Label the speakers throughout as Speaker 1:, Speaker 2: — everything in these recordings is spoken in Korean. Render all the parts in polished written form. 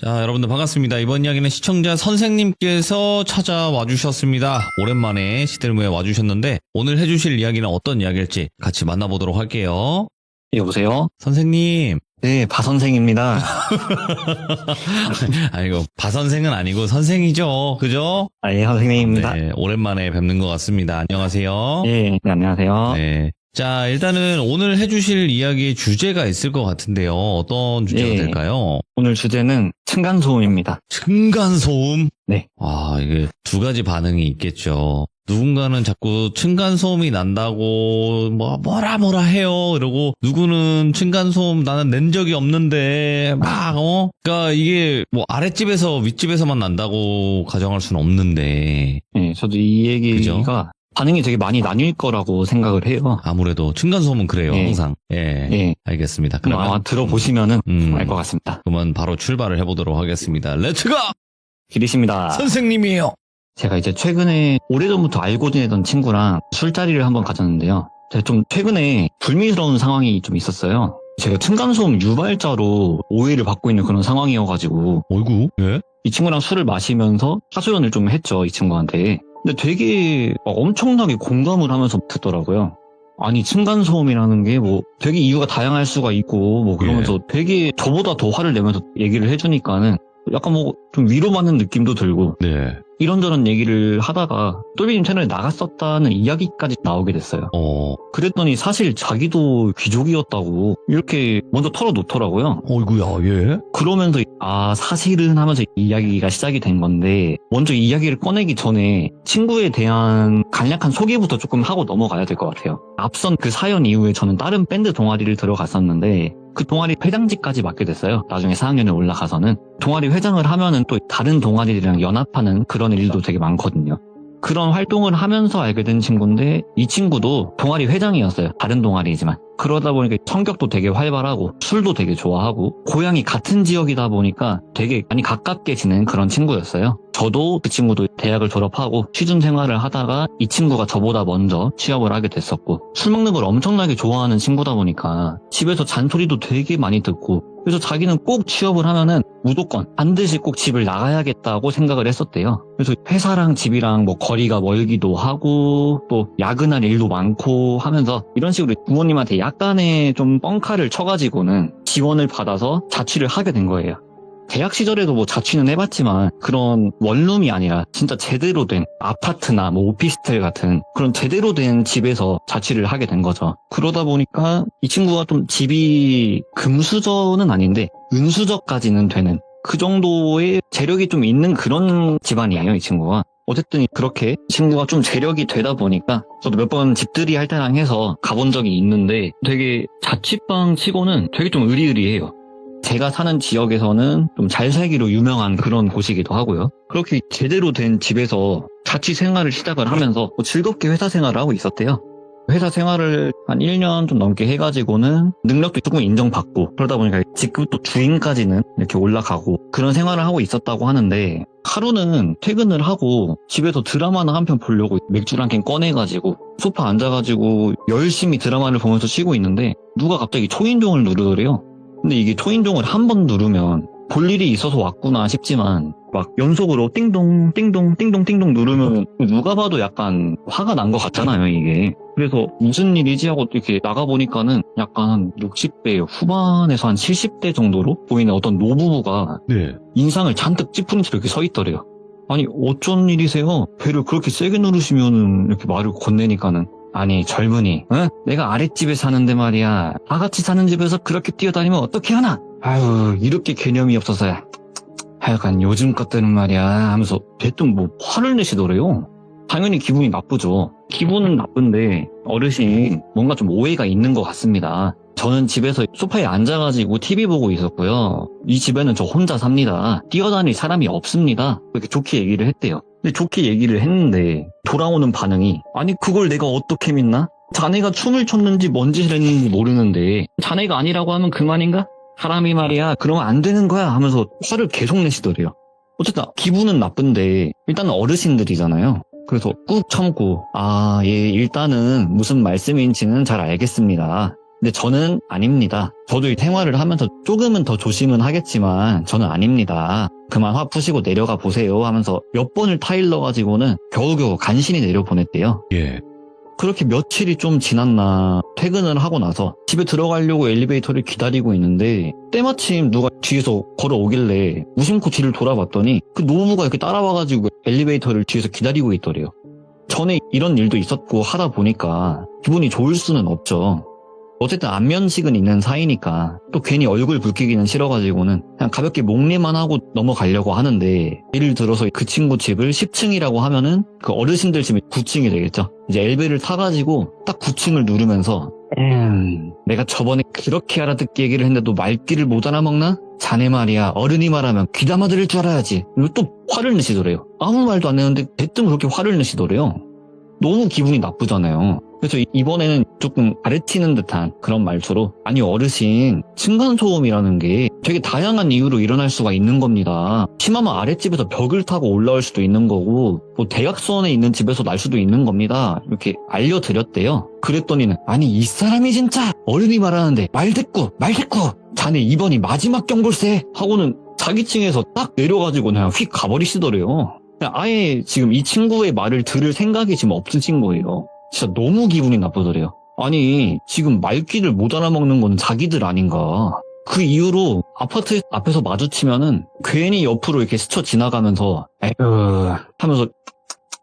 Speaker 1: 자, 여러분들 반갑습니다. 이번 이야기는 시청자 선생님께서 찾아와 주셨습니다. 오랜만에 시들무에 와주셨는데 오늘 해주실 이야기는 어떤 이야기일지 같이 만나보도록 할게요.
Speaker 2: 여보세요?
Speaker 1: 선생님.
Speaker 2: 네, 바선생입니다.
Speaker 1: 아이고, 바선생은 아니고 선생이죠. 그죠?
Speaker 2: 예, 선생님입니다.
Speaker 1: 네, 오랜만에 뵙는 것 같습니다. 안녕하세요.
Speaker 2: 네, 안녕하세요.
Speaker 1: 네. 자, 일단은 오늘 해주실 이야기의 주제가 있을 것 같은데요. 어떤 주제가
Speaker 2: 네.
Speaker 1: 될까요?
Speaker 2: 오늘 주제는 층간소음입니다.
Speaker 1: 층간소음?
Speaker 2: 네.
Speaker 1: 아, 이게 두 가지 반응이 있겠죠. 누군가는 자꾸 층간소음이 난다고 뭐라 해요. 이러고 누구는 층간소음 나는 낸 적이 없는데 그러니까 이게 뭐 아랫집에서 윗집에서만 난다고 가정할 수는 없는데.
Speaker 2: 네, 저도 이 얘기가
Speaker 1: 그죠?
Speaker 2: 반응이 되게 많이 나뉠 거라고 생각을 해요.
Speaker 1: 아무래도 층간소음은 그래요.
Speaker 2: 네.
Speaker 1: 항상. 예.
Speaker 2: 네.
Speaker 1: 알겠습니다.
Speaker 2: 그럼
Speaker 1: 그러면
Speaker 2: 아마 들어보시면은 알 것 같습니다.
Speaker 1: 그러면 바로 출발을 해보도록 하겠습니다. 렛츠가!
Speaker 2: 기리십니다.
Speaker 1: 선생님이에요.
Speaker 2: 제가 이제 최근에 오래전부터 알고 지내던 친구랑 술자리를 한번 가졌는데요. 제가 좀 최근에 불미스러운 상황이 좀 있었어요. 제가 층간소음 유발자로 오해를 받고 있는 그런 상황이어가지고
Speaker 1: 어이구? 예?
Speaker 2: 이 친구랑 술을 마시면서 하소연을 좀 했죠, 이 친구한테. 근데 되게 엄청나게 공감을 하면서 듣더라고요. 아니, 층간소음이라는 게 뭐 되게 이유가 다양할 수가 있고 뭐 그러면서 되게 저보다 더 화를 내면서 얘기를 해주니까는 약간 뭐 좀 위로받는 느낌도 들고
Speaker 1: 네.
Speaker 2: 이런저런 얘기를 하다가 똘비님 채널에 나갔었다는 이야기까지 나오게 됐어요. 그랬더니 사실 자기도 귀족이었다고 이렇게 먼저 털어놓더라고요.
Speaker 1: 어이구야, 예?
Speaker 2: 그러면서 사실은 하면서 이야기가 시작이 된 건데 먼저 이 이야기를 꺼내기 전에 친구에 대한 간략한 소개부터 조금 하고 넘어가야 될 것 같아요. 앞선 그 사연 이후에 저는 다른 밴드 동아리를 들어갔었는데 그 동아리 회장직까지 맡게 됐어요. 나중에 4학년에 올라가서는. 동아리 회장을 하면은 또 다른 동아리들이랑 연합하는 그런 일도 되게 많거든요. 그런 활동을 하면서 알게 된 친구인데 이 친구도 동아리 회장이었어요. 다른 동아리지만. 그러다 보니까 성격도 되게 활발하고 술도 되게 좋아하고 고향이 같은 지역이다 보니까 되게 많이 가깝게 지낸 그런 친구였어요. 저도 그 친구도 대학을 졸업하고 취준 생활을 하다가 이 친구가 저보다 먼저 취업을 하게 됐었고 술 먹는 걸 엄청나게 좋아하는 친구다 보니까 집에서 잔소리도 되게 많이 듣고 그래서 자기는 꼭 취업을 하면은 무조건 반드시 꼭 집을 나가야겠다고 생각을 했었대요. 그래서 회사랑 집이랑 뭐 거리가 멀기도 하고 또 야근할 일도 많고 하면서 이런 식으로 부모님한테 약간의 좀 뻥카를 쳐가지고는 지원을 받아서 자취를 하게 된 거예요. 대학 시절에도 뭐 자취는 해봤지만 그런 원룸이 아니라 진짜 제대로 된 아파트나 뭐 오피스텔 같은 그런 제대로 된 집에서 자취를 하게 된 거죠. 그러다 보니까 이 친구가 좀 집이 금수저는 아닌데 은수저까지는 되는 그 정도의 재력이 좀 있는 그런 집안이에요, 이 친구가. 어쨌든 그렇게 친구가 좀 재력이 되다 보니까 저도 몇 번 집들이 할 때랑 해서 가본 적이 있는데 되게 자취방 치고는 되게 좀 으리으리해요. 제가 사는 지역에서는 좀 잘 살기로 유명한 그런 곳이기도 하고요. 그렇게 제대로 된 집에서 자취 생활을 시작을 하면서 즐겁게 회사 생활을 하고 있었대요. 회사 생활을 한 1년 좀 넘게 해가지고는 능력도 조금 인정받고 그러다 보니까 직급도 주임까지는 이렇게 올라가고 그런 생활을 하고 있었다고 하는데 하루는 퇴근을 하고 집에서 드라마나 한 편 보려고 맥주를 한 캔 꺼내가지고 소파 앉아가지고 열심히 드라마를 보면서 쉬고 있는데 누가 갑자기 초인종을 누르더래요. 근데 이게 초인종을 한 번 누르면 볼 일이 있어서 왔구나 싶지만 막 연속으로 띵동 띵동 띵동 띵동 누르면 누가 봐도 약간 화가 난 것 같잖아요, 이게. 그래서 무슨 일이지 하고 이렇게 나가보니까는 약간 한 60대 후반에서 한 70대 정도로 보이는 어떤 노부부가 인상을 잔뜩 찌푸린 채로 이렇게 서 있더래요. 아니 어쩐 일이세요? 배를 그렇게 세게 누르시면은 이렇게 말을 건네니까는 아니 젊은이 내가 아랫집에 사는데 말이야 다 같이 사는 집에서 그렇게 뛰어다니면 어떻게 하나? 아유 이렇게 개념이 없어서야 하여간 요즘 것들은 말이야 하면서 대뜸 뭐 화를 내시더래요. 당연히 기분이 나쁘죠. 기분은 나쁜데 어르신 뭔가 좀 오해가 있는 것 같습니다. 저는 집에서 소파에 앉아가지고 TV 보고 있었고요. 이 집에는 저 혼자 삽니다. 뛰어다닐 사람이 없습니다. 그렇게 좋게 얘기를 했대요. 근데 좋게 얘기를 했는데 돌아오는 반응이 아니 그걸 내가 어떻게 믿나? 자네가 춤을 췄는지 뭔 짓을 했는지 모르는데 자네가 아니라고 하면 그만인가? 사람이 말이야 그러면 안 되는 거야 하면서 화를 계속 내시더래요. 어쨌든 기분은 나쁜데 일단은 어르신들이잖아요. 그래서 꾹 참고 예 일단은 무슨 말씀인지는 잘 알겠습니다. 근데 저는 아닙니다. 저도 이 생활을 하면서 조금은 더 조심은 하겠지만 저는 아닙니다. 그만 화 푸시고 내려가 보세요 하면서 몇 번을 타일러 가지고는 겨우겨우 간신히 내려보냈대요.
Speaker 1: 예.
Speaker 2: 그렇게 며칠이 좀 지났나 퇴근을 하고 나서 집에 들어가려고 엘리베이터를 기다리고 있는데 때마침 누가 뒤에서 걸어오길래 무심코 뒤를 돌아봤더니 그 노부가 이렇게 따라와가지고 엘리베이터를 뒤에서 기다리고 있더래요. 전에 이런 일도 있었고 하다 보니까 기분이 좋을 수는 없죠. 어쨌든 안면식은 있는 사이니까 또 괜히 얼굴 붉히기는 싫어가지고는 그냥 가볍게 목례만 하고 넘어가려고 하는데 예를 들어서 그 친구 집을 10층이라고 하면은 그 어르신들 집이 9층이 되겠죠. 이제 엘베를 타가지고 딱 9층을 누르면서 내가 저번에 그렇게 알아듣게 얘기를 했는데 너 말귀를 못 알아먹나? 자네 말이야 어른이 말하면 귀담아 들을 줄 알아야지. 그리고 또 화를 내시더래요. 아무 말도 안 했는데 대뜸 그렇게 화를 내시더래요. 너무 기분이 나쁘잖아요. 그래서 이번에는 조금 가르치는 듯한 그런 말투로 아니 어르신 층간소음이라는 게 되게 다양한 이유로 일어날 수가 있는 겁니다. 심하면 아랫집에서 벽을 타고 올라올 수도 있는 거고 뭐 대각선에 있는 집에서 날 수도 있는 겁니다. 이렇게 알려드렸대요. 그랬더니는 아니 이 사람이 진짜 어른이 말하는데 말 듣고 자네 이번이 마지막 경골세 하고는 자기 층에서 딱 내려가지고 그냥 휙 가버리시더래요. 그냥 아예 지금 이 친구의 말을 들을 생각이 지금 없으신 거예요. 진짜 너무 기분이 나쁘더래요. 아니 지금 말귀를 못 알아먹는 건 자기들 아닌가. 그 이후로 아파트 앞에서 마주치면은 괜히 옆으로 이렇게 스쳐 지나가면서 에휴 하면서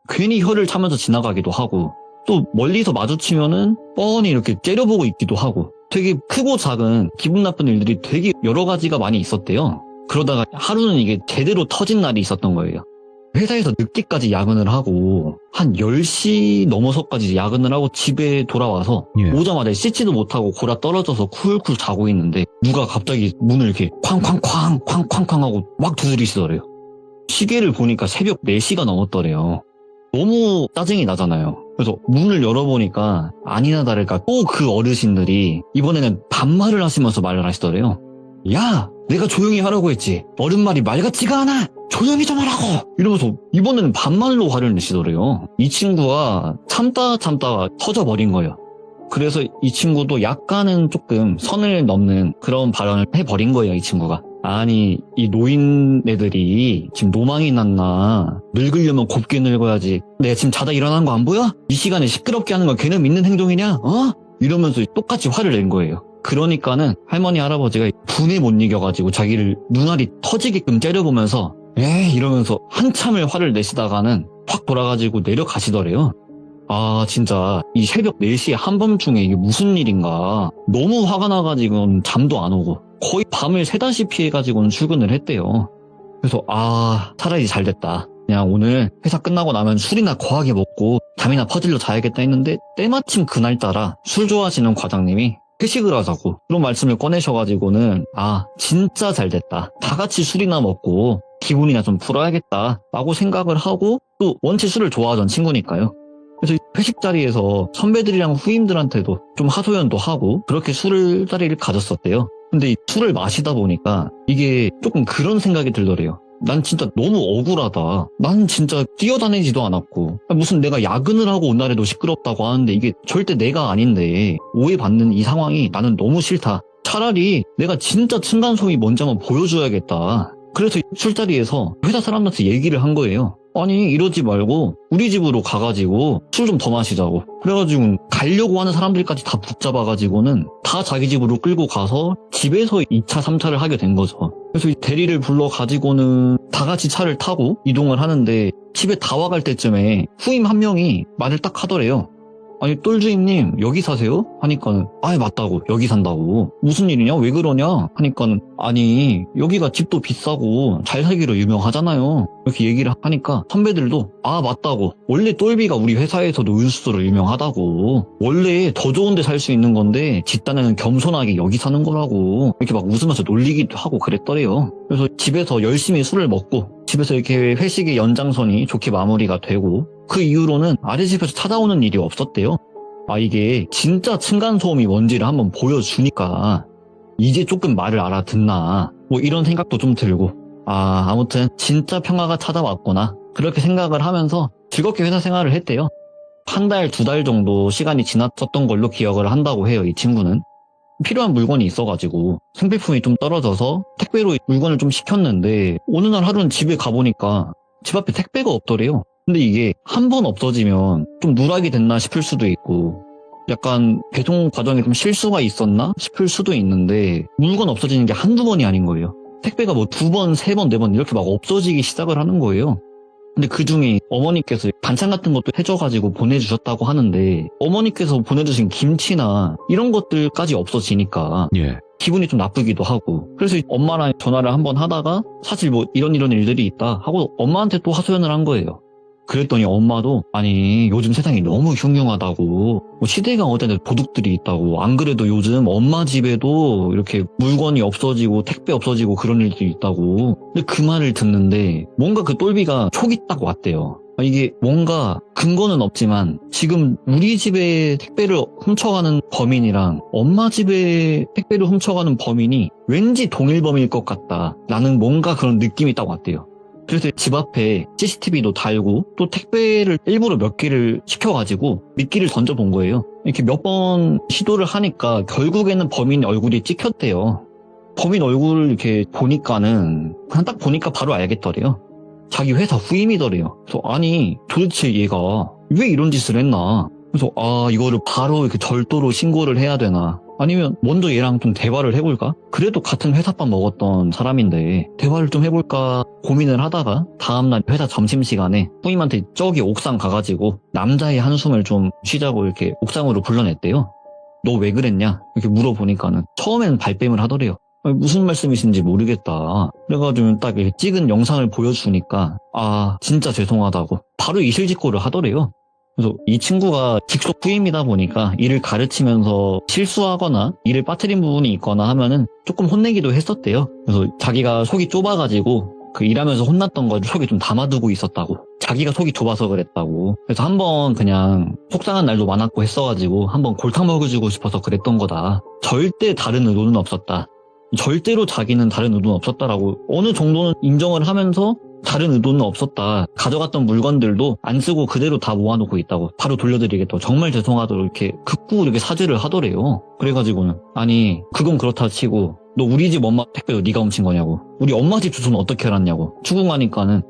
Speaker 2: 괜히 혀를 차면서 지나가기도 하고 또 멀리서 마주치면은 뻔히 이렇게 째려보고 있기도 하고 되게 크고 작은 기분 나쁜 일들이 되게 여러 가지가 많이 있었대요. 그러다가 하루는 이게 제대로 터진 날이 있었던 거예요. 회사에서 늦게까지 야근을 하고 한 10시 넘어서까지 야근을 하고 집에 돌아와서
Speaker 1: 예.
Speaker 2: 오자마자 씻지도 못하고 골아 떨어져서 쿨쿨 자고 있는데 누가 갑자기 문을 이렇게 쾅쾅쾅 하고 막 두드리시더래요. 시계를 보니까 새벽 4시가 넘었더래요. 너무 짜증이 나잖아요. 그래서 문을 열어보니까 아니나 다를까 또 그 어르신들이 이번에는 반말을 하시면서 말을 하시더래요. 야! 내가 조용히 하라고 했지. 어른 말이 말 같지가 않아. 조용히 좀 하라고. 이러면서 이번에는 반말로 화를 내시더래요. 이 친구가 참다 터져버린 거예요. 그래서 이 친구도 약간은 조금 선을 넘는 그런 발언을 해버린 거예요. 이 친구가. 아니 이 노인 애들이 지금 노망이 났나. 늙으려면 곱게 늙어야지. 내가 지금 자다 일어난 거 안 보여? 이 시간에 시끄럽게 하는 건 걔는 믿는 행동이냐? 어? 이러면서 똑같이 화를 낸 거예요. 그러니까는 할머니 할아버지가 분에 못 이겨가지고 자기를 눈알이 터지게끔 째려보면서 에이 이러면서 한참을 화를 내시다가는 확 돌아가지고 내려가시더래요. 아 진짜 이 새벽 4시에 한밤중에 이게 무슨 일인가. 너무 화가 나가지고는 잠도 안 오고 거의 밤을 새다시피 해가지고는 출근을 했대요. 그래서 아 차라리 잘 됐다. 그냥 오늘 회사 끝나고 나면 술이나 거하게 먹고 잠이나 퍼질러 자야겠다 했는데 때마침 그날따라 술 좋아하시는 과장님이 회식을 하자고 그런 말씀을 꺼내셔가지고는 아 진짜 잘 됐다. 다 같이 술이나 먹고 기분이나 좀 풀어야겠다 라고 생각을 하고 또 원체 술을 좋아하던 친구니까요. 그래서 회식 자리에서 선배들이랑 후임들한테도 좀 하소연도 하고 그렇게 술 자리를 가졌었대요. 근데 이 술을 마시다 보니까 이게 조금 그런 생각이 들더래요. 난 진짜 너무 억울하다. 난 진짜 뛰어다니지도 않았고 무슨 내가 야근을 하고 온 날에도 시끄럽다고 하는데 이게 절대 내가 아닌데 오해받는 이 상황이 나는 너무 싫다. 차라리 내가 진짜 층간소음이 뭔지 한번 보여줘야겠다. 그래서 술자리에서 회사 사람들한테 얘기를 한 거예요. 아니 이러지 말고 우리 집으로 가가지고 술 좀 더 마시자고. 그래가지고 가려고 하는 사람들까지 다 붙잡아가지고는 다 자기 집으로 끌고 가서 집에서 2차 3차를 하게 된 거죠. 그래서 이 대리를 불러가지고는 다 같이 차를 타고 이동을 하는데 집에 다 와갈 때쯤에 후임 한 명이 말을 딱 하더래요. 아니 똘주임님 여기 사세요? 하니까는 아 맞다고 여기 산다고. 무슨 일이냐 왜 그러냐 하니까는 아니 여기가 집도 비싸고 잘 살기로 유명하잖아요. 이렇게 얘기를 하니까 선배들도 아 맞다고 원래 똘비가 우리 회사에서도 은수소로 유명하다고. 원래 더 좋은 데 살 수 있는 건데 집단에는 겸손하게 여기 사는 거라고 이렇게 막 웃으면서 놀리기도 하고 그랬더래요. 그래서 집에서 열심히 술을 먹고 집에서 이렇게 회식의 연장선이 좋게 마무리가 되고 그 이후로는 아랫집에서 찾아오는 일이 없었대요. 아 이게 진짜 층간소음이 뭔지를 한번 보여주니까 이제 조금 말을 알아듣나 뭐 이런 생각도 좀 들고 아 아무튼 진짜 평화가 찾아왔구나 그렇게 생각을 하면서 즐겁게 회사 생활을 했대요. 한 달, 2달 정도 시간이 지났었던 걸로 기억을 한다고 해요. 이 친구는. 필요한 물건이 있어가지고 생필품이 좀 떨어져서 택배로 물건을 좀 시켰는데 어느 날 하루는 집에 가보니까 집 앞에 택배가 없더래요. 근데 이게 한 번 없어지면 좀 누락이 됐나 싶을 수도 있고 약간 배송 과정에 좀 실수가 있었나 싶을 수도 있는데 물건 없어지는 게 한두 번이 아닌 거예요. 택배가 뭐 2번, 3번, 4번 이렇게 막 없어지기 시작을 하는 거예요. 근데 그 중에 어머니께서 반찬 같은 것도 해줘가지고 보내주셨다고 하는데 어머니께서 보내주신 김치나 이런 것들까지 없어지니까
Speaker 1: 예.
Speaker 2: 기분이 좀 나쁘기도 하고 그래서 엄마랑 전화를 한번 하다가 사실 뭐 이런 일들이 있다 하고 엄마한테 또 하소연을 한 거예요. 그랬더니 엄마도 아니 요즘 세상이 너무 흉흉하다고 뭐 시대가 어디나 도둑들이 있다고 안 그래도 요즘 엄마 집에도 이렇게 물건이 없어지고 택배 없어지고 그런 일들이 있다고 근데 그 말을 듣는데 뭔가 그 똘비가 촉이 딱 왔대요. 이게 뭔가 근거는 없지만 지금 우리 집에 택배를 훔쳐가는 범인이랑 엄마 집에 택배를 훔쳐가는 범인이 왠지 동일 범인일 것 같다라는 뭔가 그런 느낌이 딱 왔대요. 그래서 집 앞에 CCTV도 달고 또 택배를 일부러 몇 개를 시켜가지고 미끼를 던져본 거예요. 이렇게 몇 번 시도를 하니까 결국에는 범인 얼굴이 찍혔대요. 범인 얼굴을 이렇게 보니까는 그냥 딱 보니까 바로 알겠더래요. 자기 회사 후임이더래요. 그래서 아니 도대체 얘가 왜 이런 짓을 했나. 그래서 이거를 바로 이렇게 절도로 신고를 해야 되나 아니면 먼저 얘랑 좀 대화를 해볼까? 그래도 같은 회사밥 먹었던 사람인데 대화를 좀 해볼까 고민을 하다가 다음날 회사 점심시간에 후임한테 저기 옥상 가가지고 남자의 한숨을 좀 쉬자고 이렇게 옥상으로 불러냈대요. 너 왜 그랬냐? 이렇게 물어보니까는 처음에는 발뺌을 하더래요. 무슨 말씀이신지 모르겠다. 그래가지고 딱 이렇게 찍은 영상을 보여주니까 진짜 죄송하다고 바로 이실직고를 하더래요. 그래서 이 친구가 직속 후임이다 보니까 일을 가르치면서 실수하거나 일을 빠뜨린 부분이 있거나 하면은 조금 혼내기도 했었대요. 그래서 자기가 속이 좁아가지고 그 일하면서 혼났던 걸 속에 좀 담아두고 있었다고. 자기가 속이 좁아서 그랬다고. 그래서 한번 그냥 속상한 날도 많았고 했어가지고 한번 골탕 먹여주고 싶어서 그랬던 거다. 절대 다른 의도는 없었다. 절대로 자기는 다른 의도는 없었다라고 어느 정도는 인정을 하면서 다른 의도는 없었다. 가져갔던 물건들도 안 쓰고 그대로 다 모아놓고 있다고. 바로 돌려드리겠다고. 정말 죄송하다고 이렇게 극구 이렇게 사죄를 하더래요. 그래가지고는 아니 그건 그렇다 치고 너 우리 집 엄마 택배도 네가 훔친 거냐고. 우리 엄마 집 주소는 어떻게 알았냐고. 추궁하니까는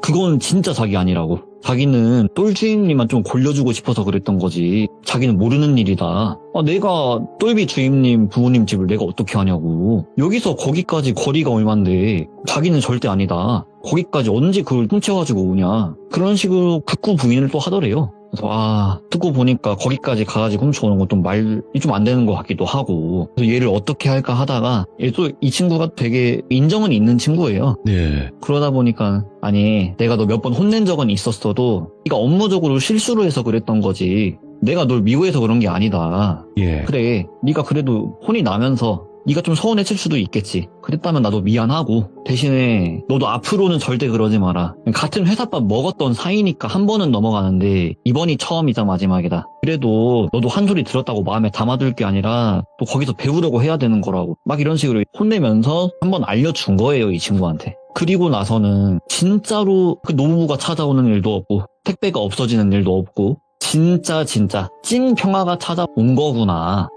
Speaker 2: 그건 진짜 자기 아니라고. 자기는 똘주임님만 좀 골려주고 싶어서 그랬던 거지. 자기는 모르는 일이다. 내가 똘비 주임님 부모님 집을 내가 어떻게 하냐고. 여기서 거기까지 거리가 얼만데 자기는 절대 아니다. 거기까지 언제 그걸 훔쳐가지고 오냐. 그런 식으로 극구 부인을 또 하더래요. 그래서 듣고 보니까 거기까지 가가지고 훔쳐오는 건 좀 말이 좀 안 되는 것 같기도 하고 그래서 얘를 어떻게 할까 하다가 얘 또 이 친구가 되게 인정은 있는 친구예요.
Speaker 1: 네.
Speaker 2: 그러다 보니까 아니 내가 너 몇 번 혼낸 적은 있었어도 네가 업무적으로 실수로 해서 그랬던 거지 내가 널 미워해서 그런 게 아니다.
Speaker 1: 예.
Speaker 2: 그래 네가 그래도 혼이 나면서 네가 좀 서운해질 수도 있겠지. 그랬다면 나도 미안하고 대신에 너도 앞으로는 절대 그러지 마라. 같은 회사밥 먹었던 사이니까 한 번은 넘어가는데 이번이 처음이자 마지막이다. 그래도 너도 한 소리 들었다고 마음에 담아둘 게 아니라 또 거기서 배우려고 해야 되는 거라고 막 이런 식으로 혼내면서 한번 알려준 거예요 이 친구한테. 그리고 나서는 진짜로 그 노무부가 찾아오는 일도 없고 택배가 없어지는 일도 없고 진짜 찐 평화가 찾아온 거구나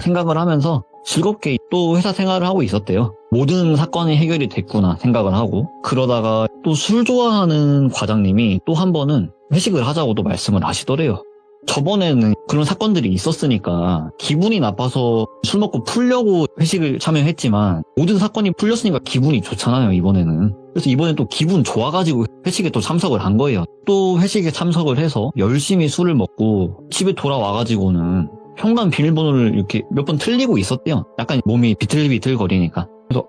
Speaker 2: 생각을 하면서 즐겁게 또 회사 생활을 하고 있었대요. 모든 사건이 해결이 됐구나 생각을 하고 그러다가 또 술 좋아하는 과장님이 또 한 번은 회식을 하자고 또 말씀을 하시더래요. 저번에는 그런 사건들이 있었으니까 기분이 나빠서 술 먹고 풀려고 회식을 참여했지만 모든 사건이 풀렸으니까 기분이 좋잖아요 이번에는. 그래서 이번엔 또 기분 좋아가지고 회식에 또 참석을 한 거예요. 또 회식에 참석을 해서 열심히 술을 먹고 집에 돌아와가지고는 현관 비밀번호를 이렇게 몇 번 틀리고 있었대요. 약간 몸이 비틀비틀거리니까. 그래서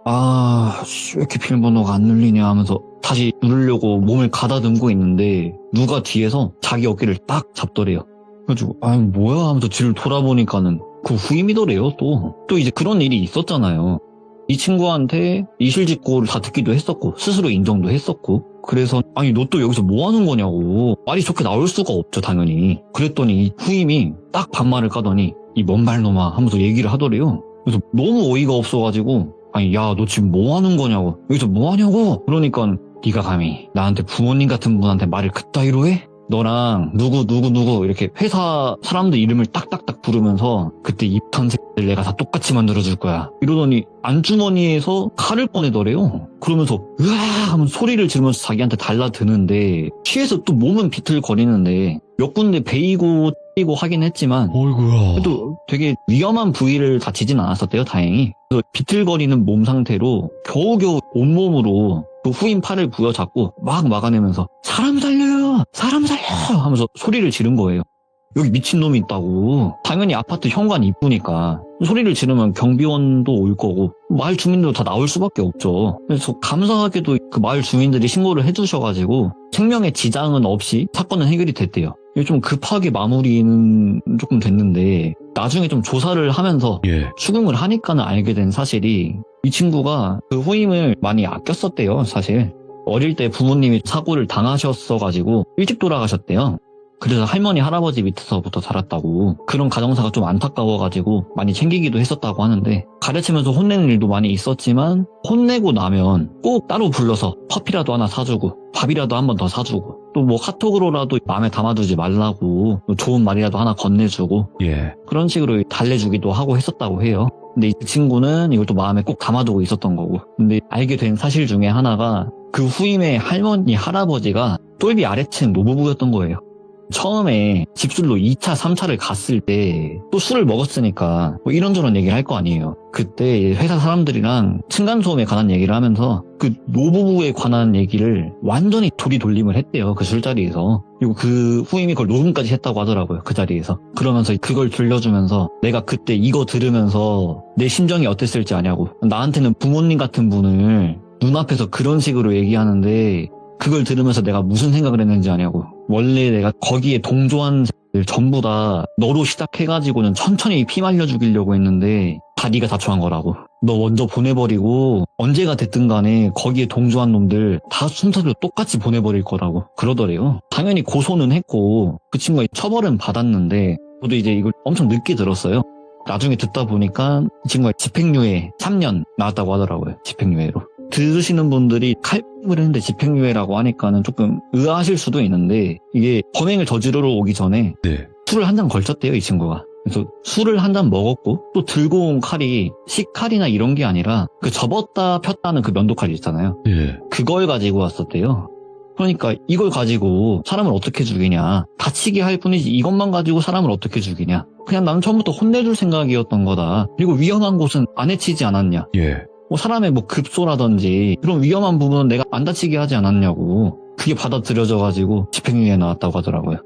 Speaker 2: 왜 이렇게 비밀번호가 안 눌리냐 하면서 다시 누르려고 몸을 가다듬고 있는데 누가 뒤에서 자기 어깨를 딱 잡더래요. 그래가지고 뭐야 하면서 뒤를 돌아보니까는 그 후임이더래요. 또 이제 그런 일이 있었잖아요. 이 친구한테 이실직고를 다 듣기도 했었고 스스로 인정도 했었고 그래서 너 또 여기서 뭐 하는 거냐고 말이 좋게 나올 수가 없죠 당연히. 그랬더니 이 후임이 딱 반말을 까더니 이 먼발놈아 하면서 얘기를 하더래요. 그래서 너무 어이가 없어가지고 야 너 지금 뭐 하는 거냐고 여기서 뭐 하냐고. 그러니까 네가 감히 나한테 부모님 같은 분한테 말을 그따위로 해? 너랑 누구 이렇게 회사 사람들 이름을 딱딱딱 부르면서 그때 입던 새끼들 내가 다 똑같이 만들어줄 거야. 이러더니 안주머니에서 칼을 꺼내더래요. 그러면서 으아 하면서 소리를 지르면서 자기한테 달라드는데 취해서 또 몸은 비틀거리는데 몇 군데 베이고 고 하긴 했지만
Speaker 1: 어이구야.
Speaker 2: 그래도 되게 위험한 부위를 다치진 않았었대요, 다행히. 그래서 비틀거리는 몸 상태로 겨우겨우 온몸으로 그 후임 팔을 부여잡고 막 막아내면서 사람 살려요! 사람 살려! 하면서 소리를 지른 거예요. 여기 미친놈이 있다고. 당연히 아파트 현관 입구니까 소리를 지르면 경비원도 올 거고 마을 주민도 다 나올 수밖에 없죠. 그래서 감사하게도 그 마을 주민들이 신고를 해주셔가지고 생명의 지장은 없이 사건은 해결이 됐대요. 이게 좀 급하게 마무리는 조금 됐는데 나중에 좀 조사를 하면서
Speaker 1: 예.
Speaker 2: 추궁을 하니까는 알게 된 사실이 이 친구가 그 후임을 많이 아꼈었대요, 사실. 어릴 때 부모님이 사고를 당하셨어가지고 일찍 돌아가셨대요. 그래서 할머니, 할아버지 밑에서부터 자랐다고. 그런 가정사가 좀 안타까워가지고 많이 챙기기도 했었다고 하는데 가르치면서 혼내는 일도 많이 있었지만 혼내고 나면 꼭 따로 불러서 커피라도 하나 사주고 밥이라도 한 번 더 사주고 또 뭐 카톡으로라도 마음에 담아두지 말라고 또 좋은 말이라도 하나 건네주고
Speaker 1: 예.
Speaker 2: 그런 식으로 달래주기도 하고 했었다고 해요. 근데 이 친구는 이걸 또 마음에 꼭 담아두고 있었던 거고. 근데 알게 된 사실 중에 하나가 그 후임의 할머니, 할아버지가 똘비 아래층 노부부였던 거예요. 처음에 집술로 2차, 3차를 갔을 때 또 술을 먹었으니까 뭐 이런저런 얘기를 할 거 아니에요. 그때 회사 사람들이랑 층간소음에 관한 얘기를 하면서 그 노부부에 관한 얘기를 완전히 돌림을 했대요. 그 술자리에서. 그리고 그 후임이 그걸 녹음까지 했다고 하더라고요. 그 자리에서. 그러면서 그걸 들려주면서 내가 그때 이거 들으면서 내 심정이 어땠을지 아냐고. 나한테는 부모님 같은 분을 눈앞에서 그런 식으로 얘기하는데 그걸 들으면서 내가 무슨 생각을 했는지 아냐고. 원래 내가 거기에 동조한 사람들 전부 다 너로 시작해가지고는 천천히 피 말려 죽이려고 했는데 다 네가 자초한 거라고. 너 먼저 보내버리고 언제가 됐든 간에 거기에 동조한 놈들 다 순서대로 똑같이 보내버릴 거라고 그러더래요. 당연히 고소는 했고 그 친구가 처벌은 받았는데 저도 이제 이걸 엄청 늦게 들었어요. 나중에 듣다 보니까 이 친구가 집행유예 3년 나왔다고 하더라고요. 집행유예로. 들으시는 분들이 칼집을 했는데 집행유예라고 하니까는 조금 의아하실 수도 있는데 이게 범행을 저지르러 오기 전에
Speaker 1: 네.
Speaker 2: 술을 한 잔 걸쳤대요, 이 친구가. 그래서 술을 한 잔 먹었고 또 들고 온 칼이 식칼이나 이런 게 아니라 그 접었다 폈다는 그 면도칼이 있잖아요.
Speaker 1: 예.
Speaker 2: 그걸 가지고 왔었대요. 그러니까 이걸 가지고 사람을 어떻게 죽이냐. 다치게 할 뿐이지 이것만 가지고 사람을 어떻게 죽이냐. 그냥 나는 처음부터 혼내줄 생각이었던 거다. 그리고 위험한 곳은 안 해치지 않았냐.
Speaker 1: 예.
Speaker 2: 뭐 사람의 뭐 급소라든지 그런 위험한 부분은 내가 안 다치게 하지 않았냐고. 그게 받아들여져가지고 집행유예 나왔다고 하더라고요.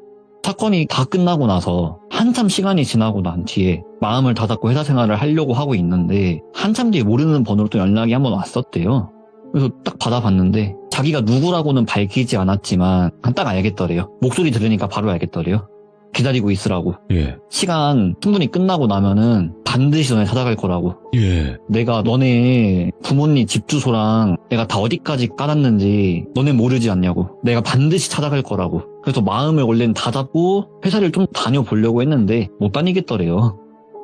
Speaker 2: 사건이 다 끝나고 나서 한참 시간이 지나고 난 뒤에 마음을 다잡고 회사 생활을 하려고 하고 있는데 한참 뒤에 모르는 번호로 또 연락이 한번 왔었대요. 그래서 딱 받아봤는데 자기가 누구라고는 밝히지 않았지만 딱 알겠더래요. 목소리 들으니까 바로 알겠더래요. 기다리고 있으라고.
Speaker 1: 예.
Speaker 2: 시간 충분히 끝나고 나면은 반드시 너네 찾아갈 거라고.
Speaker 1: 예.
Speaker 2: 내가 너네 부모님 집 주소랑 내가 다 어디까지 깔았는지 너네 모르지 않냐고. 내가 반드시 찾아갈 거라고. 그래서 마음을 원래는 다잡고 회사를 좀 다녀보려고 했는데 못 다니겠더래요.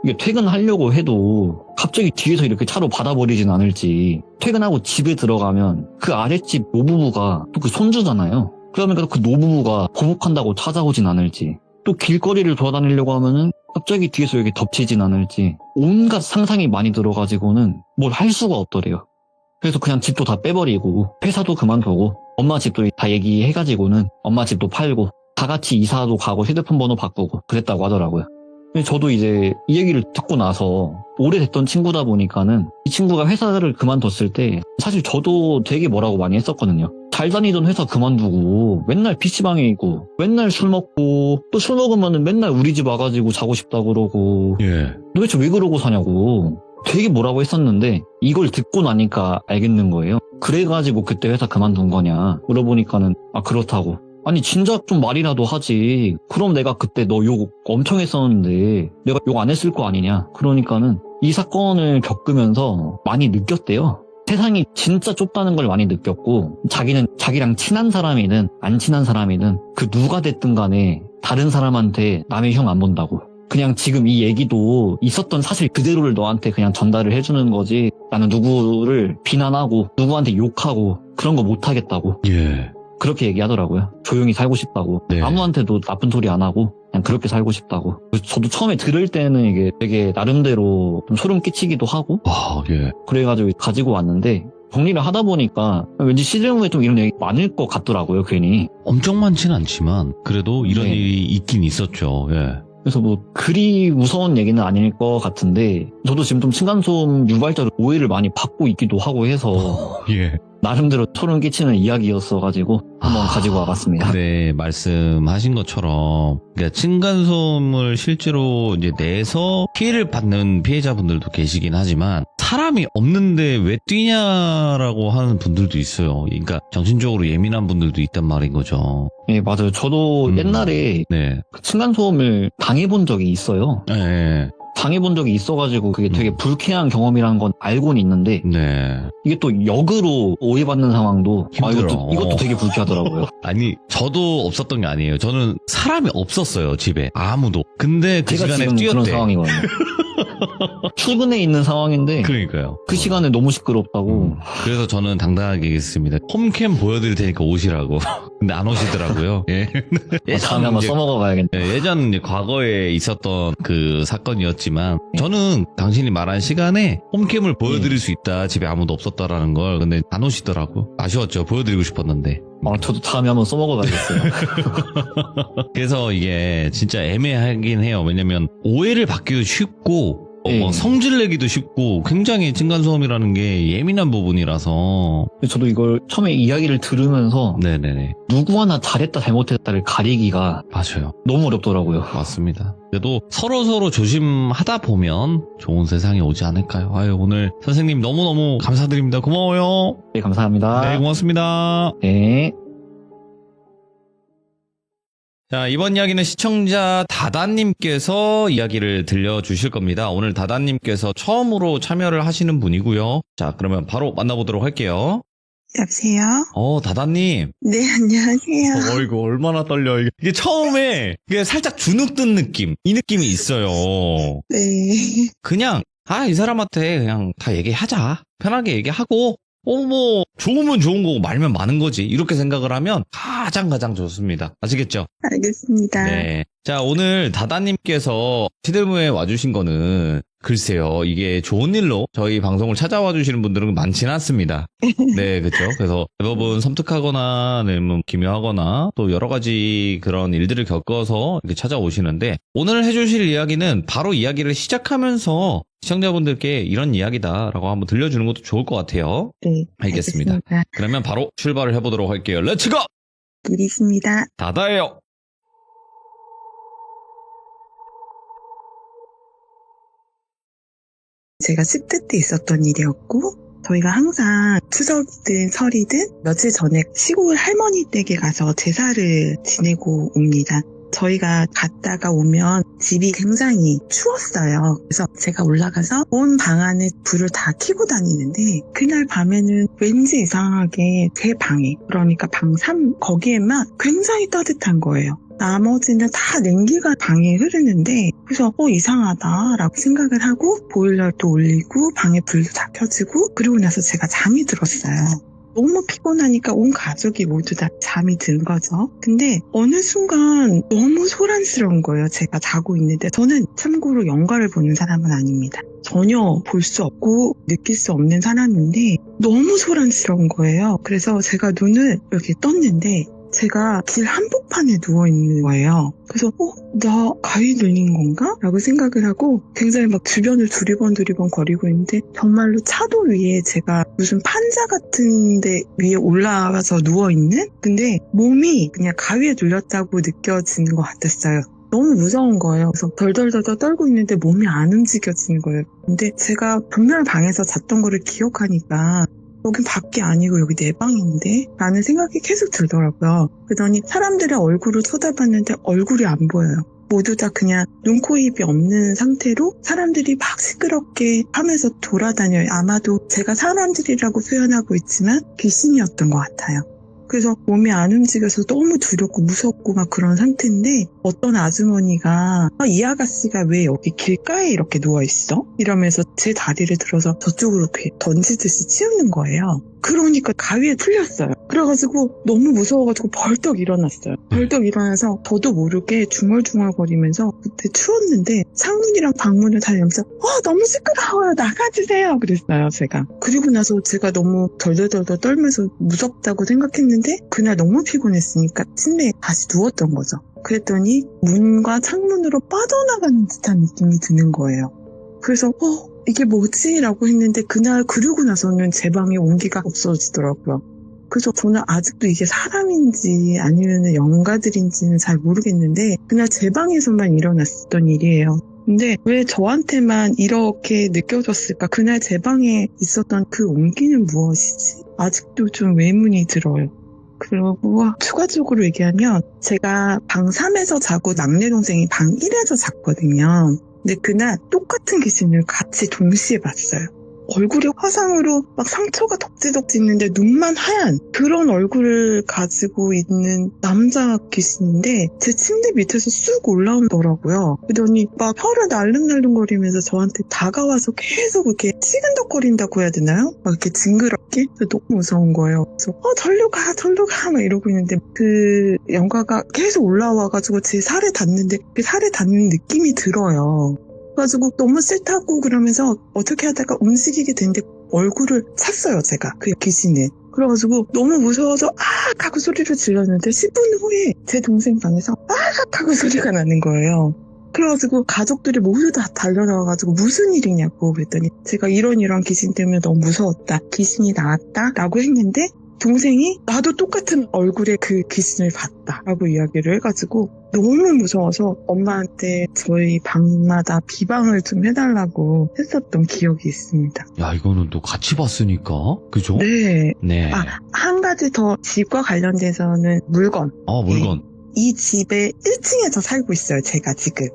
Speaker 2: 이게 퇴근하려고 해도 갑자기 뒤에서 이렇게 차로 받아버리진 않을지. 퇴근하고 집에 들어가면 그 아랫집 노부부가 또 그 손주잖아요. 그러면 그 노부부가 보복한다고 찾아오진 않을지. 또 길거리를 돌아다니려고 하면은 갑자기 뒤에서 여기 덮치진 않을지 온갖 상상이 많이 들어가지고는 뭘 할 수가 없더래요. 그래서 그냥 집도 다 빼버리고 회사도 그만두고 엄마 집도 다 얘기해가지고는 엄마 집도 팔고 다 같이 이사도 가고 휴대폰 번호 바꾸고 그랬다고 하더라고요. 근데 저도 이제 이 얘기를 듣고 나서 오래됐던 친구다 보니까는 이 친구가 회사를 그만뒀을 때 사실 저도 되게 뭐라고 많이 했었거든요. 잘 다니던 회사 그만두고 맨날 PC방에 있고 맨날 술 먹고 또 술 먹으면은 맨날 우리 집 와가지고 자고 싶다 그러고
Speaker 1: 예.
Speaker 2: 도대체 왜 그러고 사냐고 되게 뭐라고 했었는데 이걸 듣고 나니까 알겠는 거예요. 그래가지고 그때 회사 그만둔 거냐 물어보니까는 아 그렇다고. 아니 진작 좀 말이라도 하지. 그럼 내가 그때 너 욕 엄청 했었는데 내가 욕 안 했을 거 아니냐. 그러니까는 이 사건을 겪으면서 많이 느꼈대요. 세상이 진짜 좁다는 걸 많이 느꼈고 자기는 자기랑 친한 사람이든 안 친한 사람이든 그 누가 됐든 간에 다른 사람한테 남의 형 안 본다고. 그냥 지금 이 얘기도 있었던 사실 그대로를 너한테 그냥 전달을 해주는 거지 나는 누구를 비난하고 누구한테 욕하고 그런 거 못하겠다고.
Speaker 1: 예.
Speaker 2: 그렇게 얘기하더라고요. 조용히 살고 싶다고.
Speaker 1: 네.
Speaker 2: 아무한테도 나쁜 소리 안 하고 그냥 그렇게 살고 싶다고. 저도 처음에 들을 때는 이게 되게 나름대로 좀 소름 끼치기도 하고
Speaker 1: 아, 예.
Speaker 2: 그래가지고 가지고 왔는데 정리를 하다 보니까 왠지 시즌 후에 좀 이런 얘기 많을 것 같더라고요, 괜히.
Speaker 1: 엄청 많진 않지만 그래도 이런
Speaker 2: 네.
Speaker 1: 일이 있긴 있었죠. 예.
Speaker 2: 그래서 뭐 그리 무서운 얘기는 아닐 것 같은데 저도 지금 좀 층간소음 유발자로 오해를 많이 받고 있기도 하고 해서
Speaker 1: 예.
Speaker 2: 나름대로 소름 끼치는 이야기였어가지고 한번 가지고 와봤습니다.
Speaker 1: 네, 말씀하신 것처럼 그러니까 층간소음을 실제로 이제 내서 피해를 받는 피해자분들도 계시긴 하지만 사람이 없는데 왜 뛰냐라고 하는 분들도 있어요. 그러니까 정신적으로 예민한 분들도 있단 말인 거죠.
Speaker 2: 네, 맞아요. 저도 옛날에
Speaker 1: 네.
Speaker 2: 그 층간소음을 당해본 적이 있어요.
Speaker 1: 네.
Speaker 2: 당해본 적이 있어가지고 그게 되게 불쾌한 경험이라는 건 알고는 있는데
Speaker 1: 네.
Speaker 2: 이게 또 역으로 오해받는 상황도
Speaker 1: 힘들어.
Speaker 2: 이것도 되게 불쾌하더라고요.
Speaker 1: 아니, 저도 없었던 게 아니에요. 저는 사람이 없었어요, 집에. 아무도. 근데 그
Speaker 2: 제가
Speaker 1: 시간에
Speaker 2: 지금 그런
Speaker 1: 뛰었대.
Speaker 2: 상황이거든요. 출근해 있는 상황인데
Speaker 1: 그러니까요.
Speaker 2: 그 시간에 너무 시끄럽다고.
Speaker 1: 그래서 저는 당당하게 얘기했습니다. 홈캠 보여드릴 테니까 오시라고. 근데 안 오시더라고요. 예.
Speaker 2: 다음에 한번
Speaker 1: 이제
Speaker 2: 써먹어 봐야겠네.
Speaker 1: 예전 이제 과거에 있었던 그 사건이었지만 저는 당신이 말한 시간에 홈캠을 보여드릴 수 있다. 집에 아무도 없었다라는 걸. 근데 안 오시더라고. 아쉬웠죠. 보여드리고 싶었는데.
Speaker 2: 저도 다음에 한번 써먹어 봐야겠어요.
Speaker 1: 그래서 이게 진짜 애매하긴 해요. 왜냐면 오해를 받기도 쉽고
Speaker 2: 네.
Speaker 1: 성질 내기도 쉽고 굉장히 층간소음이라는 게 예민한 부분이라서.
Speaker 2: 저도 이걸 처음에 이야기를 들으면서
Speaker 1: 네네네.
Speaker 2: 누구 하나 잘했다 잘못했다를 가리기가
Speaker 1: 맞아요.
Speaker 2: 너무 어렵더라고요.
Speaker 1: 맞습니다. 그래도 서로 조심하다 보면 좋은 세상이 오지 않을까요? 아유, 오늘 선생님 너무너무 감사드립니다. 고마워요.
Speaker 2: 네, 감사합니다.
Speaker 1: 네, 고맙습니다.
Speaker 2: 네.
Speaker 1: 자, 이번 이야기는 시청자 다다님께서 이야기를 들려주실 겁니다. 오늘 다다님께서 처음으로 참여를 하시는 분이고요. 자, 그러면 바로 만나보도록 할게요.
Speaker 3: 여보세요?
Speaker 1: 다다님.
Speaker 3: 네, 안녕하세요.
Speaker 1: 이거 얼마나 떨려. 이게 처음에 이게 살짝 주눅 든 느낌. 이 느낌이 있어요.
Speaker 3: 네.
Speaker 1: 그냥, 이 사람한테 그냥 다 얘기하자. 편하게 얘기하고, 뭐, 좋으면 좋은 거고 말면 많은 거지. 이렇게 생각을 하면 가장 좋습니다. 아시겠죠?
Speaker 3: 알겠습니다.
Speaker 1: 네. 자, 오늘 다다님께서 시들무에 와주신 거는 글쎄요, 이게 좋은 일로 저희 방송을 찾아와 주시는 분들은 많지는 않습니다. 네, 그렇죠. 그래서 대부분 섬뜩하거나, 아니면 기묘하거나 또 여러 가지 그런 일들을 겪어서 이렇게 찾아오시는데 오늘 해주실 이야기는 바로 이야기를 시작하면서 시청자분들께 이런 이야기다라고 한번 들려주는 것도 좋을 것 같아요.
Speaker 3: 네.
Speaker 1: 알겠습니다.
Speaker 3: 알겠습니다.
Speaker 1: 그러면 바로 출발을 해보도록 할게요. 렛츠고!
Speaker 3: 일이 있습니다.
Speaker 1: 다다예요.
Speaker 3: 제가 10대 때 있었던 일이었고, 저희가 항상 추석이든 설이든 며칠 전에 시골 할머니 댁에 가서 제사를 지내고 옵니다. 저희가 갔다가 오면 집이 굉장히 추웠어요. 그래서 제가 올라가서 온 방 안에 불을 다 켜고 다니는데 그날 밤에는 왠지 이상하게 제 방에, 그러니까 방 3, 거기에만 굉장히 따뜻한 거예요. 나머지는 다 냉기가 방에 흐르는데 그래서 이상하다라고 생각을 하고 보일러도 올리고 방에 불도 다 켜지고 그러고 나서 제가 잠이 들었어요. 너무 피곤하니까 온 가족이 모두 다 잠이 든 거죠. 근데 어느 순간 너무 소란스러운 거예요. 제가 자고 있는데 저는 참고로 영화를 보는 사람은 아닙니다. 전혀 볼 수 없고 느낄 수 없는 사람인데 너무 소란스러운 거예요. 그래서 제가 눈을 이렇게 떴는데 제가 길 한복판에 누워있는 거예요. 그래서 나 가위 눌린 건가? 라고 생각을 하고 굉장히 막 주변을 두리번 거리고 있는데 정말로 차도 위에 제가 무슨 판자 같은 데 위에 올라가서 누워있는? 근데 몸이 그냥 가위에 눌렸다고 느껴지는 것 같았어요. 너무 무서운 거예요. 그래서 덜덜덜 떨고 있는데 몸이 안 움직여지는 거예요. 근데 제가 분명 방에서 잤던 거를 기억하니까 여긴 밖이 아니고 여기 내 방인데? 라는 생각이 계속 들더라고요. 그러더니 사람들의 얼굴을 쳐다봤는데 얼굴이 안 보여요. 모두 다 그냥 눈, 코, 입이 없는 상태로 사람들이 막 시끄럽게 하면서 돌아다녀요. 아마도 제가 사람들이라고 표현하고 있지만 귀신이었던 것 같아요. 그래서 몸이 안 움직여서 너무 두렵고 무섭고 막 그런 상태인데 어떤 아주머니가 이 아가씨가 왜 여기 길가에 이렇게 누워있어? 이러면서 제 다리를 들어서 저쪽으로 이렇게 던지듯이 치우는 거예요. 그러니까 가위에 풀렸어요. 그래가지고 너무 무서워가지고 벌떡 일어났어요. 벌떡 일어나서 저도 모르게 중얼중얼거리면서 그때 추웠는데 창문이랑 방문을 다 열면서 너무 시끄러워요. 나가주세요. 그랬어요, 제가. 그리고 나서 제가 너무 덜덜덜 떨면서 무섭다고 생각했는데 그날 너무 피곤했으니까 침대에 다시 누웠던 거죠. 그랬더니 문과 창문으로 빠져나가는 듯한 느낌이 드는 거예요. 그래서 이게 뭐지? 라고 했는데 그날 그러고 나서는 제 방에 온기가 없어지더라고요. 그래서 저는 아직도 이게 사람인지 아니면 영가들인지는 잘 모르겠는데 그날 제 방에서만 일어났었던 일이에요. 근데 왜 저한테만 이렇게 느껴졌을까? 그날 제 방에 있었던 그 온기는 무엇이지? 아직도 좀 의문이 들어요. 그리고 추가적으로 얘기하면 제가 방 3에서 자고 막내 동생이 방 1에서 잤거든요. 근데 그날 똑같은 귀신을 같이 동시에 봤어요. 얼굴에 화상으로 막 상처가 덕지덕지 있는데 눈만 하얀 그런 얼굴을 가지고 있는 남자 귀신인데 제 침대 밑에서 쑥 올라오더라고요. 그러더니 막 혀를 날름날름거리면서 저한테 다가와서 계속 이렇게 치근덕거린다고 해야 되나요? 막 이렇게 징그럽게? 너무 무서운 거예요. 그래서 절로 가 막 이러고 있는데 그 영가가 계속 올라와가지고 제 살에 닿는데 그 살에 닿는 느낌이 들어요. 그래가지고 너무 싫다고 그러면서 어떻게 하다가 움직이게 됐는데 얼굴을 찼어요, 제가. 그 귀신을. 그래가지고 너무 무서워서 하고 소리를 질렀는데 10분 후에 제 동생 방에서 하고 소리가 나는 거예요. 그래가지고 가족들이 모두 다 달려나와가지고 무슨 일이냐고 그랬더니 제가 이런 귀신 때문에 너무 무서웠다. 귀신이 나왔다 라고 했는데 동생이 나도 똑같은 얼굴의 그 귀신을 봤다 라고 이야기를 해가지고 너무 무서워서 엄마한테 저희 방마다 비방을 좀 해달라고 했었던 기억이 있습니다.
Speaker 1: 야, 이거는 또 같이 봤으니까. 그죠?
Speaker 3: 네.
Speaker 1: 네.
Speaker 3: 한 가지 더 집과 관련돼서는 물건.
Speaker 1: 물건.
Speaker 3: 네. 이 집에 1층에서 살고 있어요, 제가 지금.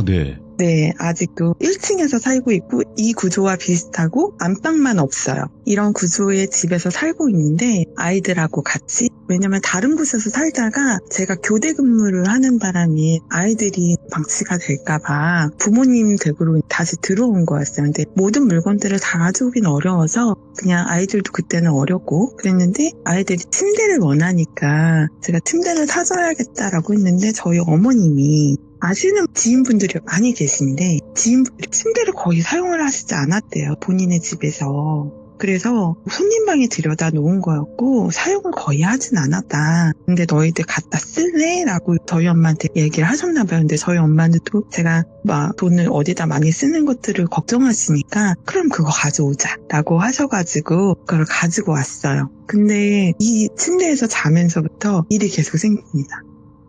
Speaker 1: 네.
Speaker 3: 네, 아직도 1층에서 살고 있고 이 구조와 비슷하고 안방만 없어요. 이런 구조의 집에서 살고 있는데 아이들하고 같이 왜냐면 다른 곳에서 살다가 제가 교대 근무를 하는 바람에 아이들이 방치가 될까봐 부모님 댁으로 다시 들어온 거였어요. 근데 모든 물건들을 다 가져오긴 어려워서 그냥 아이들도 그때는 어렸고 그랬는데 아이들이 침대를 원하니까 제가 침대를 사줘야겠다라고 했는데 저희 어머님이 아시는 지인분들이 많이 계신데 지인분들이 침대를 거의 사용을 하시지 않았대요. 본인의 집에서. 그래서 손님방에 들여다 놓은 거였고 사용을 거의 하진 않았다. 근데 너희들 갖다 쓸래? 라고 저희 엄마한테 얘기를 하셨나 봐요. 근데 저희 엄마는 또 제가 막 돈을 어디다 많이 쓰는 것들을 걱정하시니까 그럼 그거 가져오자 라고 하셔가지고 그걸 가지고 왔어요. 근데 이 침대에서 자면서부터 일이 계속 생깁니다.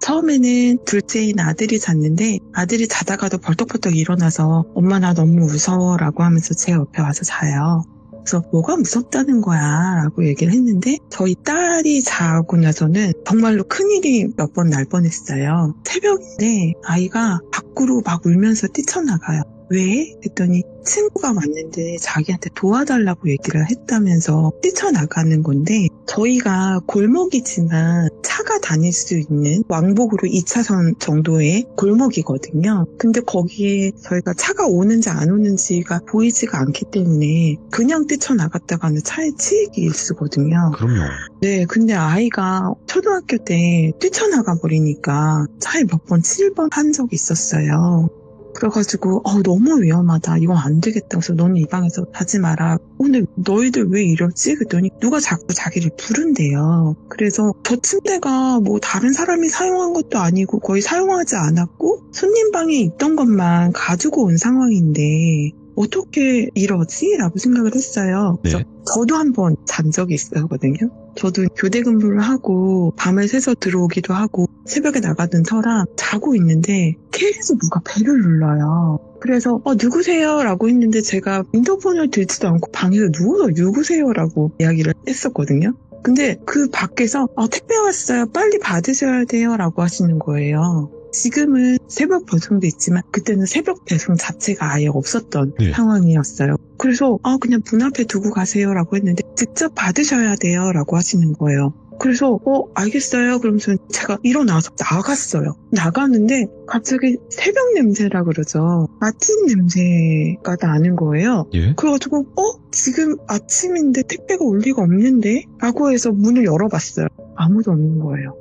Speaker 3: 처음에는 둘째인 아들이 잤는데 아들이 자다가도 벌떡벌떡 일어나서 엄마 나 너무 무서워 라고 하면서 제 옆에 와서 자요. 그래서 뭐가 무섭다는 거야 라고 얘기를 했는데 저희 딸이 자고 나서는 정말로 큰일이 몇 번 날 뻔했어요. 새벽인데 아이가 밖으로 막 울면서 뛰쳐나가요. 왜? 했더니 친구가 왔는데 자기한테 도와달라고 얘기를 했다면서 뛰쳐나가는 건데 저희가 골목이지만 차가 다닐 수 있는 왕복으로 2차선 정도의 골목이거든요. 근데 거기에 저희가 차가 오는지 안 오는지가 보이지가 않기 때문에 그냥 뛰쳐나갔다가는 차에 치이기 일쑤거든요.
Speaker 1: 그럼요.
Speaker 3: 네, 근데 아이가 초등학교 때 뛰쳐나가 버리니까 차에 몇 번 치일 뻔한 적이 있었어요. 그래가지고 너무 위험하다. 이건 안 되겠다. 그래서 너는 이 방에서 자지 마라. 근데 너희들 왜 이러지? 그랬더니 누가 자꾸 자기를 부른대요. 그래서 저 침대가 뭐 다른 사람이 사용한 것도 아니고 거의 사용하지 않았고 손님 방에 있던 것만 가지고 온 상황인데 어떻게 이러지? 라고 생각을 했어요. 그래서
Speaker 1: 네.
Speaker 3: 저도 한번 잔 적이 있었거든요. 저도 교대 근무를 하고 밤을 새서 들어오기도 하고 새벽에 나가던 터라 자고 있는데 계속 누가 벨을 눌러요. 그래서 누구세요? 라고 했는데 제가 인터폰을 들지도 않고 방에서 누워서 누구세요? 라고 이야기를 했었거든요. 근데 그 밖에서 택배 왔어요. 빨리 받으셔야 돼요. 라고 하시는 거예요. 지금은 새벽 배송도 있지만 그때는 새벽 배송 자체가 아예 없었던 상황이었어요. 그래서 그냥 문 앞에 두고 가세요라고 했는데 직접 받으셔야 돼요라고 하시는 거예요. 그래서 알겠어요. 그러면서 제가 일어나서 나갔어요. 나갔는데 갑자기 새벽 냄새라 그러죠. 아침 냄새가 나는 거예요.
Speaker 1: 예?
Speaker 3: 그래가지고 지금 아침인데 택배가 올 리가 없는데? 라고 해서 문을 열어봤어요. 아무도 없는 거예요.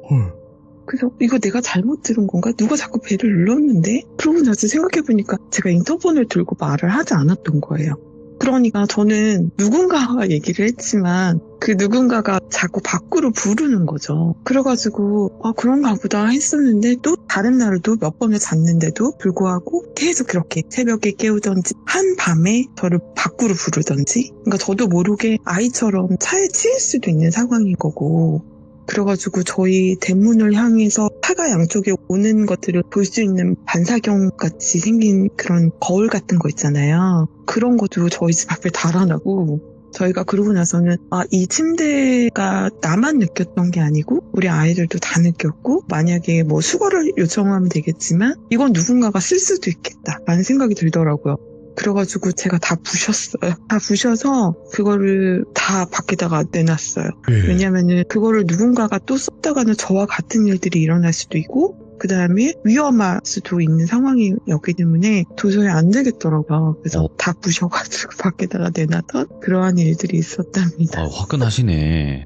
Speaker 3: 그래서 이거 내가 잘못 들은 건가? 누가 자꾸 배를 눌렀는데? 그러고 나서 생각해보니까 제가 인터폰을 들고 말을 하지 않았던 거예요. 그러니까 저는 누군가가 얘기를 했지만 그 누군가가 자꾸 밖으로 부르는 거죠. 그래가지고 그런가 보다 했었는데 또 다른 날도 몇 번을 잤는데도 불구하고 계속 그렇게 새벽에 깨우던지 한밤에 저를 밖으로 부르던지, 그러니까 저도 모르게 아이처럼 차에 치일 수도 있는 상황인 거고, 그래가지고 저희 대문을 향해서 차가 양쪽에 오는 것들을 볼 수 있는 반사경 같이 생긴 그런 거울 같은 거 있잖아요. 그런 것도 저희 집 앞에 달아나고, 저희가 그러고 나서는 이 침대가 나만 느꼈던 게 아니고 우리 아이들도 다 느꼈고, 만약에 뭐 수거를 요청하면 되겠지만 이건 누군가가 쓸 수도 있겠다라는 생각이 들더라고요. 그래가지고 제가 다 부셨어요. 다 부셔서 그거를 다 밖에다가 내놨어요. 왜냐면은 그거를 누군가가 또 썼다가는 저와 같은 일들이 일어날 수도 있고, 그 다음에 위험할 수도 있는 상황이었기 때문에 도저히 안 되겠더라고요. 그래서 다 부셔가지고 밖에다가 내놨던 그러한 일들이 있었답니다.
Speaker 1: 화끈하시네.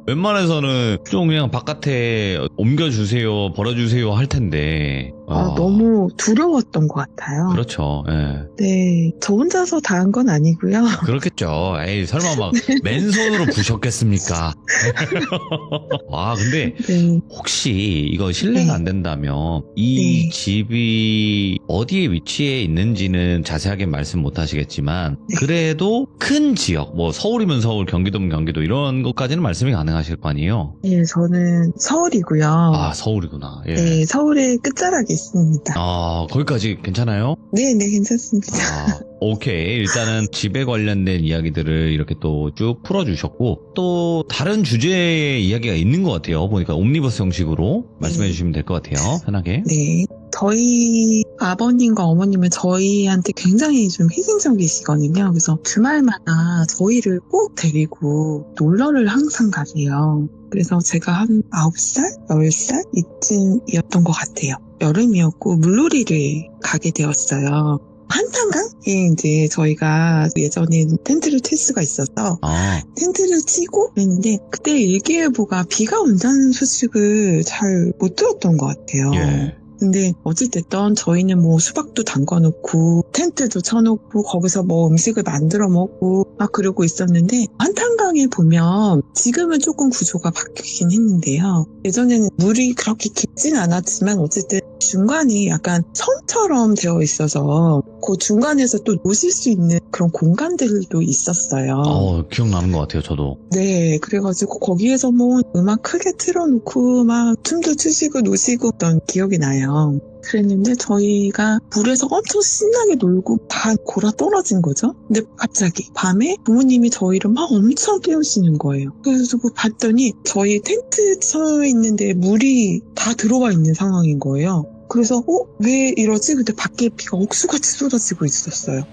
Speaker 1: 웬만해서는 좀 그냥 바깥에 옮겨주세요, 버려주세요 할 텐데.
Speaker 3: 너무 두려웠던 것 같아요.
Speaker 1: 그렇죠. 예.
Speaker 3: 네, 저 혼자서 다 한 건 아니고요.
Speaker 1: 그렇겠죠. 에이, 설마 막 맨손으로 부셨겠습니까? 근데
Speaker 3: 네.
Speaker 1: 혹시 이거 실례가 안 된다면 이 집이 어디에 위치해 있는지는 자세하게 말씀 못 하시겠지만 그래도 큰 지역, 뭐 서울이면 서울, 경기도면 경기도 이런 것까지는 말씀이 가능하실 거 아니에요?
Speaker 3: 네, 저는 서울이고요.
Speaker 1: 서울이구나. 예.
Speaker 3: 네, 서울의 끝자락에 있습니다.
Speaker 1: 거기까지 괜찮아요?
Speaker 3: 네, 괜찮습니다.
Speaker 1: 오케이. 일단은 집에 관련된 이야기들을 이렇게 또 쭉 풀어주셨고, 또 다른 주제의 이야기가 있는 것 같아요. 보니까 옴니버스 형식으로 말씀해 주시면 될 것 같아요. 편하게.
Speaker 3: 네. 저희 아버님과 어머님은 저희한테 굉장히 좀 희생적이시거든요. 그래서 주말마다 저희를 꼭 데리고 놀러를 항상 가세요. 그래서 제가 한 9살, 10살 이쯤이었던 것 같아요. 여름이었고 물놀이를 가게 되었어요. 한탄강에 이제 저희가 예전엔 텐트를 칠 수가 있어서 텐트를 치고 그랬는데 그때 일기예보가 비가 온다는 소식을 잘 못 들었던 것 같아요.
Speaker 1: 예.
Speaker 3: 근데 어찌됐든 저희는 뭐 수박도 담궈놓고 텐트도 쳐놓고 거기서 뭐 음식을 만들어 먹고 그러고 있었는데, 한탄강에 보면 지금은 조금 구조가 바뀌긴 했는데요. 예전에는 물이 그렇게 깊진 않았지만 어쨌든 중간에 약간 섬처럼 되어 있어서 그 중간에서 또 노실 수 있는 그런 공간들도 있었어요.
Speaker 1: 기억나는 것 같아요, 저도.
Speaker 3: 네, 그래가지고 거기에서 뭐 음악 크게 틀어놓고 막 춤도 추시고 노시고 했던 기억이 나요. 그랬는데 저희가 물에서 엄청 신나게 놀고 다 골아 떨어진 거죠. 근데 갑자기 밤에 부모님이 저희를 막 엄청 깨우시는 거예요. 그래서 봤더니 저희 텐트 쳐 있는데 물이 다 들어와 있는 상황인 거예요. 그래서 왜 이러지? 근데 밖에 비가 억수같이 쏟아지고 있었어요.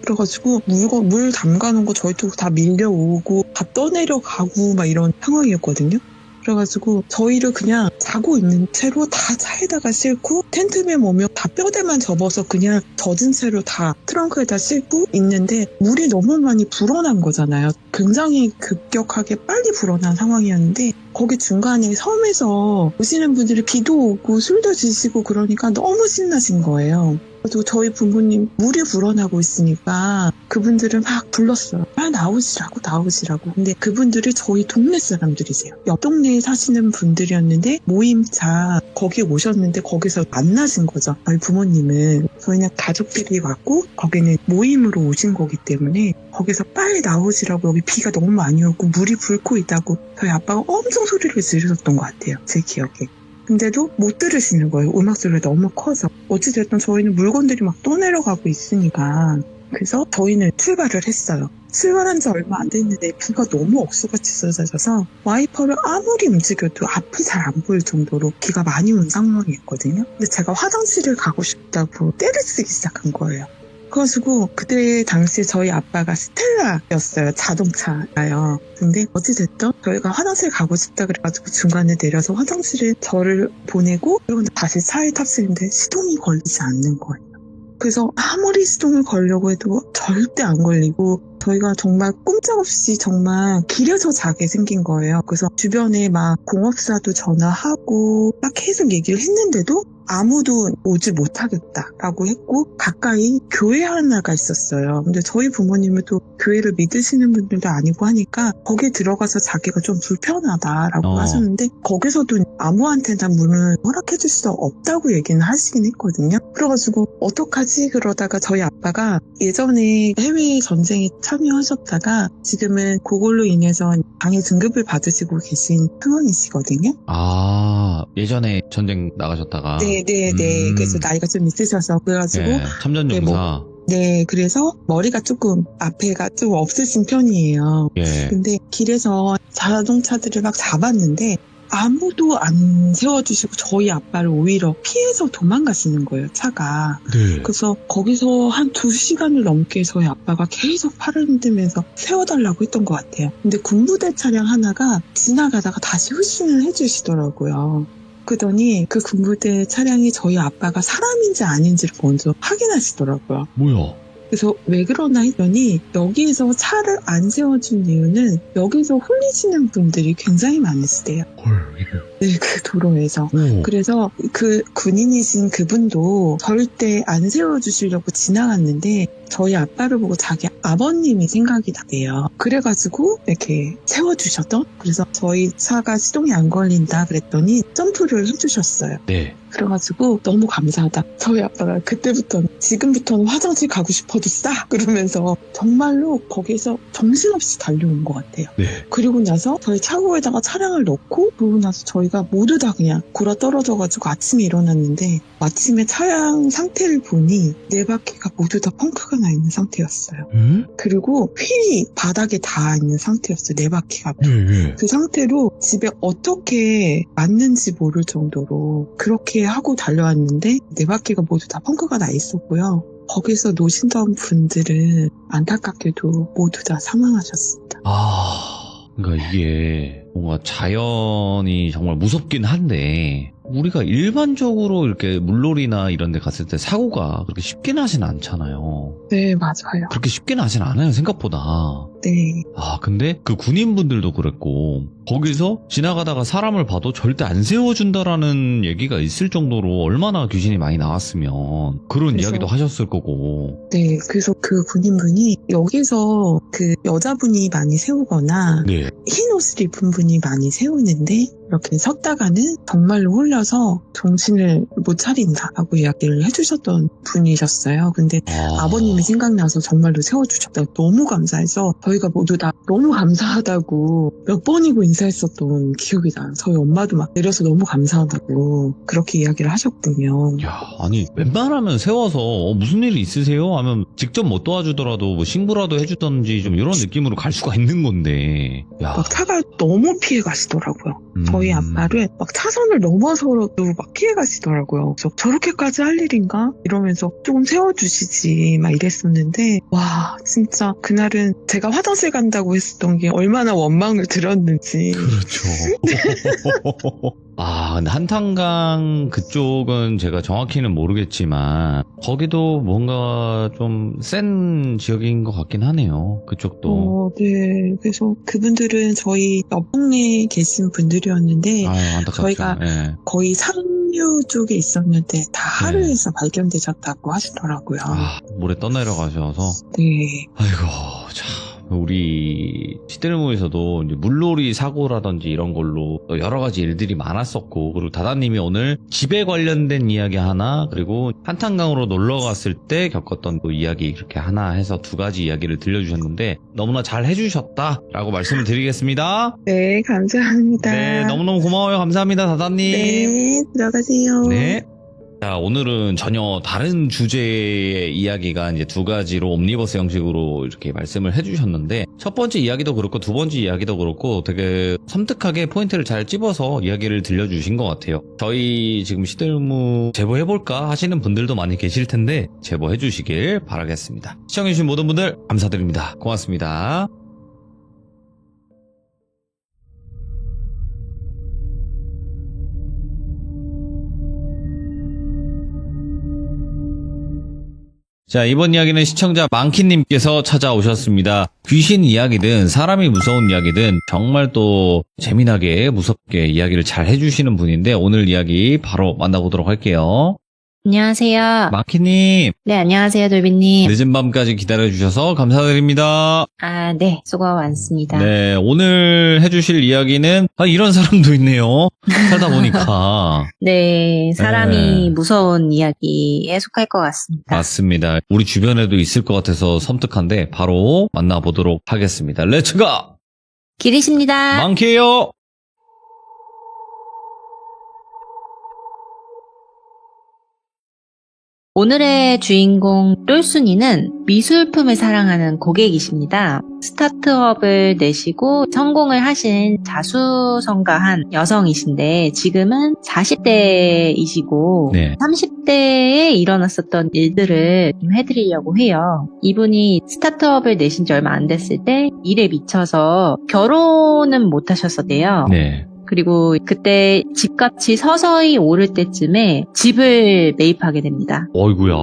Speaker 3: 그래가지고 물 담가놓은 거 저희 쪽 다 밀려오고 다 떠내려가고 막 이런 상황이었거든요. 그래가지고 저희를 그냥 자고 있는 채로 다 차에다가 싣고 텐트에 오면 다 뼈대만 접어서 그냥 젖은 채로 다 트렁크에다 싣고 있는데 물이 너무 많이 불어난 거잖아요. 굉장히 급격하게 빨리 불어난 상황이었는데 거기 중간에 섬에서 오시는 분들이 비도 오고 술도 드시고 그러니까 너무 신나신 거예요. 그래서 저희 부모님 물이 불어나고 있으니까 그분들을 막 불렀어요. 나오시라고. 근데 그분들이 저희 동네 사람들이세요. 옆 동네에 사시는 분들이었는데 모임차 거기 오셨는데 거기서 만나신 거죠. 저희 부모님은. 저희는 가족들이 왔고 거기는 모임으로 오신 거기 때문에 거기서 빨리 나오시라고, 여기 비가 너무 많이 오고 물이 불고 있다고 저희 아빠가 엄청 소리를 지르셨던 것 같아요. 제 기억에. 근데도 못 들으시는 거예요. 음악 소리가 너무 커서. 어찌됐든 저희는 물건들이 막 떠내려가고 있으니까. 그래서 저희는 출발을 했어요. 출발한 지 얼마 안 됐는데 비가 너무 억수같이 쏟아져서 와이퍼를 아무리 움직여도 앞이 잘 안 보일 정도로 비가 많이 온 상황이었거든요. 근데 제가 화장실을 가고 싶다고 떼를 쓰기 시작한 거예요. 그래가지고 그때 당시에 저희 아빠가 스텔라였어요. 자동차가요. 근데 어찌됐든 저희가 화장실 가고 싶다 그래가지고 중간에 내려서 화장실에 저를 보내고 그리고 다시 차에 탑승했는데 시동이 걸리지 않는 거예요. 그래서 아무리 시동을 걸려고 해도 절대 안 걸리고 저희가 정말 꼼짝없이 정말 길에서 자게 생긴 거예요. 그래서 주변에 막 공업사도 전화하고 막 계속 얘기를 했는데도 아무도 오지 못하겠다라고 했고 가까이 교회 하나가 있었어요. 근데 저희 부모님은 또 교회를 믿으시는 분들도 아니고 하니까 거기에 들어가서 자기가 좀 불편하다라고 하셨는데 거기서도 아무한테나 문을 허락해 줄 수 없다고 얘기는 하시긴 했거든요. 그래가지고 어떡하지 그러다가 저희 아빠가 예전에 해외 전쟁에 참여하셨다가 지금은 그걸로 인해서 방위 등급을 받으시고 계신 상황이시거든요.
Speaker 1: 아, 예전에 전쟁 나가셨다가.
Speaker 3: 네네네. 그래서 나이가 좀 있으셔서 그래가지고
Speaker 1: 네, 참전용사.
Speaker 3: 네, 그래서 머리가 조금 앞에가 좀 없으신 편이에요.
Speaker 1: 예.
Speaker 3: 근데 길에서 자동차들을 막 잡았는데 아무도 안 세워주시고 저희 아빠를 오히려 피해서 도망가시는 거예요, 차가.
Speaker 1: 네.
Speaker 3: 그래서 거기서 한 2시간을 넘게 저희 아빠가 계속 팔을 흔들면서 세워달라고 했던 것 같아요. 근데 군부대 차량 하나가 지나가다가 다시 후진을 해주시더라고요. 그러더니 그 군부대 차량이 저희 아빠가 사람인지 아닌지를 먼저 확인하시더라고요.
Speaker 1: 뭐야?
Speaker 3: 그래서 왜 그러나 했더니 여기에서 차를 안 세워준 이유는 여기서 홀리시는 분들이 굉장히 많으시대요.
Speaker 1: 헐,
Speaker 3: 네, 그 도로에서.
Speaker 1: 오.
Speaker 3: 그래서 그 군인이신 그분도 절대 안 세워주시려고 지나갔는데 저희 아빠를 보고 자기 아버님이 생각이 나대요. 그래가지고 이렇게 세워주셨던. 그래서 저희 차가 시동이 안 걸린다 그랬더니 점프를 해주셨어요.
Speaker 1: 네.
Speaker 3: 그래가지고 너무 감사하다. 저희 아빠가 그때부터 지금부터는 화장실 가고 싶어도 싸 그러면서 정말로 거기서 정신없이 달려온 것 같아요.
Speaker 1: 네.
Speaker 3: 그리고 나서 저희 차고에다가 차량을 넣고 그러고 나서 저희가 모두 다 그냥 골아 떨어져가지고 아침에 일어났는데 마침에 차량 상태를 보니 네 바퀴가 모두 다 펑크가 나 있는 상태였어요. 그리고 휠이 바닥에 닿아 있는 상태였어요. 네 바퀴가.
Speaker 1: 네.
Speaker 3: 그 상태로 집에 어떻게 맞는지 모를 정도로 그렇게 하고 달려왔는데 네 바퀴가 모두 다 펑크가 나 있었고요. 거기서 노신던 분들은 안타깝게도 모두 다 사망하셨습니다.
Speaker 1: 그러니까 이게 뭔가 자연이 정말 무섭긴 한데 우리가 일반적으로 이렇게 물놀이나 이런 데 갔을 때 사고가 그렇게 쉽게 나진 않잖아요.
Speaker 3: 네, 맞아요.
Speaker 1: 그렇게 쉽게 나진 않아요, 생각보다.
Speaker 3: 네.
Speaker 1: 근데 그 군인분들도 그랬고 거기서 지나가다가 사람을 봐도 절대 안 세워준다라는 얘기가 있을 정도로 얼마나 귀신이 많이 나왔으면 그런
Speaker 3: 그래서-
Speaker 1: 이야기도 하셨을 거고.
Speaker 3: 네, 그래서 그 군인분이 여기서 그 여자분이 많이 세우거나
Speaker 1: 네.
Speaker 3: 흰 옷을 입은 분이 많이 세우는데 이렇게 섰다가는 정말로 홀려서 정신을 못 차린다라고 이야기를 해주셨던 분이셨어요. 근데 아버님이 생각나서 정말로 세워주셨다고 너무 감사해서 저희가 모두 다 너무 감사하다고 몇 번이고 인사했었던 기억이 나요. 저희 엄마도 막 내려서 너무 감사하다고 그렇게 이야기를 하셨군요.
Speaker 1: 야, 아니 웬만하면 세워서 무슨 일이 있으세요? 하면 직접 못 도와주더라도 뭐 신고라도 해주던지 좀 이런 느낌으로 갈 수가 있는 건데. 야.
Speaker 3: 막 차가 너무 피해 가시더라고요. 저희 아빠를 막 차선을 넘어서도 막 피해 가시더라고요. 그래서 저렇게까지 할 일인가? 이러면서 조금 세워주시지 막 이랬었는데 와 진짜 그날은 제가 화장실 간다고 했었던 게 얼마나 원망을 들었는지.
Speaker 1: 그렇죠. 근데 한탄강 그쪽은 제가 정확히는 모르겠지만 거기도 뭔가 좀 센 지역인 것 같긴 하네요. 그쪽도.
Speaker 3: 네. 그래서 그분들은 저희 옆 동네에 계신 분들이었는데
Speaker 1: 안타깝죠.
Speaker 3: 저희가
Speaker 1: 예.
Speaker 3: 거의 상류 쪽에 있었는데 다 하루에서 발견되셨다고 하시더라고요.
Speaker 1: 물에 떠내려가셔서.
Speaker 3: 네.
Speaker 1: 아이고, 참. 우리 시대르모에서도 이제 물놀이 사고라든지 이런 걸로 여러 가지 일들이 많았었고, 그리고 다다님이 오늘 집에 관련된 이야기 하나, 그리고 한탄강으로 놀러 갔을 때 겪었던 또 이야기 이렇게 하나 해서 두 가지 이야기를 들려주셨는데 너무나 잘 해주셨다라고 말씀을 드리겠습니다.
Speaker 3: 네, 감사합니다.
Speaker 1: 네, 너무너무 고마워요. 감사합니다, 다다님.
Speaker 3: 네, 들어가세요.
Speaker 1: 네. 자, 오늘은 전혀 다른 주제의 이야기가 이제 두 가지로 옴니버스 형식으로 이렇게 말씀을 해주셨는데, 첫 번째 이야기도 그렇고 두 번째 이야기도 그렇고 되게 섬뜩하게 포인트를 잘 찝어서 이야기를 들려주신 것 같아요. 저희 지금 시들무 제보해볼까 하시는 분들도 많이 계실 텐데 제보해주시길 바라겠습니다. 시청해주신 모든 분들 감사드립니다. 고맙습니다. 자, 이번 이야기는 시청자 망키님께서 찾아오셨습니다. 귀신 이야기든 사람이 무서운 이야기든 정말 또 재미나게 무섭게 이야기를 잘 해주시는 분인데 오늘 이야기 바로 만나보도록 할게요.
Speaker 4: 안녕하세요.
Speaker 1: 망키님,
Speaker 4: 네, 안녕하세요, 돌비님.
Speaker 1: 늦은 밤까지 기다려주셔서 감사드립니다.
Speaker 4: 아, 네, 수고 많습니다.
Speaker 1: 네, 오늘 해주실 이야기는 이런 사람도 있네요. 살다 보니까.
Speaker 4: 네, 사람이
Speaker 1: 네.
Speaker 4: 무서운 이야기에 속할 것 같습니다.
Speaker 1: 맞습니다. 우리 주변에도 있을 것 같아서 섬뜩한데 바로 만나보도록 하겠습니다. 렛츠가!
Speaker 4: 기리십니다.
Speaker 1: 망키예요.
Speaker 4: 오늘의 주인공 똘순이는 미술품을 사랑하는 고객이십니다. 스타트업을 내시고 성공을 하신 자수성가한 여성이신데 지금은 40대이시고
Speaker 1: 네.
Speaker 4: 30대에 일어났었던 일들을 좀 해드리려고 해요. 이분이 스타트업을 내신 지 얼마 안 됐을 때 일에 미쳐서 결혼은 못 하셨었대요.
Speaker 1: 네.
Speaker 4: 그리고 그때 집값이 서서히 오를 때쯤에 집을 매입하게 됩니다.
Speaker 1: 어이구야.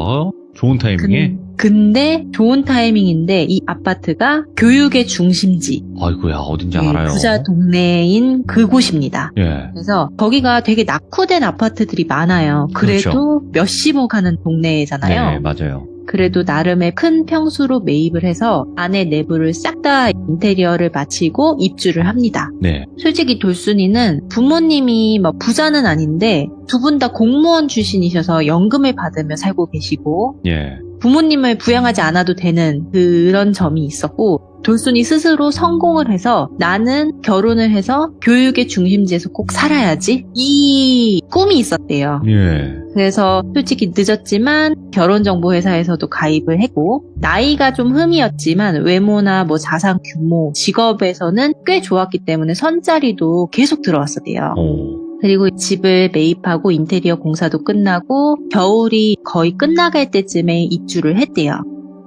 Speaker 1: 좋은 타이밍에.
Speaker 4: 근데 좋은 타이밍인데 이 아파트가 교육의 중심지,
Speaker 1: 아이고야, 어딘지
Speaker 4: 네,
Speaker 1: 알아요.
Speaker 4: 부자 동네인 그곳입니다.
Speaker 1: 예.
Speaker 4: 그래서 거기가 되게 낙후된 아파트들이 많아요. 그래도
Speaker 1: 그렇죠.
Speaker 4: 몇십억 하는 동네잖아요.
Speaker 1: 네, 맞아요.
Speaker 4: 그래도 나름의 큰 평수로 매입을 해서 안에 내부를 싹 다 인테리어를 마치고 입주를 합니다.
Speaker 1: 네.
Speaker 4: 솔직히 돌순이는 부모님이 뭐 부자는 아닌데 두 분 다 공무원 출신이셔서 연금을 받으며 살고 계시고
Speaker 1: 예.
Speaker 4: 부모님을 부양하지 않아도 되는 그런 점이 있었고 돌순이 스스로 성공을 해서 나는 결혼을 해서 교육의 중심지에서 꼭 살아야지 이 꿈이 있었대요.
Speaker 1: 예.
Speaker 4: 그래서 솔직히 늦었지만 결혼정보회사에서도 가입을 했고 나이가 좀 흠이었지만 외모나 뭐 자산 규모, 직업에서는 꽤 좋았기 때문에 선자리도 계속 들어왔었대요.
Speaker 1: 오.
Speaker 4: 그리고 집을 매입하고 인테리어 공사도 끝나고 겨울이 거의 끝나갈 때쯤에 입주를 했대요.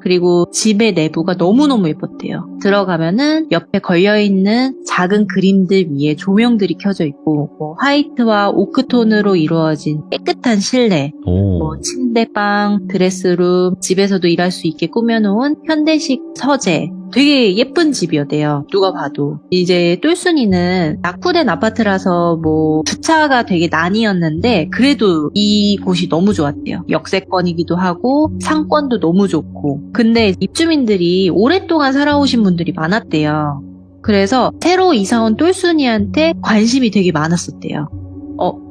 Speaker 4: 그리고 집의 내부가 너무너무 예뻤대요. 들어가면은 옆에 걸려있는 작은 그림들 위에 조명들이 켜져 있고 뭐 화이트와 오크톤으로 이루어진 깨끗한 실내,
Speaker 1: 오.
Speaker 4: 뭐 침대방, 드레스룸, 집에서도 일할 수 있게 꾸며놓은 현대식 서재, 되게 예쁜 집이었대요. 누가 봐도. 이제 똘순이는 낙후된 아파트라서 뭐 주차가 되게 난이었는데 그래도 이 곳이 너무 좋았대요. 역세권이기도 하고 상권도 너무 좋고. 근데 입주민들이 오랫동안 살아오신 분들이 많았대요. 그래서 새로 이사온 똘순이한테 관심이 되게 많았었대요.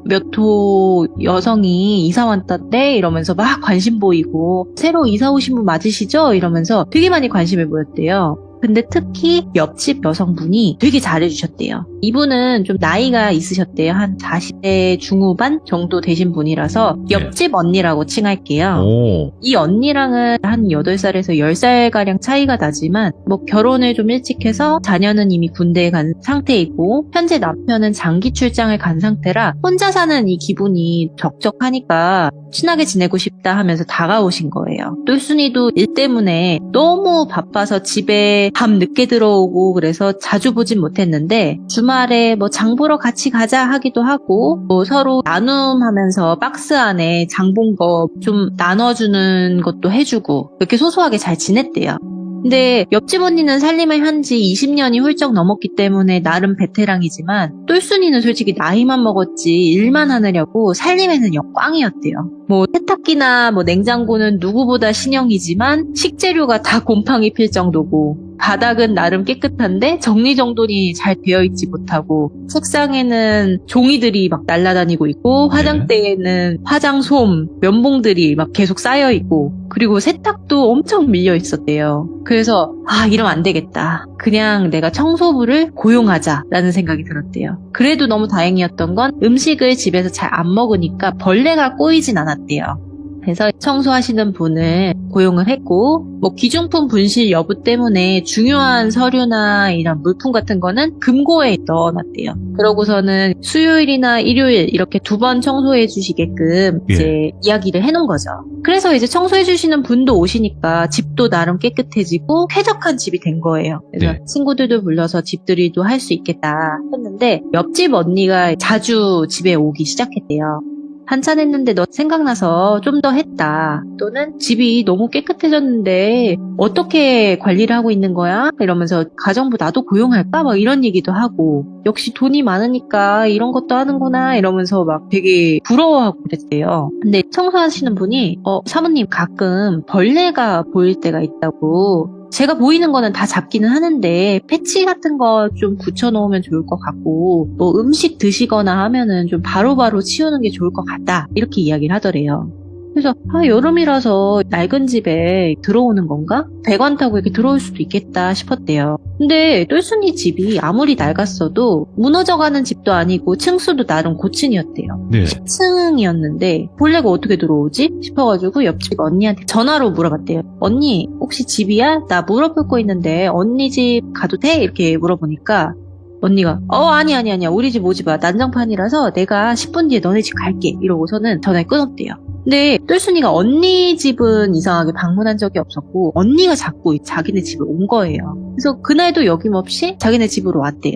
Speaker 4: 몇 호 여성이 이사 왔다대 이러면서 막 관심 보이고 새로 이사 오신 분 맞으시죠? 이러면서 되게 많이 관심을 보였대요. 근데 특히 옆집 여성분이 되게 잘해주셨대요. 이분은 좀 나이가 있으셨대요. 한 40대 중후반 정도 되신 분이라서 옆집 언니라고 칭할게요.
Speaker 1: 오.
Speaker 4: 이 언니랑은 한 8살에서 10살가량 차이가 나지만 뭐 결혼을 좀 일찍 해서 자녀는 이미 군대에 간 상태이고 현재 남편은 장기 출장을 간 상태라 혼자 사는 이 기분이 적적하니까 친하게 지내고 싶다 하면서 다가오신 거예요. 똘순이도 일 때문에 너무 바빠서 집에 밤 늦게 들어오고 그래서 자주 보진 못했는데 주말에 뭐 장 보러 같이 가자 하기도 하고 뭐 서로 나눔하면서 박스 안에 장 본 거 좀 나눠주는 것도 해주고 이렇게 소소하게 잘 지냈대요. 근데 옆집 언니는 살림을 한 지 20년이 훌쩍 넘었기 때문에 나름 베테랑이지만 똘순이는 솔직히 나이만 먹었지 일만 하느냐고 살림에는 역광이었대요. 뭐 세탁기나 뭐 냉장고는 누구보다 신형이지만 식재료가 다 곰팡이 필 정도고 바닥은 나름 깨끗한데 정리정돈이 잘 되어 있지 못하고 책상에는 종이들이 막 날아다니고 있고 화장대에는 화장솜, 면봉들이 막 계속 쌓여 있고 그리고 세탁도 엄청 밀려 있었대요. 그래서 이러면 안 되겠다. 그냥 내가 청소부를 고용하자라는 생각이 들었대요. 그래도 너무 다행이었던 건 음식을 집에서 잘 안 먹으니까 벌레가 꼬이진 않았대요. 그래서 청소하시는 분을 고용을 했고 뭐 기중품 분실 여부 때문에 중요한 서류나 이런 물품 같은 거는 금고에 넣어놨대요. 그러고서는 수요일이나 일요일 이렇게 2번 청소해 주시게끔 이제 이야기를 해놓은 거죠. 그래서 이제 청소해 주시는 분도 오시니까 집도 나름 깨끗해지고 쾌적한 집이 된 거예요. 그래서 친구들도 불러서 집들이도 할 수 있겠다 했는데 옆집 언니가 자주 집에 오기 시작했대요. 한참 했는데 너 생각나서 좀 더 했다. 또는 집이 너무 깨끗해졌는데 어떻게 관리를 하고 있는 거야? 이러면서 가정부 나도 고용할까? 막 이런 얘기도 하고 역시 돈이 많으니까 이런 것도 하는구나 이러면서 막 되게 부러워하고 그랬대요. 근데 청소하시는 분이 사모님 가끔 벌레가 보일 때가 있다고 제가 보이는 거는 다 잡기는 하는데 패치 같은 거 좀 붙여놓으면 좋을 것 같고 뭐 음식 드시거나 하면은 좀 바로바로 치우는 게 좋을 것 같다 이렇게 이야기를 하더래요. 그래서 여름이라서 낡은 집에 들어오는 건가? 배관 타고 이렇게 들어올 수도 있겠다 싶었대요. 근데 똘순이 집이 아무리 낡았어도 무너져가는 집도 아니고 층수도 나름 고층이었대요. 10층이었는데 벌레가 어떻게 들어오지? 싶어가지고 옆집 언니한테 전화로 물어봤대요. 언니 혹시 집이야? 나 물어볼 거 있는데 언니 집 가도 돼? 이렇게 물어보니까 언니가 아니야 우리 집 오지 마. 난장판이라서 내가 10분 뒤에 너네 집 갈게 이러고서는 전화를 끊었대요. 근데 똘순이가 언니 집은 이상하게 방문한 적이 없었고 언니가 자꾸 자기네 집에 온 거예요. 그래서 그날도 여김없이 자기네 집으로 왔대요.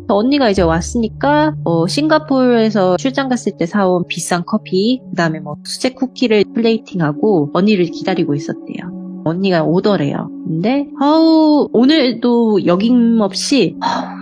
Speaker 4: 언니가 이제 왔으니까 싱가포르에서 출장 갔을 때 사온 비싼 커피 그다음에 뭐 수제 쿠키를 플레이팅하고 언니를 기다리고 있었대요. 언니가 오더래요. 근데 오늘도 여김없이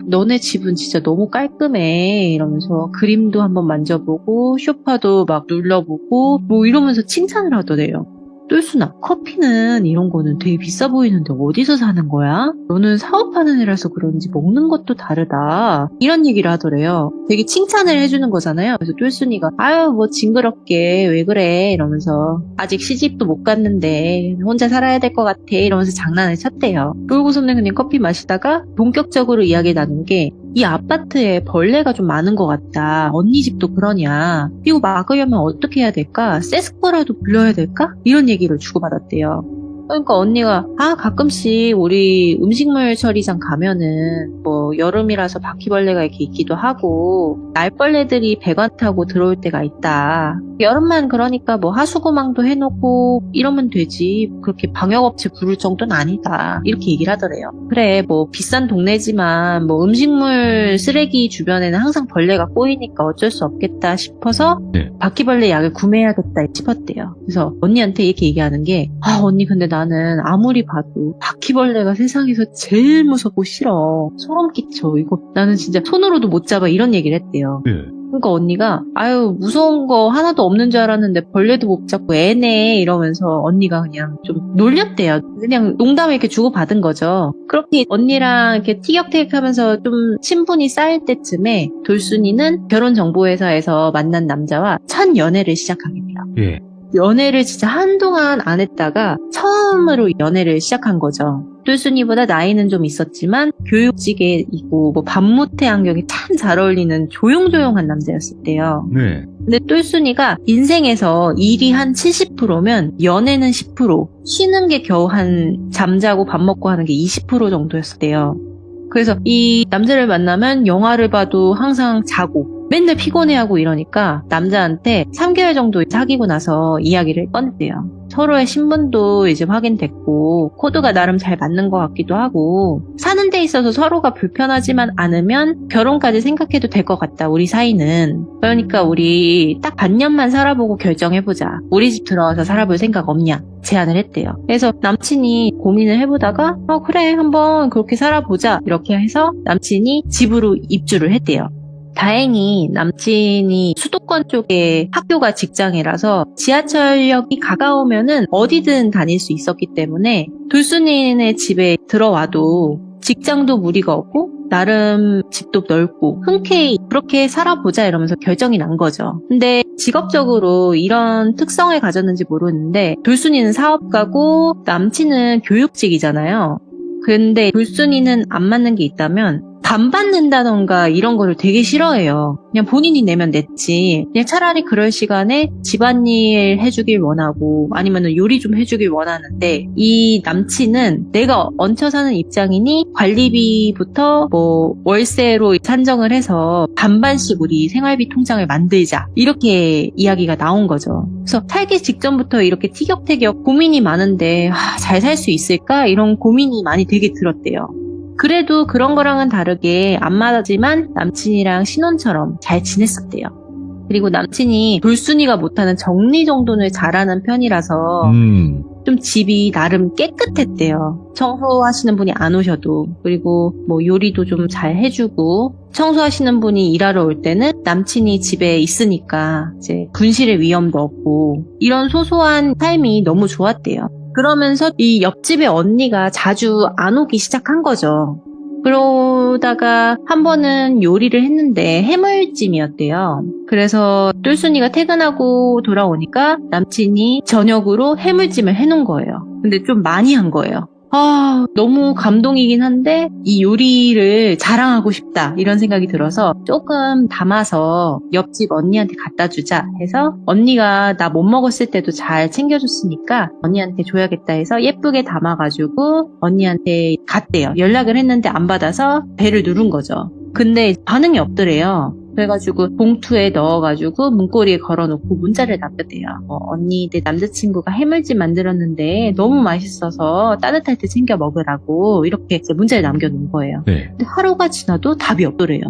Speaker 4: 너네 집은 진짜 너무 깔끔해 이러면서 그림도 한번 만져보고 소파도 막 눌러보고 뭐 이러면서 칭찬을 하더래요. 똘순아, 커피는 이런 거는 되게 비싸 보이는데 어디서 사는 거야? 너는 사업하는 애라서 그런지 먹는 것도 다르다. 이런 얘기를 하더래요. 되게 칭찬을 해주는 거잖아요. 그래서 똘순이가 뭐 징그럽게 왜 그래 이러면서 아직 시집도 못 갔는데 혼자 살아야 될 것 같아 이러면서 장난을 쳤대요. 그러고서는 그냥 커피 마시다가 본격적으로 이야기 나눈 게 이 아파트에 벌레가 좀 많은 것 같다. 언니 집도 그러냐. 이거 막으려면 어떻게 해야 될까? 세스코라도 불러야 될까? 이런 얘기를 주고받았대요. 그러니까 언니가 가끔씩 우리 음식물 처리장 가면은 뭐 여름이라서 바퀴벌레가 이렇게 있기도 하고 날벌레들이 배관 타고 들어올 때가 있다. 여름만 그러니까 뭐 하수구망도 해놓고 이러면 되지 그렇게 방역업체 부를 정도는 아니다 이렇게 얘기를 하더래요. 그래 뭐 비싼 동네지만 뭐 음식물 쓰레기 주변에는 항상 벌레가 꼬이니까 어쩔 수 없겠다 싶어서 바퀴벌레 약을 구매해야겠다 싶었대요. 그래서 언니한테 이렇게 얘기하는 게 언니 근데 나는 아무리 봐도 바퀴벌레가 세상에서 제일 무섭고 싫어. 소름 끼쳐. 이거 나는 진짜 손으로도 못 잡아. 이런 얘기를 했대요. 그러니까 언니가 무서운 거 하나도 없는 줄 알았는데 벌레도 못 잡고 애네 이러면서 언니가 그냥 좀 놀렸대요. 그냥 농담을 이렇게 주고받은 거죠. 그렇게 언니랑 이렇게 티격태격하면서 좀 친분이 쌓일 때쯤에 돌순이는 결혼정보회사에서 만난 남자와 첫 연애를 시작하게 돼요. 연애를 진짜 한동안 안 했다가 처음으로 연애를 시작한 거죠. 똘순이보다 나이는 좀 있었지만 교육직에 있고 뭐 반무태 안경이 참 잘 어울리는 조용조용한 남자였었대요. 근데 똘순이가 인생에서 일이 한 70%면 연애는 10%, 쉬는 게 겨우 한 잠자고 밥 먹고 하는 게 20% 정도였대요. 그래서 이 남자를 만나면 영화를 봐도 항상 자고 맨날 피곤해하고 이러니까 남자한테 3개월 정도 사귀고 나서 이야기를 꺼냈대요. 서로의 신분도 이제 확인됐고 코드가 나름 잘 맞는 것 같기도 하고 사는 데 있어서 서로가 불편하지만 않으면 결혼까지 생각해도 될 것 같다. 우리 사이는. 그러니까 우리 딱 반년만 살아보고 결정해보자. 우리 집 들어와서 살아볼 생각 없냐? 제안을 했대요. 그래서 남친이 고민을 해보다가 그래 한번 그렇게 살아보자 이렇게 해서 남친이 집으로 입주를 했대요. 다행히 남친이 수도권 쪽에 학교가 직장이라서 지하철역이 가까우면은 어디든 다닐 수 있었기 때문에 돌순이네 집에 들어와도 직장도 무리가 없고 나름 집도 넓고 흔쾌히 그렇게 살아보자 이러면서 결정이 난 거죠. 근데 직업적으로 이런 특성을 가졌는지 모르는데 돌순이는 사업가고 남친은 교육직이잖아요. 근데 돌순이는 안 맞는 게 있다면 반 받는다던가 이런 거를 되게 싫어해요. 그냥 본인이 내면 냈지. 그냥 차라리 그럴 시간에 집안일 해주길 원하고 아니면 요리 좀 해주길 원하는데 이 남친은 내가 얹혀 사는 입장이니 관리비부터 뭐 월세로 산정을 해서 반반씩 우리 생활비 통장을 만들자 이렇게 이야기가 나온 거죠. 그래서 살기 직전부터 이렇게 티격태격 고민이 많은데 잘 살 수 있을까? 이런 고민이 많이 되게 들었대요. 그래도 그런 거랑은 다르게 안 맞았지만 남친이랑 신혼처럼 잘 지냈었대요. 그리고 남친이 돌순이가 못하는 정리정돈을 잘하는 편이라서 좀 집이 나름 깨끗했대요. 청소하시는 분이 안 오셔도. 그리고 뭐 요리도 좀 잘 해주고 청소하시는 분이 일하러 올 때는 남친이 집에 있으니까 이제 분실의 위험도 없고 이런 소소한 삶이 너무 좋았대요. 그러면서 이 옆집의 언니가 자주 안 오기 시작한 거죠. 그러다가 한 번은 요리를 했는데 해물찜이었대요. 그래서 똘순이가 퇴근하고 돌아오니까 남친이 저녁으로 해물찜을 해놓은 거예요. 근데 좀 많이 한 거예요. 너무 감동이긴 한데 이 요리를 자랑하고 싶다 이런 생각이 들어서 조금 담아서 옆집 언니한테 갖다 주자 해서 언니가 나 못 먹었을 때도 잘 챙겨줬으니까 언니한테 줘야겠다 해서 예쁘게 담아가지고 언니한테 갔대요. 연락을 했는데 안 받아서 배를 누른 거죠. 근데 반응이 없더래요. 그래가지고 봉투에 넣어가지고 문고리에 걸어놓고 문자를 남겼대요. 언니 내 남자친구가 해물찜 만들었는데 너무 맛있어서 따뜻할 때 챙겨 먹으라고 이렇게 이제 문자를 남겨놓은 거예요.
Speaker 1: 네.
Speaker 4: 근데 하루가 지나도 답이 없더래요.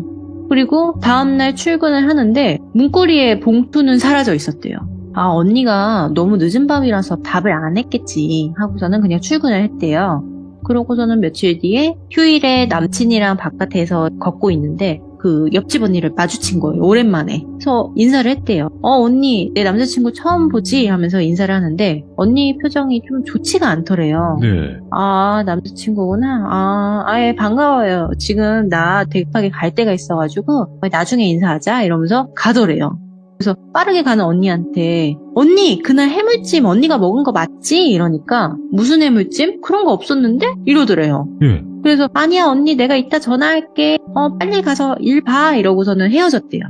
Speaker 4: 그리고 다음날 출근을 하는데 문고리에 봉투는 사라져 있었대요. 언니가 너무 늦은 밤이라서 답을 안 했겠지 하고서는 그냥 출근을 했대요. 그러고서는 며칠 뒤에 휴일에 남친이랑 바깥에서 걷고 있는데 그 옆집 언니를 마주친 거예요. 오랜만에. 그래서 인사를 했대요. 언니 내 남자친구 처음 보지? 하면서 인사를 하는데 언니 표정이 좀 좋지가 않더래요.
Speaker 1: 네.
Speaker 4: 남자친구구나. 예, 반가워요. 지금 나 대급하게 갈 데가 있어가지고 나중에 인사하자 이러면서 가더래요. 그래서 빠르게 가는 언니한테 언니 그날 해물찜 언니가 먹은 거 맞지? 이러니까 무슨 해물찜? 그런 거 없었는데? 이러더래요.
Speaker 1: 예.
Speaker 4: 그래서 아니야 언니 내가 이따 전화할게. 빨리 가서 일 봐. 이러고서는 헤어졌대요.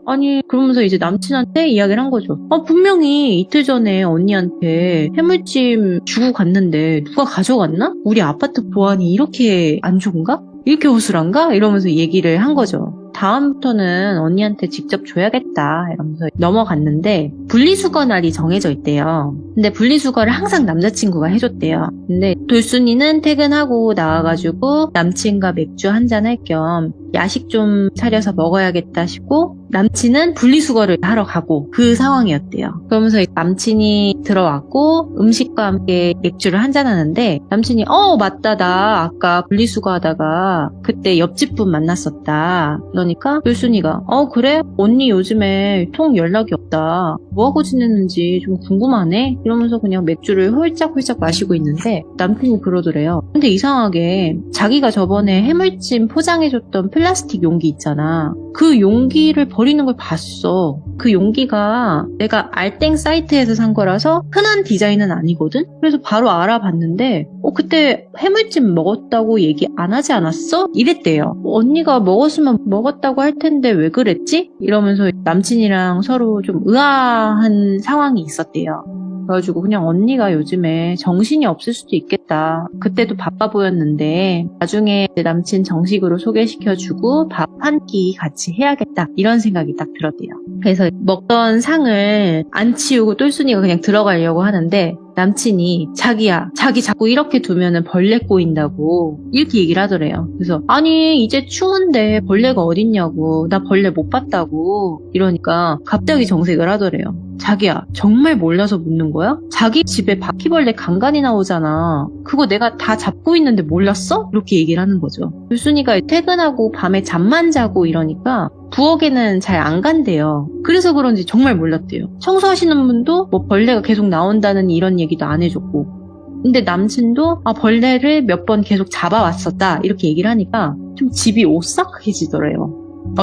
Speaker 4: 아니 그러면서 이제 남친한테 이야기를 한 거죠. 분명히 이틀 전에 언니한테 해물찜 주고 갔는데 누가 가져갔나? 우리 아파트 보안이 이렇게 안 좋은가? 이렇게 허술한가? 이러면서 얘기를 한 거죠. 다음부터는 언니한테 직접 줘야겠다 이러면서 넘어갔는데 분리수거 날이 정해져 있대요. 근데 분리수거를 항상 남자친구가 해줬대요. 근데 돌순이는 퇴근하고 나와가지고 남친과 맥주 한잔 할 겸 야식 좀 차려서 먹어야겠다 싶고 남친은 분리수거를 하러 가고 그 상황이었대요. 그러면서 남친이 들어왔고 음식과 함께 맥주를 한잔하는데 남친이 맞다 나 아까 분리수거하다가 그때 옆집 분 만났었다. 그러니까 돌순이가 그래? 언니 요즘에 통 연락이 없다. 뭐하고 지냈는지 좀 궁금하네? 이러면서 그냥 맥주를 홀짝홀짝 마시고 있는데 남친이 그러더래요. 근데 이상하게 자기가 저번에 해물찜 포장해줬던 플라스틱 용기 있잖아. 그 용기를 버리는 걸 봤어. 그 용기가 내가 알땡 사이트에서 산 거라서 흔한 디자인은 아니거든? 그래서 바로 알아봤는데 그때 해물찜 먹었다고 얘기 안 하지 않았어? 이랬대요. 언니가 먹었으면 먹었다고 할 텐데 왜 그랬지? 이러면서 남친이랑 서로 좀 의아한 상황이 있었대요. 그래가지고 그냥 언니가 요즘에 정신이 없을 수도 있겠다. 그때도 바빠 보였는데 나중에 내 남친 정식으로 소개시켜주고 밥 한 끼 같이 해야겠다. 이런 생각이 딱 들었대요. 그래서 먹던 상을 안 치우고 똘순이가 그냥 들어가려고 하는데 남친이 자기야 자기 자꾸 이렇게 두면은 벌레 꼬인다고 이렇게 얘기를 하더래요. 그래서 아니 이제 추운데 벌레가 어딨냐고 나 벌레 못 봤다고 이러니까 갑자기 정색을 하더래요. 자기야 정말 몰라서 묻는 거야? 자기 집에 바퀴벌레 간간히 나오잖아. 그거 내가 다 잡고 있는데 몰랐어? 이렇게 얘기를 하는 거죠. 똘순이가 퇴근하고 밤에 잠만 자고 이러니까 부엌에는 잘 안 간대요. 그래서 그런지 정말 몰랐대요. 청소하시는 분도 뭐 벌레가 계속 나온다는 이런 얘기도 안 해줬고. 근데 남친도 벌레를 몇 번 계속 잡아왔었다 이렇게 얘기를 하니까 좀 집이 오싹해지더래요.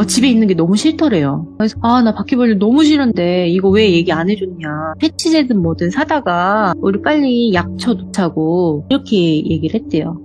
Speaker 4: 집에 있는 게 너무 싫더래요. 그래서 나 바퀴벌레 너무 싫은데 이거 왜 얘기 안 해줬냐. 패치제든 뭐든 사다가 우리 빨리 약 쳐놓자고 이렇게 얘기를 했대요.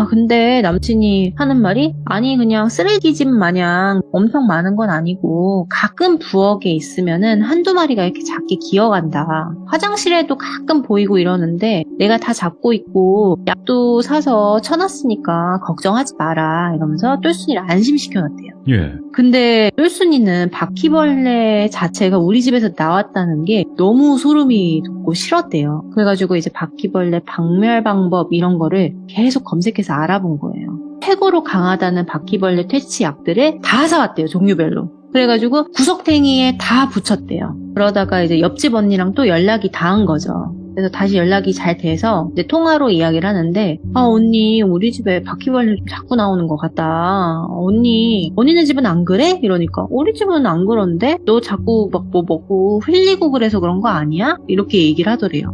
Speaker 4: 근데 남친이 하는 말이 아니 그냥 쓰레기집 마냥 엄청 많은 건 아니고 가끔 부엌에 있으면은 한두 마리가 이렇게 작게 기어간다. 화장실에도 가끔 보이고 이러는데 내가 다 잡고 있고 약도 사서 쳐놨으니까 걱정하지 마라 이러면서 똘순이를 안심시켜놨대요.
Speaker 1: 예.
Speaker 4: 근데 똘순이는 바퀴벌레 자체가 우리 집에서 나왔다는 게 너무 소름이 돋고 싫었대요. 그래가지고 이제 바퀴벌레 박멸 방법 이런 거를 계속 검색해서 알아본 거예요. 최고로 강하다는 바퀴벌레 퇴치 약들을 다 사왔대요. 종류별로. 그래가지고 구석탱이에 다 붙였대요. 그러다가 이제 옆집 언니랑 또 연락이 닿은 거죠. 그래서 다시 연락이 잘 돼서 이제 통화로 이야기를 하는데 언니 우리 집에 바퀴벌레 좀 자꾸 나오는 것 같다. 언니네 집은 안 그래? 이러니까 우리 집은 안 그런데? 너 자꾸 막 뭐 먹고 흘리고 그래서 그런 거 아니야? 이렇게 얘기를 하더래요.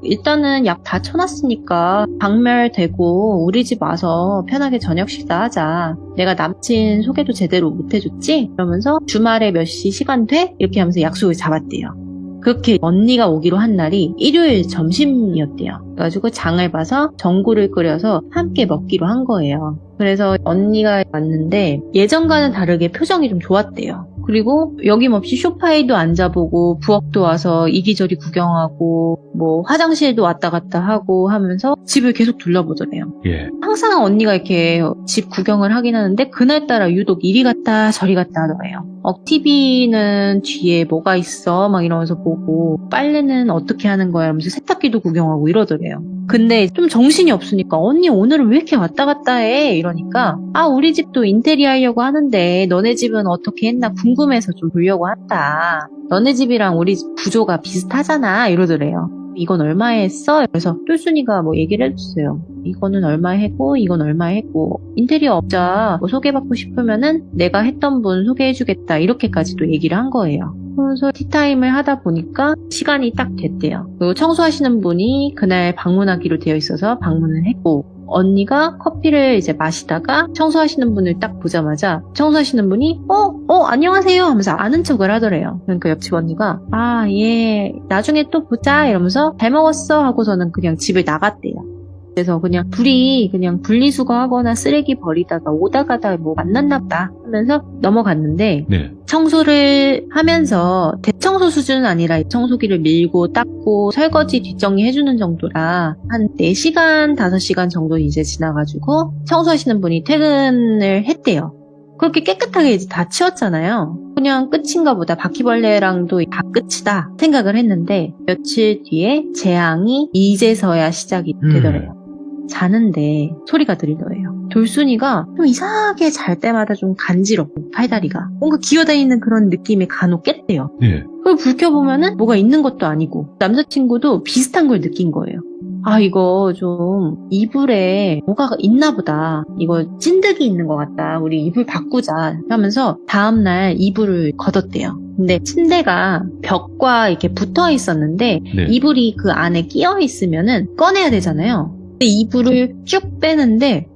Speaker 4: 일단은 약 다 쳐놨으니까 박멸되고 우리 집 와서 편하게 저녁 식사하자. 내가 남친 소개도 제대로 못 해줬지? 이러면서 주말에 몇 시 시간 돼? 이렇게 하면서 약속을 잡았대요. 그렇게 언니가 오기로 한 날이 일요일 점심이었대요. 그래가지고 장을 봐서 전구를 끓여서 함께 먹기로 한 거예요. 그래서 언니가 왔는데 예전과는 다르게 표정이 좀 좋았대요. 그리고 여김없이 소파에도 앉아보고 부엌도 와서 이리저리 구경하고 뭐 화장실도 왔다 갔다 하고 하면서 집을 계속 둘러보더래요.
Speaker 1: 예.
Speaker 4: 항상 언니가 이렇게 집 구경을 하긴 하는데 그날따라 유독 이리 갔다 저리 갔다 하더래요. TV는 뒤에 뭐가 있어 막 이러면서 보고 빨래는 어떻게 하는 거야 하면서 세탁기도 구경하고 이러더래요. 근데 좀 정신이 없으니까 언니 오늘은 왜 이렇게 왔다 갔다 해? 이러니까 우리 집도 인테리어 하려고 하는데 너네 집은 어떻게 했나 궁금해서 좀 보려고 한다. 너네 집이랑 우리 집 구조가 비슷하잖아 이러더래요. 이건 얼마에 했어? 그래서 똘순이가 뭐 얘기를 해줬어요. 이거는 얼마에 했고 이건 얼마에 했고 인테리어 업자 뭐 소개받고 싶으면은 내가 했던 분 소개해주겠다 이렇게까지도 얘기를 한 거예요. 그래서 티타임을 하다 보니까 시간이 딱 됐대요. 그리고 청소하시는 분이 그날 방문하기로 되어 있어서 방문을 했고 언니가 커피를 이제 마시다가 청소하시는 분을 딱 보자마자 청소하시는 분이 안녕하세요 하면서 아는 척을 하더래요. 그러니까 옆집 언니가 예 나중에 또 보자 이러면서 잘 먹었어 하고서는 그냥 집을 나갔대요. 그래서 그냥 둘이 그냥 분리수거하거나 쓰레기 버리다가 오다 가다 뭐 만났나 보다 하면서 넘어갔는데
Speaker 1: 네.
Speaker 4: 청소를 하면서 대청소 수준은 아니라 청소기를 밀고 닦고 설거지 뒷정리 해주는 정도라 한 4시간, 5시간 정도 이제 지나가지고 청소하시는 분이 퇴근을 했대요. 그렇게 깨끗하게 이제 다 치웠잖아요. 그냥 끝인가 보다. 바퀴벌레랑도 다 끝이다 생각을 했는데 며칠 뒤에 재앙이 이제서야 시작이 되더래요. 자는데 소리가 들리더래요. 돌순이가 좀 이상하게 잘 때마다 좀 간지럽고 팔다리가 뭔가 기어다니는 그런 느낌이 간혹 깼대요.
Speaker 1: 예.
Speaker 4: 그걸 불 켜보면은 뭐가 있는 것도 아니고 남자친구도 비슷한 걸 느낀 거예요. 이거 좀 이불에 뭐가 있나 보다. 이거 찐득이 있는 것 같다. 우리 이불 바꾸자 하면서 다음날 이불을 걷었대요. 근데 침대가 벽과 이렇게 붙어 있었는데
Speaker 1: 네.
Speaker 4: 이불이 그 안에 끼어 있으면은 꺼내야 되잖아요. 근데 이불을 쭉 빼는데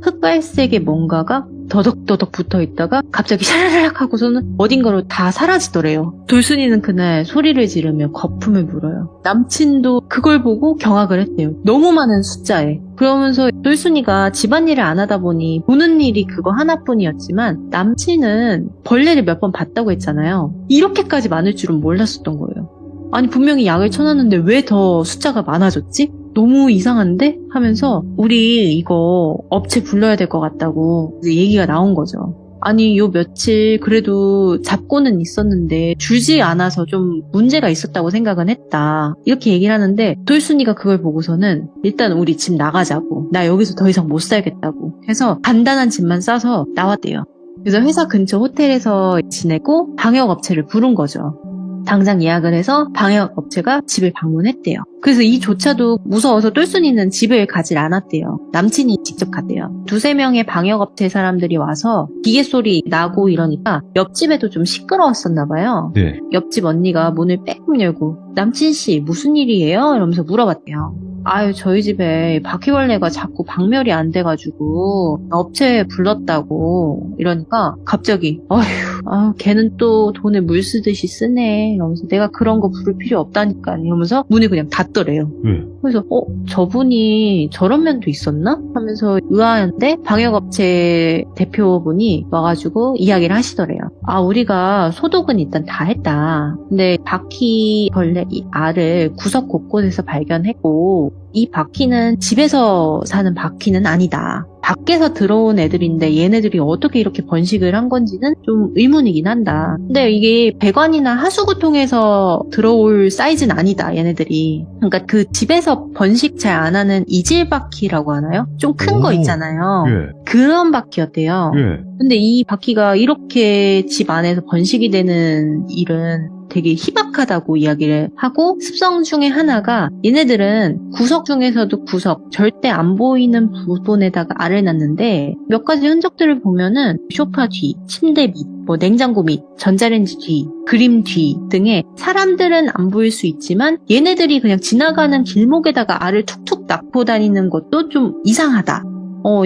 Speaker 4: 흑갈색의 뭔가가 더덕더덕 붙어 있다가 갑자기 샤라락 하고서는 어딘가로 다 사라지더래요. 돌순이는 그날 소리를 지르며 거품을 물어요. 남친도 그걸 보고 경악을 했대요. 너무 많은 숫자에. 그러면서 돌순이가 집안일을 안 하다 보니 보는 일이 그거 하나뿐이었지만 남친은 벌레를 몇 번 봤다고 했잖아요. 이렇게까지 많을 줄은 몰랐었던 거예요. 아니 분명히 약을 쳐놨는데 왜 더 숫자가 많아졌지? 너무 이상한데? 하면서 우리 이거 업체 불러야 될 것 같다고 얘기가 나온 거죠. 아니 요 며칠 그래도 잡고는 있었는데 줄지 않아서 좀 문제가 있었다고 생각은 했다. 이렇게 얘기를 하는데 돌순이가 그걸 보고서는 일단 우리 집 나가자고. 나 여기서 더 이상 못 살겠다고 해서 간단한 짐만 싸서 나왔대요. 그래서 회사 근처 호텔에서 지내고 방역업체를 부른 거죠. 당장 예약을 해서 방역업체가 집을 방문했대요. 그래서 이조차도 무서워서 똘순이는 집을 가질 않았대요. 남친이 직접 갔대요. 2-3명의 방역업체 사람들이 와서 기계 소리 나고 이러니까 옆집에도 좀 시끄러웠었나 봐요.
Speaker 1: 네.
Speaker 4: 옆집 언니가 문을 빼끔 열고 남친씨 무슨 일이에요? 이러면서 물어봤대요. 아유 저희 집에 바퀴벌레가 자꾸 박멸이 안 돼가지고 업체에 불렀다고 이러니까 갑자기 아유 걔는 또 돈을 물 쓰듯이 쓰네 이러면서 내가 그런 거 부를 필요 없다니까 이러면서 문을 그냥 닫더래요.
Speaker 1: 왜?
Speaker 4: 그래서 저분이 저런 면도 있었나? 하면서 의아한데 방역업체 대표분이 와가지고 이야기를 하시더래요. 아 우리가 소독은 일단 다 했다. 근데 바퀴벌레 이 알을 구석 곳곳에서 발견했고 이 바퀴는 집에서 사는 바퀴는 아니다. 밖에서 들어온 애들인데 얘네들이 어떻게 이렇게 번식을 한 건지는 좀 의문이긴 한다. 근데 이게 배관이나 하수구통에서 들어올 사이즈는 아니다, 얘네들이. 그러니까 그 집에서 번식 잘 안 하는 이질바퀴라고 하나요? 좀 큰 거 있잖아요.
Speaker 1: 예.
Speaker 4: 그런 바퀴였대요.
Speaker 1: 예.
Speaker 4: 근데 이 바퀴가 이렇게 집 안에서 번식이 되는 일은 되게 희박하다고 이야기를 하고 습성 중에 하나가 얘네들은 구석 중에서도 구석 절대 안 보이는 부분에다가 알을 낳는데 몇 가지 흔적들을 보면은 소파 뒤, 침대 밑, 냉장고 밑, 전자레인지 뒤, 그림 뒤 등에 사람들은 안 보일 수 있지만 얘네들이 그냥 지나가는 길목에다가 알을 툭툭 낳고 다니는 것도 좀 이상하다.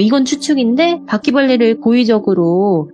Speaker 4: 이건 추측인데 바퀴벌레를 고의적으로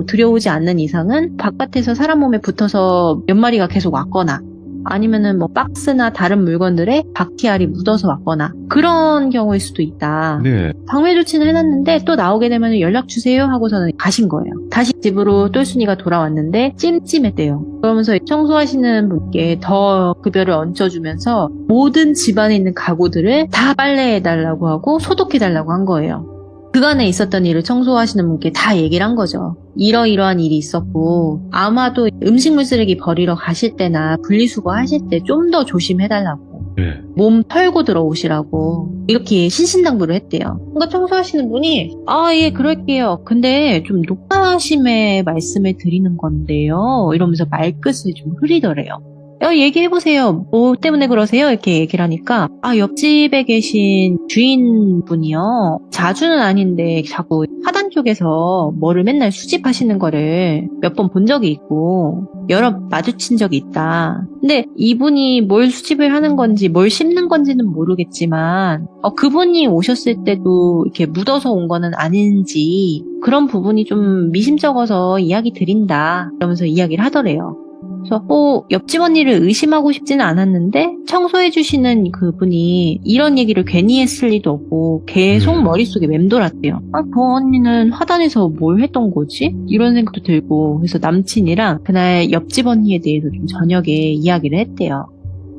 Speaker 4: 들여오지 않는 이상은 바깥에서 사람 몸에 붙어서 몇 마리가 계속 왔거나 아니면은 박스나 다른 물건들에 바퀴알이 묻어서 왔거나 그런 경우일 수도 있다.
Speaker 1: 네.
Speaker 4: 방매 조치는 해놨는데 또 나오게 되면 연락 주세요 하고서는 가신 거예요. 다시 집으로 똘순이가 돌아왔는데 찜찜했대요. 그러면서 청소하시는 분께 더 급여를 얹어주면서 모든 집안에 있는 가구들을 다 빨래해달라고 하고 소독해달라고 한 거예요. 그간에 있었던 일을 청소하시는 분께 다 얘기를 한 거죠. 이러이러한 일이 있었고 아마도 음식물 쓰레기 버리러 가실 때나 분리수거 하실 때 좀 더 조심해달라고
Speaker 1: 네.
Speaker 4: 몸 털고 들어오시라고 이렇게 신신당부를 했대요. 그러니까 청소하시는 분이 예 그럴게요. 근데 좀 높아심에 말씀을 드리는 건데요. 이러면서 말끝을 좀 흐리더래요. 얘기해보세요. 뭐 때문에 그러세요? 이렇게 얘기를 하니까 옆집에 계신 주인분이요. 자주는 아닌데 자꾸 하단 쪽에서 뭐를 맨날 수집하시는 거를 몇 번 본 적이 있고 여러 마주친 적이 있다. 근데 이분이 뭘 수집을 하는 건지 뭘 씹는 건지는 모르겠지만 그분이 오셨을 때도 이렇게 묻어서 온 거는 아닌지 그런 부분이 좀 미심쩍어서 이야기 드린다. 이러면서 이야기를 하더래요. 그래서 옆집 언니를 의심하고 싶지는 않았는데 청소해주시는 그분이 이런 얘기를 괜히 했을 리도 없고 계속 머릿속에 맴돌았대요. 그 언니는 화단에서 뭘 했던 거지? 이런 생각도 들고 그래서 남친이랑 그날 옆집 언니에 대해서 좀 저녁에 이야기를 했대요.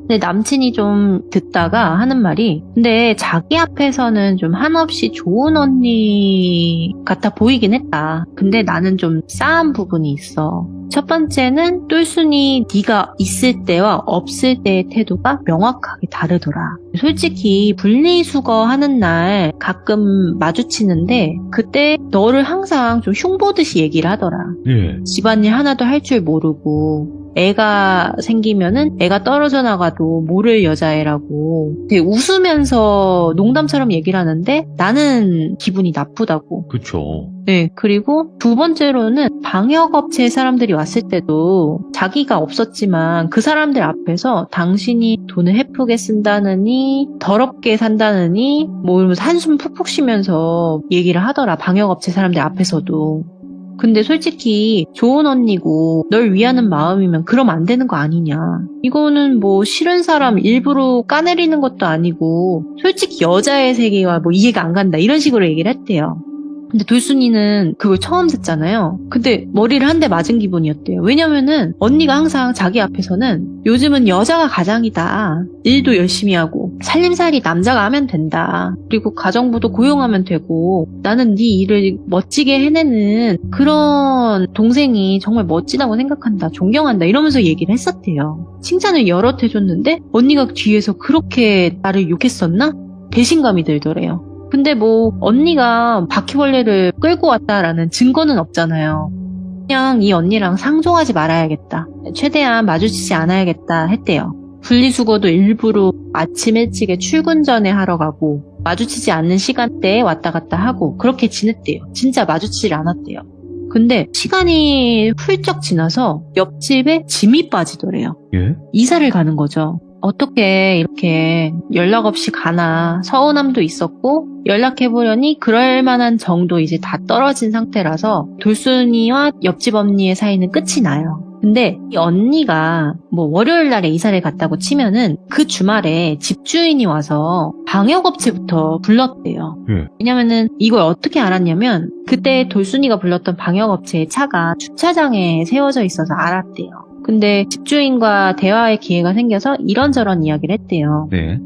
Speaker 4: 근데 남친이 좀 듣다가 하는 말이 근데 자기 앞에서는 좀 한없이 좋은 언니 같아 보이긴 했다. 근데 나는 좀 싸한 부분이 있어. 첫 번째는 똘순이 네가 있을 때와 없을 때의 태도가 명확하게 다르더라. 솔직히 분리수거 하는 날 가끔 마주치는데 그때 너를 항상 좀 흉보듯이 얘기를 하더라.
Speaker 1: 예.
Speaker 4: 집안일 하나도 할 줄 모르고 애가 생기면은 애가 떨어져 나가도 모를 여자애라고 되게 웃으면서 농담처럼 얘기를 하는데 나는 기분이 나쁘다고.
Speaker 1: 그쵸.
Speaker 4: 네, 그리고 두 번째로는 방역업체 사람들이 왔을 때도 자기가 없었지만 그 사람들 앞에서 당신이 돈을 헤프게 쓴다느니 더럽게 산다느니 이러면서 한숨 푹푹 쉬면서 얘기를 하더라. 방역업체 사람들 앞에서도. 근데 솔직히 좋은 언니고 널 위하는 마음이면 그러면 안 되는 거 아니냐. 이거는 싫은 사람 일부러 까내리는 것도 아니고 솔직히 여자의 세계와 이해가 안 간다. 이런 식으로 얘기를 했대요. 근데 돌순이는 그걸 처음 듣잖아요. 근데 머리를 한 대 맞은 기분이었대요. 왜냐면은 언니가 항상 자기 앞에서는 요즘은 여자가 가장이다. 일도 열심히 하고 살림살이 남자가 하면 된다. 그리고 가정부도 고용하면 되고 나는 네 일을 멋지게 해내는 그런 동생이 정말 멋지다고 생각한다. 존경한다. 이러면서 얘기를 했었대요. 칭찬을 여럿 해줬는데 언니가 뒤에서 그렇게 나를 욕했었나? 배신감이 들더래요. 근데 언니가 바퀴벌레를 끌고 왔다라는 증거는 없잖아요. 그냥 이 언니랑 상종하지 말아야겠다. 최대한 마주치지 않아야겠다 했대요. 분리수거도 일부러 아침 일찍에 출근 전에 하러 가고 마주치지 않는 시간대에 왔다 갔다 하고 그렇게 지냈대요. 진짜 마주치질 않았대요. 근데 시간이 훌쩍 지나서 옆집에 짐이 빠지더래요.
Speaker 1: 예?
Speaker 4: 이사를 가는 거죠. 어떻게 이렇게 연락 없이 가나 서운함도 있었고 연락해보려니 그럴 만한 정도 이제 다 떨어진 상태라서 돌순이와 옆집 언니의 사이는 끝이 나요. 근데 이 언니가 뭐 월요일 날에 이사를 갔다고 치면은 그 주말에 집주인이 와서 방역업체부터 불렀대요. 왜냐면은 이걸 어떻게 알았냐면 그때 돌순이가 불렀던 방역업체의 차가 주차장에 세워져 있어서 알았대요. 근데 집주인과 대화의 기회가 생겨서 이런저런 이야기를 했대요.
Speaker 1: 네.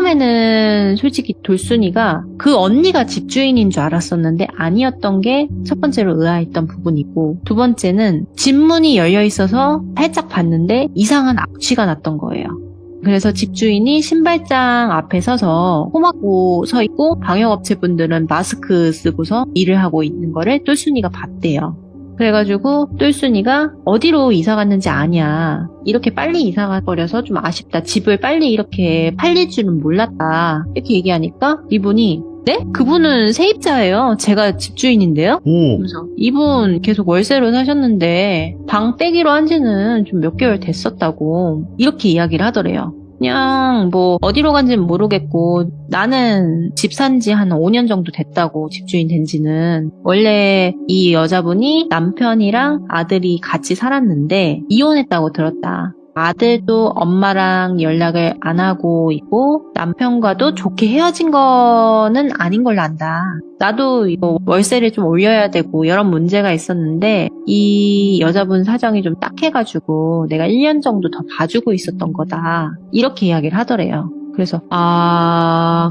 Speaker 4: 처음에는 솔직히 돌순이가 그 언니가 집주인인 줄 알았었는데 아니었던 게 첫 번째로 의아했던 부분이고 두 번째는 집 문이 열려 있어서 살짝 봤는데 이상한 악취가 났던 거예요. 그래서 집주인이 신발장 앞에 서서 홈하고 서 있고 방역업체 분들은 마스크 쓰고서 일을 하고 있는 거를 돌순이가 봤대요. 그래가지고 똘순이가 어디로 이사 갔는지 아냐. 이렇게 빨리 이사가 버려서 좀 아쉽다. 집을 빨리 이렇게 팔릴 줄은 몰랐다. 이렇게 얘기하니까 이분이 네? 그분은 세입자예요. 제가 집주인인데요.
Speaker 1: 오.
Speaker 4: 그래서 이분 계속 월세로 사셨는데 방 떼기로 한 지는 좀 몇 개월 됐었다고 이렇게 이야기를 하더래요. 그냥 뭐 어디로 간지는 모르겠고 나는 집 산 지 한 5년 정도 됐다고 집주인 된 지는. 원래 이 여자분이 남편이랑 아들이 같이 살았는데 이혼했다고 들었다. 아들도 엄마랑 연락을 안 하고 있고 남편과도 좋게 헤어진 거는 아닌 걸로 안다. 나도 이거 월세를 좀 올려야 되고 여러 문제가 있었는데 이 여자분 사정이 좀 딱해가지고 내가 1년 정도 더 봐주고 있었던 거다. 이렇게 이야기를 하더래요. 그래서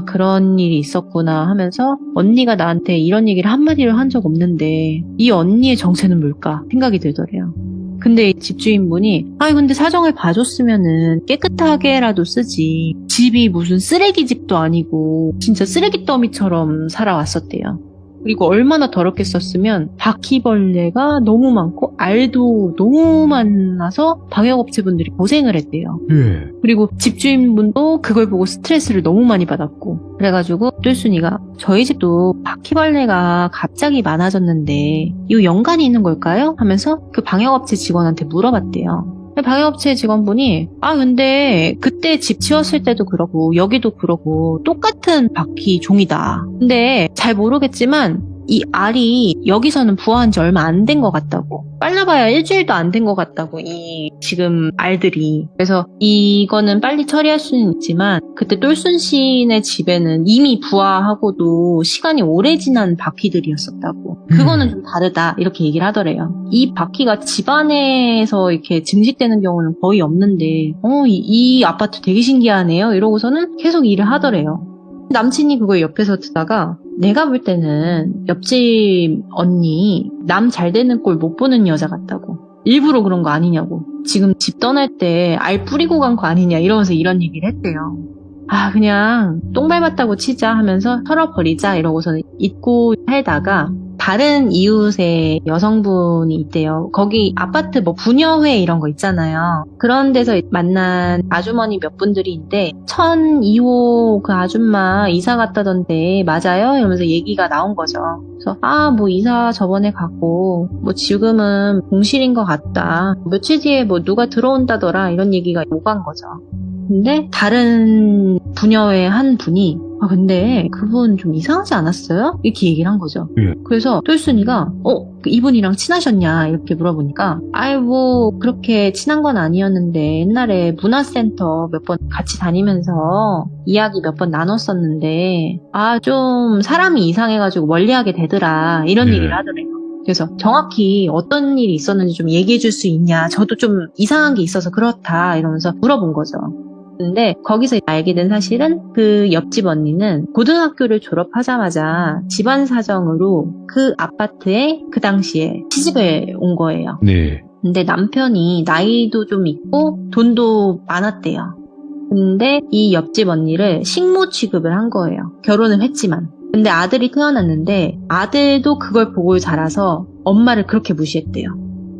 Speaker 4: 그런 일이 있었구나 하면서 언니가 나한테 이런 얘기를 한마디를 한 적 없는데 이 언니의 정체는 뭘까 생각이 들더래요. 근데 집주인분이 근데 사정을 봐줬으면은 깨끗하게라도 쓰지. 집이 무슨 쓰레기 집도 아니고 진짜 쓰레기 더미처럼 살아왔었대요. 그리고 얼마나 더럽게 썼으면 바퀴벌레가 너무 많고 알도 너무 많아서 방역업체분들이 고생을 했대요.
Speaker 1: 예.
Speaker 4: 그리고 집주인분도 그걸 보고 스트레스를 너무 많이 받았고 그래가지고 똘순이가 저희 집도 바퀴벌레가 갑자기 많아졌는데 이거 연관이 있는 걸까요? 하면서 그 방역업체 직원한테 물어봤대요. 방역업체 직원분이 근데 그때 집 치웠을 때도 그러고 여기도 그러고 똑같은 바퀴 종이다. 근데 잘 모르겠지만 이 알이 여기서는 부화한 지 얼마 안 된 것 같다고. 빨라봐야 일주일도 안 된 것 같다고 이 지금 알들이. 그래서 이거는 빨리 처리할 수는 있지만 그때 똘순 씨네 집에는 이미 부화하고도 시간이 오래 지난 바퀴들이었었다고. 그거는 좀 다르다 이렇게 얘기를 하더래요. 이 바퀴가 집안에서 이렇게 증식되는 경우는 거의 없는데 이 아파트 되게 신기하네요 이러고서는 계속 일을 하더래요. 남친이 그걸 옆에서 듣다가 내가 볼 때는 옆집 언니 남 잘 되는 꼴 못 보는 여자 같다고. 일부러 그런 거 아니냐고. 지금 집 떠날 때 알 뿌리고 간 거 아니냐 이러면서 이런 얘기를 했대요. 그냥 똥 밟았다고 치자 하면서 털어버리자 이러고서 잊고 살다가 다른 이웃의 여성분이 있대요. 거기 아파트 뭐 부녀회 이런 거 있잖아요. 그런 데서 만난 아주머니 몇 분들이 있는데 1002호 그 아줌마 이사 갔다던데 맞아요? 이러면서 얘기가 나온 거죠. 그래서 뭐 이사 저번에 갔고 뭐 지금은 공실인 것 같다. 며칠 뒤에 뭐 누가 들어온다더라 이런 얘기가 오간 거죠. 근데 다른 부녀의 한 분이 근데 그분 좀 이상하지 않았어요? 이렇게 얘기를 한 거죠.
Speaker 1: 예.
Speaker 4: 그래서 똘순이가 이분이랑 친하셨냐 이렇게 물어보니까 뭐 그렇게 친한 건 아니었는데 옛날에 문화센터 몇 번 같이 다니면서 이야기 몇 번 나눴었는데 좀 사람이 이상해가지고 멀리하게 되더라 이런 얘기를 하더래요. 그래서 정확히 어떤 일이 있었는지 좀 얘기해 줄 수 있냐 저도 좀 이상한 게 있어서 그렇다 이러면서 물어본 거죠. 근데 거기서 알게 된 사실은 그 옆집 언니는 고등학교를 졸업하자마자 집안 사정으로 그 아파트에 그 당시에 시집을 온 거예요.
Speaker 1: 네.
Speaker 4: 근데 남편이 나이도 좀 있고 돈도 많았대요. 근데 이 옆집 언니를 식모 취급을 한 거예요. 결혼을 했지만. 근데 아들이 태어났는데 아들도 그걸 보고 자라서 엄마를 그렇게 무시했대요.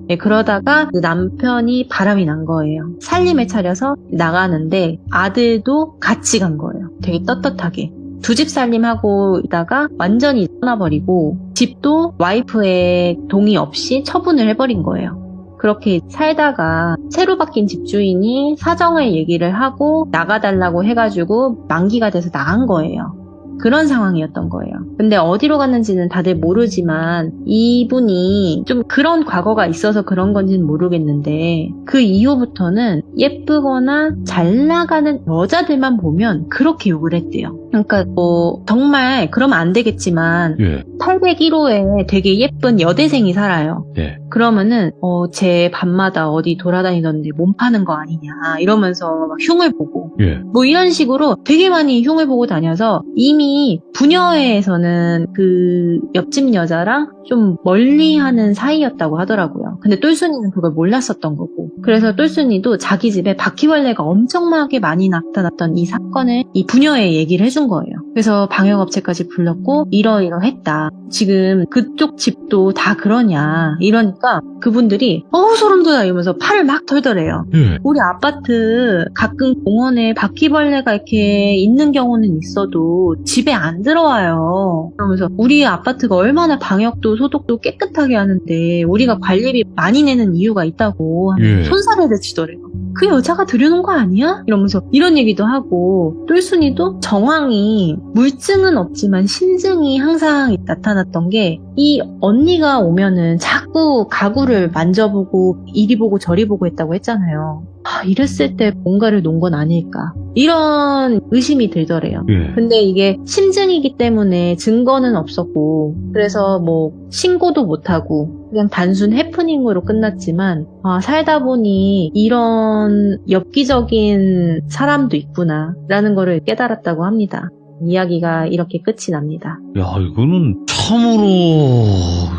Speaker 4: 예, 그러다가 그 남편이 바람이 난 거예요. 살림에 차려서 나가는데 아들도 같이 간 거예요. 되게 떳떳하게. 두 집 살림하고 있다가 완전히 떠나버리고 집도 와이프의 동의 없이 처분을 해버린 거예요. 그렇게 살다가 새로 바뀐 집주인이 사정을 얘기를 하고 나가달라고 해가지고 만기가 돼서 나간 거예요. 그런 상황이었던 거예요. 근데 어디로 갔는지는 다들 모르지만 이분이 좀 그런 과거가 있어서 그런 건지는 모르겠는데 그 이후부터는 예쁘거나 잘 나가는 여자들만 보면 그렇게 욕을 했대요. 그러니까 뭐 정말 그러면 안 되겠지만
Speaker 1: 예.
Speaker 4: 801호에 되게 예쁜 여대생이 살아요.
Speaker 1: 예.
Speaker 4: 그러면은 제 밤마다 어디 돌아다니던데 몸 파는 거 아니냐 이러면서 막 흉을 보고
Speaker 1: 예.
Speaker 4: 뭐 이런 식으로 되게 많이 흉을 보고 다녀서 이미 부녀회에서는 그 옆집 여자랑 좀 멀리하는 사이였다고 하더라고요. 근데 똘순이는 그걸 몰랐었던 거고 그래서 똘순이도 자기 집에 바퀴벌레가 엄청나게 많이 나타났던 이 사건을 이 부녀회에 얘기를 해준 거예요. 그래서 방역업체까지 불렀고 이러이러했다. 지금 그쪽 집도 다 그러냐 이러니까 그분들이 소름 돋아 이러면서 팔을 막 털더래요.
Speaker 1: 예.
Speaker 4: 우리 아파트 가끔 공원에 바퀴벌레가 이렇게 있는 경우는 있어도 집에 안 들어와요. 그러면서 우리 아파트가 얼마나 방역도 소독도 깨끗하게 하는데 우리가 관리비 많이 내는 이유가 있다고
Speaker 1: 예.
Speaker 4: 손사래를 치더래요. 그 여자가 들여놓은 거 아니야? 이러면서 이런 얘기도 하고 똘순이도 정황이 물증은 없지만 심증이 항상 나타났던 게 이 언니가 오면은 자꾸 가구를 만져보고 이리 보고 저리 보고 했다고 했잖아요. 이랬을 때 뭔가를 놓은 건 아닐까 이런 의심이 들더래요.
Speaker 1: 예.
Speaker 4: 근데 이게 심증이기 때문에 증거는 없었고 그래서 뭐 신고도 못하고 그냥 단순 해프닝으로 끝났지만 살다 보니 이런 엽기적인 사람도 있구나 라는 거를 깨달았다고 합니다. 이야기가 이렇게 끝이 납니다.
Speaker 1: 야, 이거는 참으로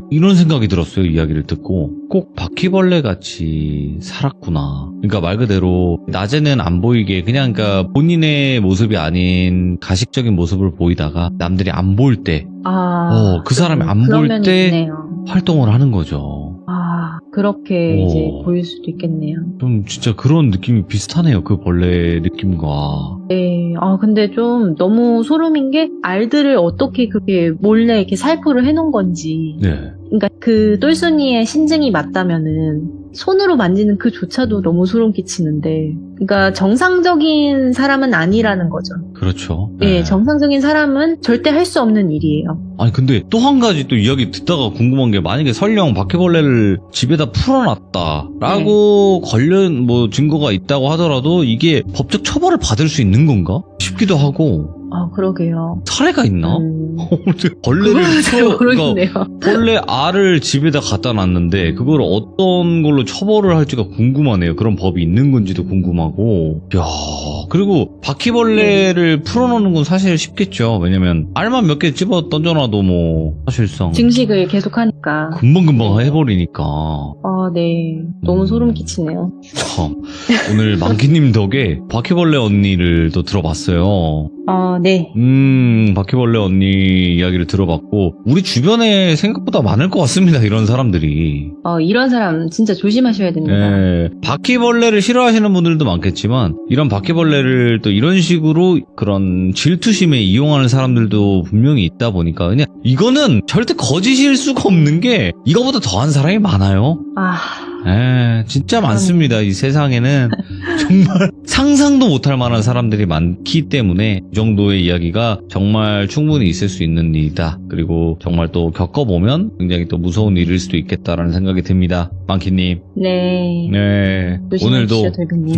Speaker 1: 이런 생각이 들었어요. 이야기를 듣고 꼭 바퀴벌레 같이 살았구나. 그러니까 말 그대로 낮에는 안 보이게 그냥 그러니까 본인의 모습이 아닌 가식적인 모습을 보이다가 남들이 안 볼 때 그 사람이 안 볼 때 활동을 하는 거죠.
Speaker 4: 그렇게 이제 보일 수도 있겠네요.
Speaker 1: 좀 진짜 그런 느낌이 비슷하네요. 그 벌레 느낌과.
Speaker 4: 네. 근데 좀 너무 소름인 게 알들을 어떻게 그렇게 몰래 이렇게 살포를 해놓은 건지.
Speaker 1: 네.
Speaker 4: 그러니까 그 똘순이의 신증이 맞다면은 손으로 만지는 그조차도 너무 소름 끼치는데, 그러니까 정상적인 사람은 아니라는 거죠.
Speaker 1: 그렇죠.
Speaker 4: 네, 정상적인 사람은 절대 할 수 없는 일이에요.
Speaker 1: 아니 근데 또 한 가지 또 이야기 듣다가 궁금한 게 만약에 설령 바퀴벌레를 집에다 풀어놨다라고 관련 뭐 증거가 있다고 하더라도 이게 법적 처벌을 받을 수 있는 건가 싶기도 하고.
Speaker 4: 그러게요.
Speaker 1: 사례가 있나? 벌레를
Speaker 4: 모르겠네요.
Speaker 1: 벌레 알을 집에다 갖다 놨는데 그걸 어떤 걸로 처벌을 할지가 궁금하네요. 그런 법이 있는 건지도 궁금하고. 야, 그리고 바퀴벌레를 풀어놓는 건 사실 쉽겠죠. 왜냐면 알만 몇 개 집어 던져놔도 뭐 사실상
Speaker 4: 증식을 계속하니까
Speaker 1: 금방금방 해버리니까.
Speaker 4: 네. 너무 소름 끼치네요.
Speaker 1: 참, 오늘 망키님 덕에 바퀴벌레 언니를 또 들어봤어요.
Speaker 4: 네.
Speaker 1: 바퀴벌레 언니 이야기를 들어봤고 우리 주변에 생각보다 많을 것 같습니다. 이런 사람들이.
Speaker 4: 이런 사람 진짜 조심하셔야 됩니다.
Speaker 1: 네, 바퀴벌레를 싫어하시는 분들도 많겠지만 이런 바퀴벌레를 또 이런 식으로 그런 질투심에 이용하는 사람들도 분명히 있다 보니까 그냥 이거는 절대 거짓일 수가 없는 게 이거보다 더한 사람이 많아요. 진짜 많습니다. 이 세상에는 정말 상상도 못할 만한 사람들이 많기 때문에 이 정도의 이야기가 정말 충분히 있을 수 있는 일이다. 그리고 정말 또 겪어보면 굉장히 또 무서운 일일 수도 있겠다라는 생각이 듭니다. 망키님.
Speaker 4: 네.
Speaker 1: 오늘도
Speaker 4: 돌비님.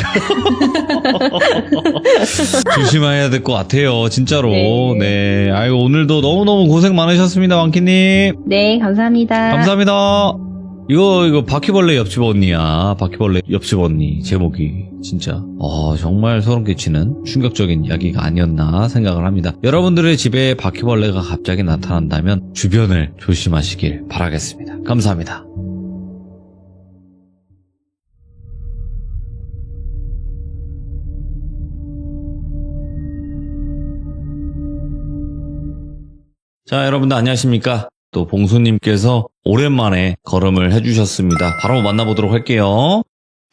Speaker 1: 조심해야 될 것 같아요. 진짜로.
Speaker 4: 네.
Speaker 1: 아이고 오늘도 너무너무 고생 많으셨습니다. 망키님.
Speaker 4: 네, 감사합니다.
Speaker 1: 감사합니다. 이거 바퀴벌레 옆집 언니야. 바퀴벌레 옆집 언니 제목이 진짜 정말 소름 끼치는 충격적인 이야기가 아니었나 생각을 합니다. 여러분들의 집에 바퀴벌레가 갑자기 나타난다면 주변을 조심하시길 바라겠습니다. 감사합니다. 자, 여러분들 안녕하십니까? 또 봉수님께서 오랜만에 걸음을 해주셨습니다. 바로 만나보도록 할게요.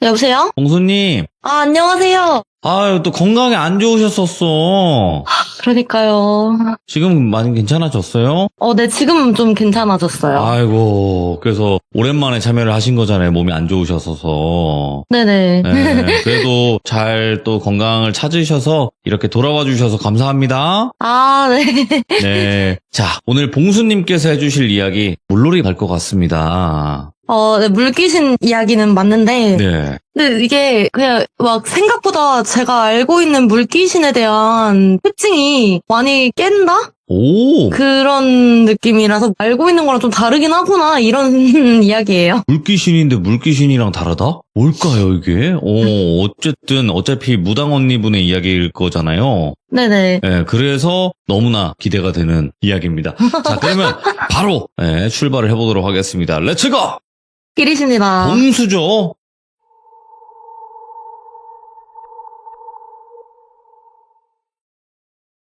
Speaker 5: 여보세요?
Speaker 1: 봉수님,
Speaker 5: 안녕하세요.
Speaker 1: 아유, 또 건강이 안 좋으셨었어.
Speaker 5: 그러니까요.
Speaker 1: 지금 많이 괜찮아졌어요?
Speaker 5: 네, 지금 좀 괜찮아졌어요.
Speaker 1: 아이고, 그래서 오랜만에 참여를 하신 거잖아요. 몸이 안 좋으셔서.
Speaker 5: 네네.
Speaker 1: 네, 그래도 잘 또 건강을 찾으셔서 이렇게 돌아와 주셔서 감사합니다.
Speaker 5: 아, 네.
Speaker 1: 네. 자, 오늘 봉수님께서 해주실 이야기, 물놀이 갈 것 같습니다.
Speaker 5: 네, 물귀신 이야기는 맞는데,
Speaker 1: 네.
Speaker 5: 근데 이게 그냥 막 생각보다 제가 알고 있는 물귀신에 대한 특징이 많이 깬다?
Speaker 1: 오!
Speaker 5: 그런 느낌이라서 알고 있는 거랑 좀 다르긴 하구나, 이런 이야기예요.
Speaker 1: 물귀신인데 물귀신이랑 다르다? 뭘까요, 이게? 어쨌든, 어차피 무당 언니분의 이야기일 거잖아요.
Speaker 5: 네네.
Speaker 1: 네, 그래서 너무나 기대가 되는 이야기입니다. 자, 그러면 바로, 네, 출발을 해보도록 하겠습니다. 렛츠고!
Speaker 5: 끼리십니다.
Speaker 1: 봉수죠?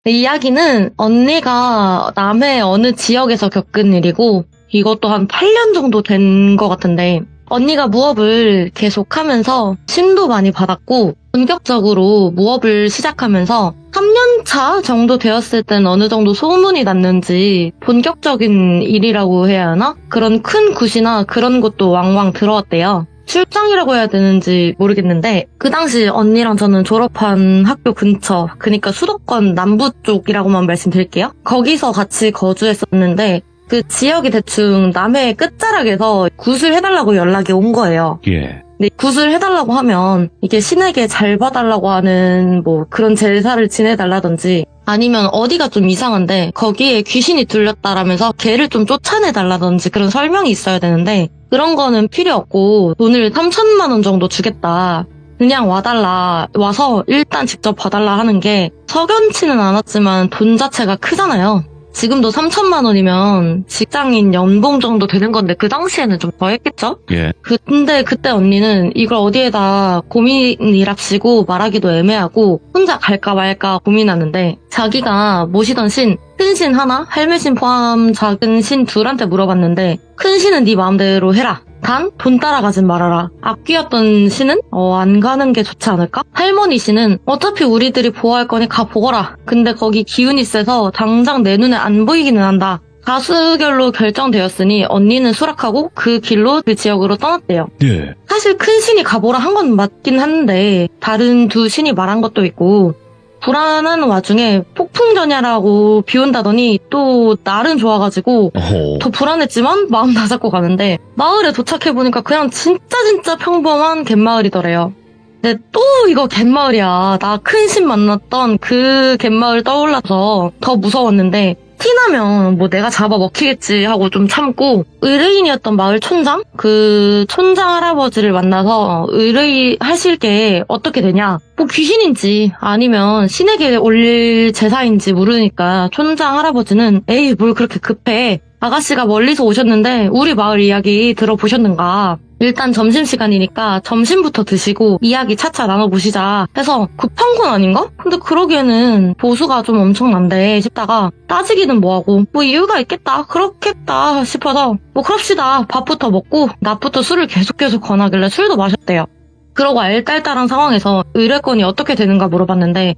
Speaker 5: 네, 이야기는 언니가 남해 어느 지역에서 겪은 일이고 이것도 한 8년 정도 된 것 같은데 언니가 무업을 계속하면서 신도 많이 받았고 본격적으로 무업을 시작하면서 3년차 정도 되었을 땐 어느 정도 소문이 났는지 본격적인 일이라고 해야 하나? 그런 큰 굿이나 그런 것도 왕왕 들어왔대요. 출장이라고 해야 되는지 모르겠는데 그 당시 언니랑 저는 졸업한 학교 근처, 그러니까 수도권 남부 쪽이라고만 말씀드릴게요. 거기서 같이 거주했었는데 그 지역이 대충 남해 끝자락에서 굿을 해달라고 연락이 온 거예요.
Speaker 1: 예.
Speaker 5: 근데 굿을 해달라고 하면 이게 신에게 잘 봐달라고 하는 뭐 그런 제사를 지내달라든지 아니면 어디가 좀 이상한데 거기에 귀신이 들렸다라면서 걔를 좀 쫓아내달라든지 그런 설명이 있어야 되는데 그런 거는 필요 없고 돈을 3천만 원 정도 주겠다. 그냥 와달라. 와서 일단 직접 봐달라 하는 게 석연치는 않았지만 돈 자체가 크잖아요. 지금도 3천만 원이면 직장인 연봉 정도 되는 건데 그 당시에는 좀 더 했겠죠?
Speaker 1: 예.
Speaker 5: 근데 그때 언니는 이걸 어디에다 고민이랍시고 말하기도 애매하고 혼자 갈까 말까 고민하는데 자기가 모시던 신, 큰 신 하나, 할매신 포함 작은 신 둘한테 물어봤는데 큰 신은 네 마음대로 해라. 단 돈 따라가진 말아라. 앞귀였던 신은 안 가는 게 좋지 않을까? 할머니 씨는 어차피 우리들이 보호할 거니 가 보거라. 근데 거기 기운이 세서 당장 내 눈에 안 보이기는 한다. 다수결로 결정되었으니 언니는 수락하고 그 길로 그 지역으로 떠났대요.
Speaker 1: 예.
Speaker 5: 사실 큰 신이 가보라 한 건 맞긴 한데 다른 두 신이 말한 것도 있고 불안한 와중에 폭풍전야라고 비 온다더니 또 날은 좋아가지고
Speaker 1: 어허.
Speaker 5: 더 불안했지만 마음 다잡고 가는데 마을에 도착해보니까 그냥 진짜 평범한 갯마을이더래요. 근데 또 이거 갯마을이야. 나 큰 신 만났던 그 갯마을 떠올라서 더 무서웠는데 티나면 뭐 내가 잡아 먹히겠지 하고 좀 참고 의뢰인이었던 마을 촌장? 그 촌장 할아버지를 만나서 의뢰하실 게 어떻게 되냐? 뭐 귀신인지 아니면 신에게 올릴 제사인지 모르니까 촌장 할아버지는 에이 뭘 그렇게 급해. 아가씨가 멀리서 오셨는데 우리 마을 이야기 들어보셨는가? 일단 점심시간이니까 점심부터 드시고 이야기 차차 나눠보시자 해서 급한 건 아닌가? 근데 그러기에는 보수가 좀 엄청난데 싶다가 따지기는 뭐하고 뭐 이유가 있겠다 그렇겠다 싶어서 뭐 그럽시다. 밥부터 먹고 낮부터 술을 계속 권하길래 술도 마셨대요. 그러고 알딸딸한 상황에서 의뢰건이 어떻게 되는가 물어봤는데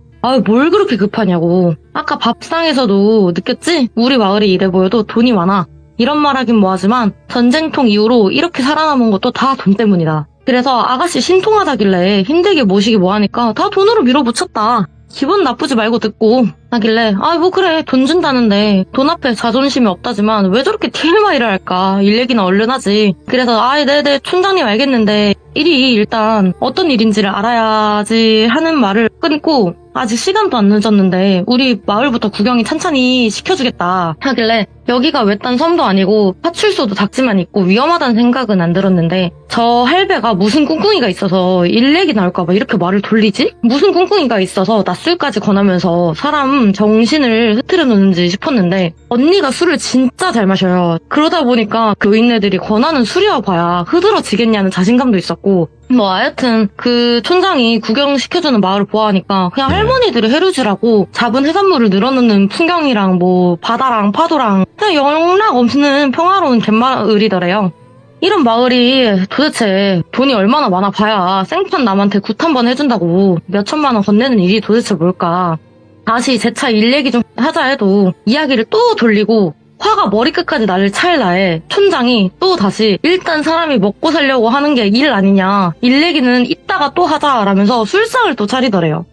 Speaker 5: 뭘 그렇게 급하냐고. 아까 밥상에서도 느꼈지? 우리 마을이 이래 보여도 돈이 많아. 이런 말 하긴 뭐하지만 전쟁통 이후로 이렇게 살아남은 것도 다 돈 때문이다. 그래서 아가씨 신통하다길래 힘들게 모시기 뭐하니까 다 돈으로 밀어붙였다. 기분 나쁘지 말고 듣고 하길래 뭐 그래 돈 준다는데 돈 앞에 자존심이 없다지만 왜 저렇게 TMI를 할까. 일 얘기는 얼른 하지. 그래서 네네 촌장님 알겠는데 일이 일단 어떤 일인지를 알아야지 하는 말을 끊고 아직 시간도 안 늦었는데 우리 마을부터 구경이 찬찬히 시켜주겠다 하길래 여기가 외딴 섬도 아니고 파출소도 작지만 있고 위험하다는 생각은 안 들었는데 저 할배가 무슨 꿍꿍이가 있어서 일 얘기 나올까봐 이렇게 말을 돌리지? 무슨 꿍꿍이가 있어서 낮술까지 권하면서 사람 정신을 흐트려 놓는지 싶었는데 언니가 술을 진짜 잘 마셔요. 그러다 보니까 교인네들이 권하는 술이와 봐야 흐드러지겠냐는 자신감도 있었고 뭐 하여튼 그 촌장이 구경시켜주는 마을을 보아하니까 그냥
Speaker 1: 네.
Speaker 5: 할머니들이 해루질하고 잡은 해산물을 늘어놓는 풍경이랑 뭐 바다랑 파도랑 그냥 영락 없는 평화로운 갯마을이더래요. 이런 마을이 도대체 돈이 얼마나 많아 봐야 생판 남한테 굿 한 번 해준다고 몇 천만 원 건네는 일이 도대체 뭘까. 다시 재차 일 얘기 좀 하자 해도 이야기를 또 돌리고 화가 머리끝까지 나를 찰나에 촌장이 또 다시 일단 사람이 먹고 살려고 하는 게 일 아니냐, 일 얘기는 이따가 또 하자라면서 술상을 또 차리더래요.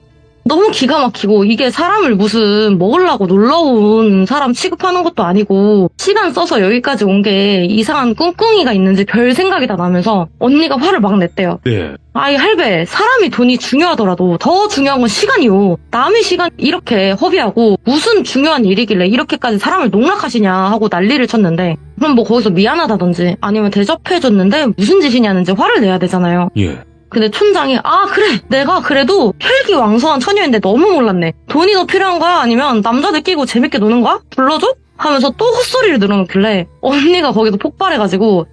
Speaker 5: 너무 기가 막히고 이게 사람을 무슨 먹으려고 놀러 온 사람 취급하는 것도 아니고 시간 써서 여기까지 온 게 이상한 꿍꿍이가 있는지 별 생각이 다 나면서 언니가 화를 막 냈대요.
Speaker 1: 네.
Speaker 5: 아이 할배, 사람이 돈이 중요하더라도 더 중요한 건 시간이요. 남의 시간 이렇게 허비하고 무슨 중요한 일이길래 이렇게까지 사람을 농락하시냐 하고 난리를 쳤는데, 그럼 뭐 거기서 미안하다든지 아니면 대접해줬는데 무슨 짓이냐는지 화를 내야 되잖아요.
Speaker 1: 예.
Speaker 5: 근데 촌장이 그래, 내가 그래도 혈기왕성한 처녀인데 너무 몰랐네. 돈이 더 필요한 거야? 아니면 남자들 끼고 재밌게 노는 거야? 불러줘? 하면서 또 헛소리를 늘어놓길래 언니가 거기서 폭발해가지고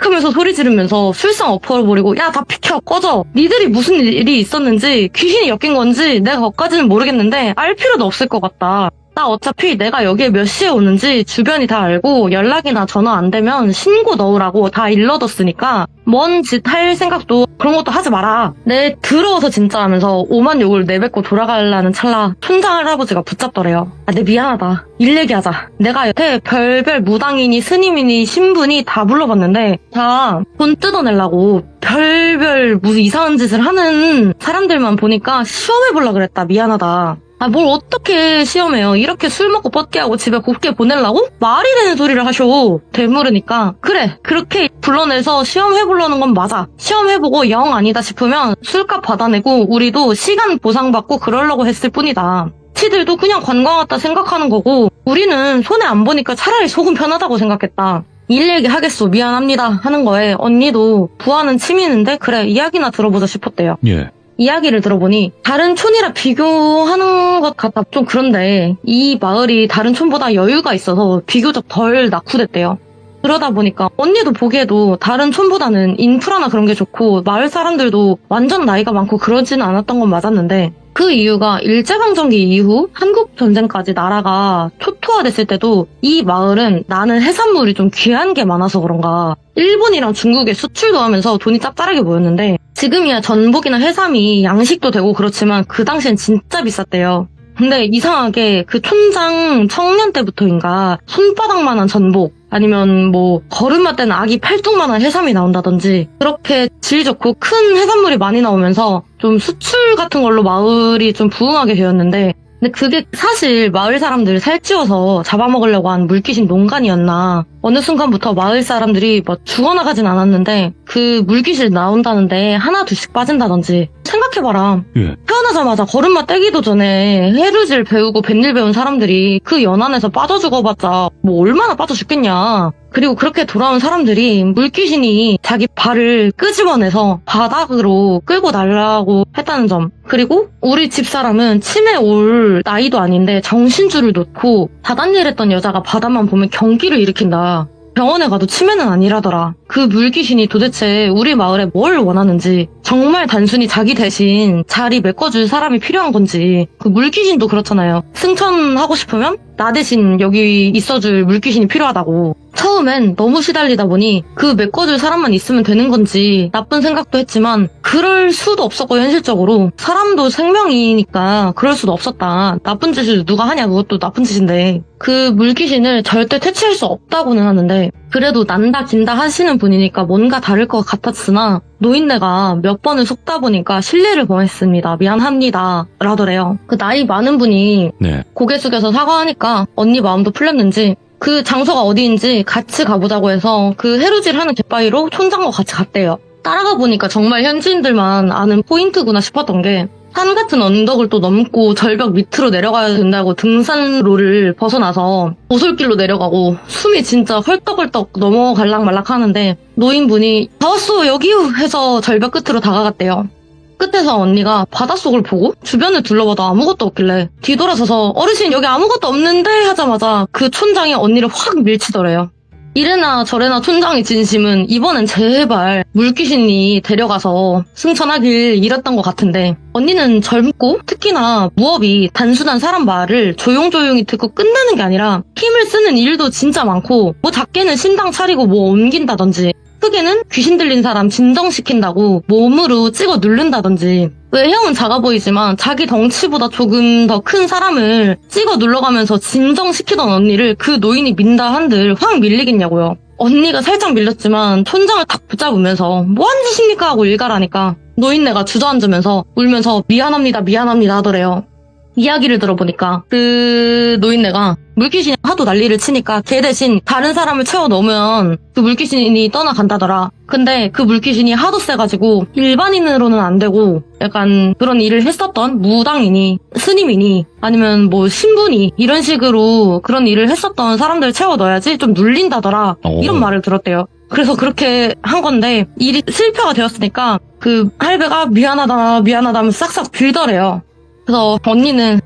Speaker 5: 하면서 소리 지르면서 술상 엎어버리고 야 다 비켜 꺼져. 니들이 무슨 일이 있었는지 귀신이 엮인 건지 내가 거기까지는 모르겠는데 알 필요도 없을 것 같다. 나 어차피 내가 여기에 몇 시에 오는지 주변이 다 알고 연락이나 전화 안 되면 신고 넣으라고 다 일러뒀으니까 뭔 짓 할 생각도 그런 것도 하지 마라. 내 더러워서 진짜 하면서 오만 욕을 내뱉고 돌아가려는 찰나 촌장 할아버지가 붙잡더래요. 내 미안하다. 일 얘기하자. 내가 여태 별별 무당이니 스님이니 신분이 다 불러봤는데 다 돈 뜯어내려고 별별 무슨 이상한 짓을 하는 사람들만 보니까 시험해보려고 그랬다. 미안하다. 뭘 어떻게 시험해요. 이렇게 술 먹고 뻗게하고 집에 곱게 보내려고? 말이 되는 소리를 하쇼. 되물으니까 그래 그렇게 불러내서 시험해보려는 건 맞아. 시험해보고 영 아니다 싶으면 술값 받아내고 우리도 시간 보상받고 그러려고 했을 뿐이다. 치들도 그냥 관광 왔다 생각하는 거고 우리는 손해 안 보니까 차라리 속은 편하다고 생각했다. 일 얘기하겠소 미안합니다 하는 거에 언니도 부하는 치미는데 그래 이야기나 들어보자 싶었대요.
Speaker 1: 예.
Speaker 5: 이야기를 들어보니 다른 촌이라 비교하는 것 같아 좀 그런데 이 마을이 다른 촌보다 여유가 있어서 비교적 덜 낙후됐대요. 그러다 보니까 언니도 보기에도 다른 촌보다는 인프라나 그런 게 좋고 마을 사람들도 완전 나이가 많고 그러지는 않았던 건 맞았는데 그 이유가 일제강점기 이후 한국전쟁까지 나라가 초토화됐을 때도 이 마을은 나는 해산물이 좀 귀한 게 많아서 그런가 일본이랑 중국에 수출도 하면서 돈이 짭짤하게 모였는데 지금이야 전복이나 해삼이 양식도 되고 그렇지만 그 당시엔 진짜 비쌌대요. 근데 이상하게 그 촌장 청년 때부터인가 손바닥만한 전복 아니면 뭐 걸음마 때는 아기 팔뚝만한 해삼이 나온다든지 그렇게 질 좋고 큰 해산물이 많이 나오면서 좀 수출 같은 걸로 마을이 좀 부흥하게 되었는데 근데 그게 사실 마을 사람들 살찌워서 잡아먹으려고 한 물귀신 농간이었나 어느 순간부터 마을 사람들이 뭐 죽어나가진 않았는데 그 물귀신 나온다는데 하나 둘씩 빠진다든지 생각해봐라.
Speaker 1: 예.
Speaker 5: 태어나자마자 걸음마 떼기도 전에 해루질 배우고 뱃일 배운 사람들이 그 연안에서 빠져 죽어봤자 뭐 얼마나 빠져 죽겠냐. 그리고 그렇게 돌아온 사람들이 물귀신이 자기 발을 끄집어내서 바닥으로 끌고 날라고 했다는 점. 그리고 우리 집사람은 치매 올 나이도 아닌데 정신줄을 놓고 바닷일 했던 여자가 바다만 보면 경기를 일으킨다. 병원에 가도 치매는 아니라더라. 그 물귀신이 도대체 우리 마을에 뭘 원하는지 정말 단순히 자기 대신 자리 메꿔줄 사람이 필요한 건지 그 물귀신도 그렇잖아요. 승천하고 싶으면 나 대신 여기 있어줄 물귀신이 필요하다고. 처음엔 너무 시달리다 보니 그 메꿔줄 사람만 있으면 되는 건지 나쁜 생각도 했지만 그럴 수도 없었고 현실적으로 사람도 생명이니까 그럴 수도 없었다. 나쁜 짓을 누가 하냐 그것도 나쁜 짓인데 그 물귀신을 절대 퇴치할 수 없다고는 하는데 그래도 난다 긴다 하시는 분이니까 뭔가 다를 것 같았으나 노인네가 몇 번을 속다 보니까 신뢰를 범했습니다. 미안합니다. 라더래요. 그 나이 많은 분이
Speaker 1: 네.
Speaker 5: 고개 숙여서 사과하니까 언니 마음도 풀렸는지 그 장소가 어디인지 같이 가보자고 해서 그 해루질 하는 갯바위로 촌장과 같이 갔대요. 따라가 보니까 정말 현지인들만 아는 포인트구나 싶었던 게 산 같은 언덕을 또 넘고 절벽 밑으로 내려가야 된다고 등산로를 벗어나서 오솔길로 내려가고 숨이 진짜 헐떡헐떡 넘어갈락 말락 하는데 노인분이 다 왔어 여기요 해서 절벽 끝으로 다가갔대요. 끝에서 언니가 바닷속을 보고 주변을 둘러봐도 아무것도 없길래 뒤돌아서서 어르신 여기 아무것도 없는데 하자마자 그 촌장이 언니를 확 밀치더래요. 이래나 저래나 촌장의 진심은 이번엔 제발 물귀신이 데려가서 승천하길 이랬던 것 같은데, 언니는 젊고 특히나 무업이 단순한 사람 말을 조용조용히 듣고 끝내는 게 아니라 힘을 쓰는 일도 진짜 많고, 뭐 작게는 신당 차리고 뭐 옮긴다든지, 크게는 귀신 들린 사람 진정시킨다고 몸으로 찍어 누른다든지, 외형은 작아 보이지만 자기 덩치보다 조금 더 큰 사람을 찍어 눌러가면서 진정시키던 언니를 그 노인이 민다 한들 확 밀리겠냐고요. 언니가 살짝 밀렸지만 촌장을 탁 붙잡으면서 뭐한 짓입니까 하고 일갈하니까 노인네가 주저앉으면서 울면서 미안합니다 미안합니다 하더래요. 이야기를 들어보니까 그 노인네가 물귀신이 하도 난리를 치니까 걔 대신 다른 사람을 채워 넣으면 그 물귀신이 떠나간다더라. 근데 그 물귀신이 하도 세가지고 일반인으로는 안 되고 약간 그런 일을 했었던 무당이니 스님이니 아니면 뭐 신부니 이런 식으로 그런 일을 했었던 사람들 채워 넣어야지 좀 눌린다더라. 이런 말을 들었대요. 그래서 그렇게 한 건데 일이 실패가 되었으니까 그 할배가 미안하다 미안하다 하면서 싹싹 빌더래요. 그래서 언니는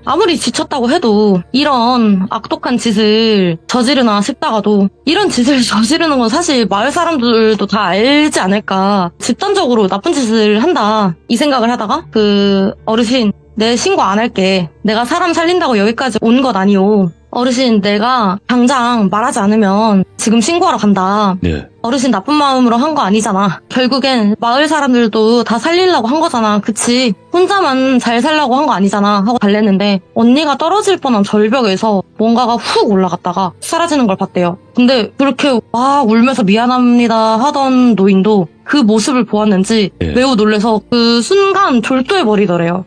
Speaker 5: 아무리 지쳤다고 해도 이런 악독한 짓을 저지르나 싶다가도 이런 짓을 저지르는 건 사실 마을 사람들도 다 알지 않을까, 집단적으로 나쁜 짓을 한다 이 생각을 하다가 그 어르신 내 신고 안 할게, 내가 사람 살린다고 여기까지 온 것 아니오, 어르신 내가 당장 말하지 않으면 지금 신고하러 간다.
Speaker 1: 네.
Speaker 5: 어르신 나쁜 마음으로 한 거 아니잖아. 결국엔 마을 사람들도 다 살리려고 한 거잖아. 그치? 혼자만 잘 살려고 한 거 아니잖아 하고 달랬는데 언니가 떨어질 뻔한 절벽에서 뭔가가 훅 올라갔다가 사라지는 걸 봤대요. 근데 그렇게 막 울면서 미안합니다 하던 노인도 그 모습을 보았는지 매우 놀라서 그 순간 졸도해버리더래요.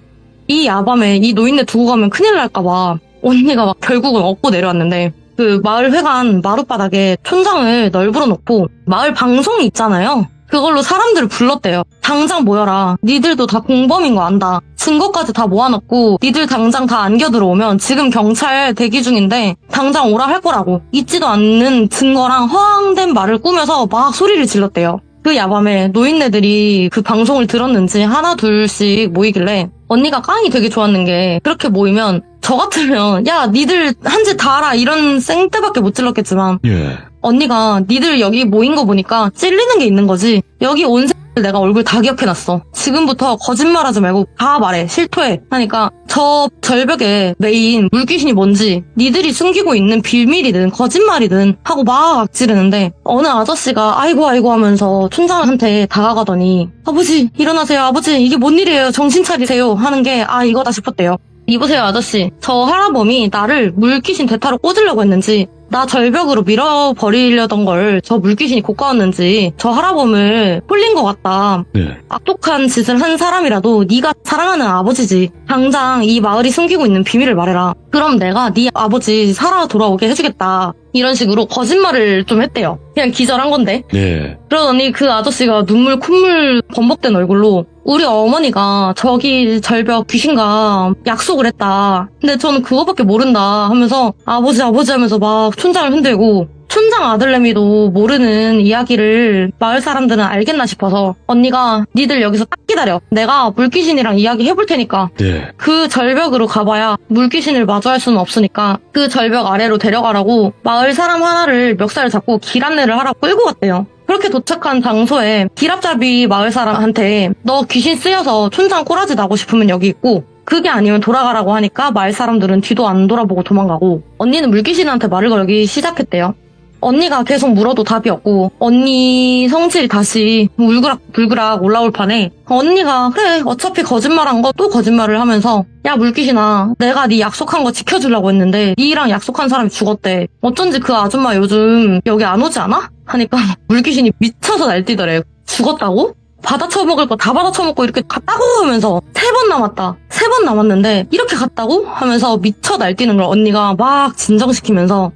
Speaker 5: 이 야밤에 이 노인네 두고 가면 큰일 날까봐 언니가 막 결국은 업고 내려왔는데, 그 마을 회관 마룻바닥에 촌장을 널브러 놓고 마을 방송이 있잖아요. 그걸로 사람들을 불렀대요. 당장 모여라. 니들도 다 공범인 거 안다. 증거까지 다 모아놓고 니들 당장 다 안겨 들어오면 지금 경찰 대기 중인데 당장 오라 할 거라고. 있지도 않는 증거랑 허황된 말을 꾸며서 막 소리를 질렀대요. 그 야밤에 노인네들이 그 방송을 들었는지 하나 둘씩 모이길래 언니가 깡이 되게 좋았는 게, 그렇게 모이면 저 같으면 야 니들 한 짓 다 알아 이런 생떼밖에 못 질렀겠지만 언니가 니들 여기 모인 거 보니까 찔리는 게 있는 거지. 여기 온 내가 얼굴 다 기억해놨어. 지금부터 거짓말하지 말고 다 말해. 실토해. 하니까 저 절벽에 메인 물귀신이 뭔지, 니들이 숨기고 있는 비밀이든 거짓말이든 하고 막 악지르는데 어느 아저씨가 아이고 하면서 촌장한테 다가가더니 아버지 일어나세요. 아버지 이게 뭔 일이에요. 정신 차리세요. 하는 게 이거다 싶었대요. 이보세요 아저씨, 저 할아범이 나를 물귀신 대타로 꽂으려고 했는지, 나 절벽으로 밀어버리려던 걸 저 물귀신이 곶가웠는지 저 할아범을 홀린 것 같다. 악독한 짓을 한 사람이라도 네가 사랑하는 아버지지. 당장 이 마을이 숨기고 있는 비밀을 말해라. 그럼 내가 네 아버지 살아 돌아오게 해주겠다. 이런 식으로 거짓말을 좀 했대요. 그냥 기절한 건데. 그러더니 그 아저씨가 눈물 콧물 범벅된 얼굴로 우리 어머니가 저기 절벽 귀신과 약속을 했다. 근데 저는 그거밖에 모른다 하면서 아버지 하면서 막 촌장을 흔들고, 촌장 아들내미도 모르는 이야기를 마을 사람들은 알겠나 싶어서 언니가 니들 여기서 딱 기다려. 내가 물귀신이랑 이야기 해볼 테니까. 그 절벽으로 가봐야 물귀신을 마주할 수는 없으니까 그 절벽 아래로 데려가라고 마을 사람 하나를 멱살을 잡고 길 안내를 하라고 끌고 갔대요. 그렇게 도착한 장소에 길앞잡이 마을 사람한테 너 귀신 쓰여서 촌장 꼬라지 나고 싶으면 여기 있고, 그게 아니면 돌아가라고 하니까 마을 사람들은 뒤도 안 돌아보고 도망가고, 언니는 물귀신한테 말을 걸기 시작했대요. 언니가 계속 물어도 답이 없고 언니 성질이 다시 울그락불그락 올라올 판에 언니가 그래 어차피 거짓말한 거 또 거짓말을 하면서 야 물귀신아, 내가 네 약속한 거 지켜주려고 했는데 니랑 약속한 사람이 죽었대. 어쩐지 그 아줌마 요즘 여기 안 오지 않아? 하니까 물귀신이 미쳐서 날뛰더래. 죽었다고? 받아쳐먹을 거 다 받아쳐먹고 이렇게 갔다고 하면서 3번 남았다. 3번 남았는데 이렇게 갔다고? 하면서 미쳐 날뛰는 걸 언니가 막 진정시키면서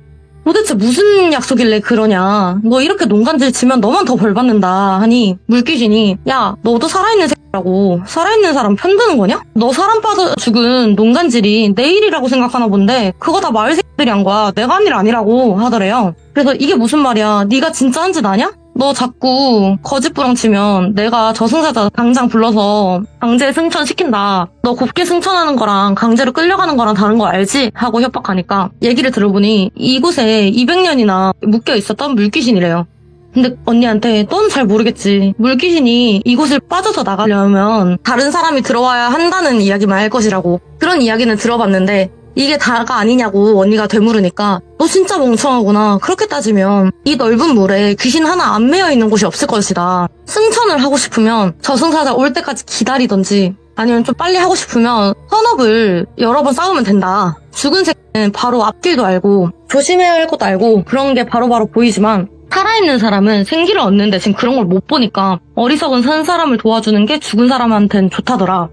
Speaker 5: 도대체 무슨 약속이길래 그러냐. 너 이렇게 농간질 치면 너만 더 벌 받는다 하니 물귀신이 야 너도 살아있는 새끼라고. 살아있는 사람 편드는 거냐? 너 사람 빠져 죽은 농간질이 내 일이라고 생각하나 본데 그거 다 마을 새끼들이 한 거야. 내가 한 일 아니라고 하더래요. 그래서 이게 무슨 말이야. 네가 진짜 한 짓 아냐? 너 자꾸 거짓부렁치면 내가 저승사자 당장 불러서 강제 승천시킨다. 너 곱게 승천하는 거랑 강제로 끌려가는 거랑 다른 거 알지? 하고 협박하니까 얘기를 들어보니 이곳에 200년이나 묶여 있었던 물귀신이래요. 근데 언니한테 넌 잘 모르겠지. 물귀신이 이곳을 빠져서 나가려면 다른 사람이 들어와야 한다는 이야기만 할 것이라고. 그런 이야기는 들어봤는데 이게 다가 아니냐고 언니가 되물으니까 너 진짜 멍청하구나. 그렇게 따지면 이 넓은 물에 귀신 하나 안 매여 있는 곳이 없을 것이다. 승천을 하고 싶으면 저승사자 올 때까지 기다리던지 아니면 좀 빨리 하고 싶으면 선업을 여러 번 싸우면 된다. 죽은 새는 바로 앞길도 알고 조심해야 할 것도 알고 그런 게 바로바로 보이지만 살아있는 사람은 생기를 얻는데 지금 그런 걸 못 보니까 어리석은 산 사람을 도와주는 게 죽은 사람한테는 좋다더라.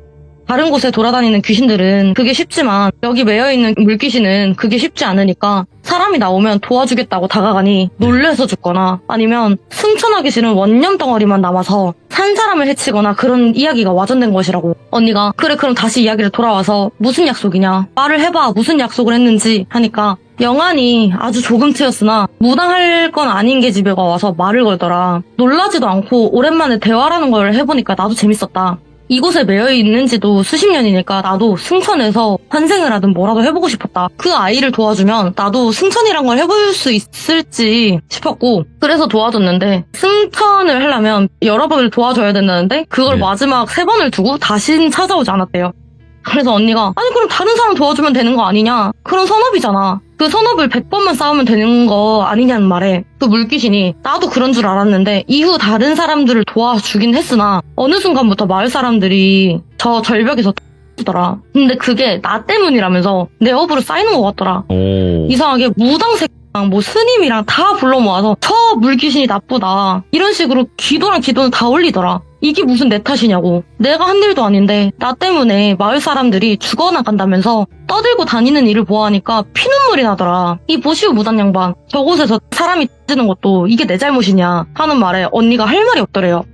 Speaker 5: 다른 곳에 돌아다니는 귀신들은 그게 쉽지만 여기 매여있는 물귀신은 그게 쉽지 않으니까 사람이 나오면 도와주겠다고 다가가니 놀래서 죽거나 아니면 승천하기 싫은 원념 덩어리만 남아서 산 사람을 해치거나 그런 이야기가 와전된 것이라고. 언니가 그래 그럼 다시 이야기를 돌아와서 무슨 약속이냐 말을 해봐 무슨 약속을 했는지 하니까 영안이 아주 조금 트였으나 무당할 건 아닌 계집애가 와서 말을 걸더라. 놀라지도 않고 오랜만에 대화라는 걸 해보니까 나도 재밌었다. 이곳에 매여 있는지도 수십 년이니까 나도 승천해서 환생을 하든 뭐라도 해보고 싶었다. 그 아이를 도와주면 나도 승천이란 걸 해볼 수 있을지 싶었고 그래서 도와줬는데 승천을 하려면 여러 번을 도와줘야 된다는데 그걸
Speaker 1: 네.
Speaker 5: 마지막 3번을 두고 다시는 찾아오지 않았대요. 그래서 언니가 아니 그럼 다른 사람 도와주면 되는 거 아니냐. 그런 선업이잖아. 그 선업을 100번만 쌓으면 되는 거 아니냐는 말에 그 물귀신이 나도 그런 줄 알았는데 이후 다른 사람들을 도와주긴 했으나 어느 순간부터 마을 사람들이 저 절벽에서 더라. 근데 그게 나 때문이라면서 내 업으로 쌓이는 것 같더라.
Speaker 1: 오.
Speaker 5: 이상하게 무당새랑 뭐 스님이랑 다 불러 모아서 저 물귀신이 나쁘다 이런 식으로 기도랑 기도는 다 올리더라. 이게 무슨 내 탓이냐고. 내가 한 일도 아닌데 나 때문에 마을 사람들이 죽어나간다면서 떠들고 다니는 일을 보아하니까 피눈물이 나더라. 이 보시오 무당 양반 저곳에서 사람이 찌는 것도 이게 내 잘못이냐 하는 말에 언니가 할 말이 없더래요.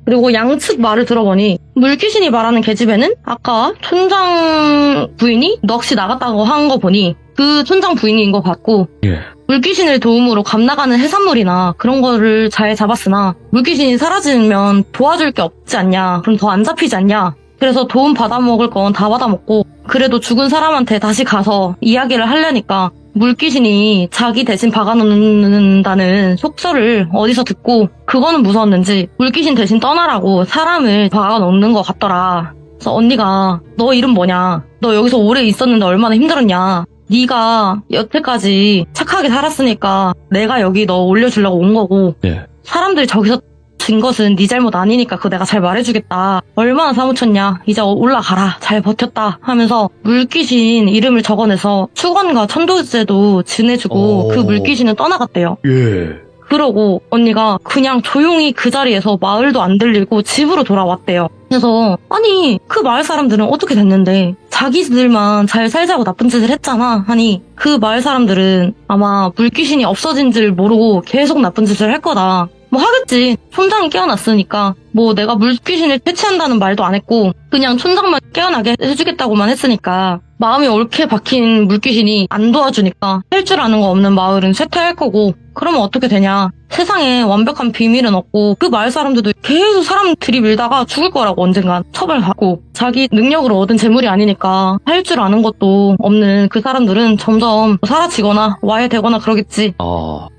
Speaker 5: 그리고 양측 말을 들어보니 물귀신이 말하는 계집애는 아까 촌장 부인이 넋이 나갔다고 한 거 보니 그 촌장 부인인 것 같고
Speaker 1: 예.
Speaker 5: 물귀신을 도움으로 감나가는 해산물이나 그런 거를 잘 잡았으나 물귀신이 사라지면 도와줄 게 없지 않냐. 그럼 더 안 잡히지 않냐. 그래서 도움 받아먹을 건 다 받아먹고 그래도 죽은 사람한테 다시 가서 이야기를 하려니까 물귀신이 자기 대신 박아놓는다는 속설을 어디서 듣고 그거는 무서웠는지 물귀신 대신 떠나라고 사람을 박아놓는 것 같더라. 그래서 언니가 너 이름 뭐냐. 너 여기서 오래 있었는데 얼마나 힘들었냐. 네가 여태까지 착하게 살았으니까 내가 여기 너 올려주려고 온 거고
Speaker 1: 예.
Speaker 5: 사람들이 저기서 진 것은 네 잘못 아니니까 그거 내가 잘 말해주겠다. 얼마나 사무쳤냐. 이제 올라가라. 잘 버텼다 하면서 물귀신 이름을 적어내서 축원과 천도제도 지내주고
Speaker 1: 오.
Speaker 5: 그 물귀신은 떠나갔대요.
Speaker 1: 예.
Speaker 5: 그러고 언니가 그냥 조용히 그 자리에서 마을도 안 들리고 집으로 돌아왔대요. 그래서 아니 그 마을 사람들은 어떻게 됐는데 자기들만 잘 살자고 나쁜 짓을 했잖아 하니 그 마을 사람들은 아마 물귀신이 없어진 줄 모르고 계속 나쁜 짓을 할 거다. 뭐 하겠지. 촌장이 깨어났으니까 뭐 내가 물귀신을 퇴치한다는 말도 안 했고 그냥 촌장만 깨어나게 해주겠다고만 했으니까 마음이 옳게 박힌 물귀신이 안 도와주니까 할 줄 아는 거 없는 마을은 쇠퇴할 거고 그러면 어떻게 되냐. 세상에 완벽한 비밀은 없고 그 마을 사람들도 계속 사람 들이밀다가 죽을 거라고 언젠간 처벌하고 자기 능력으로 얻은 재물이 아니니까 할 줄 아는 것도 없는 그 사람들은 점점 사라지거나 와해되거나 그러겠지.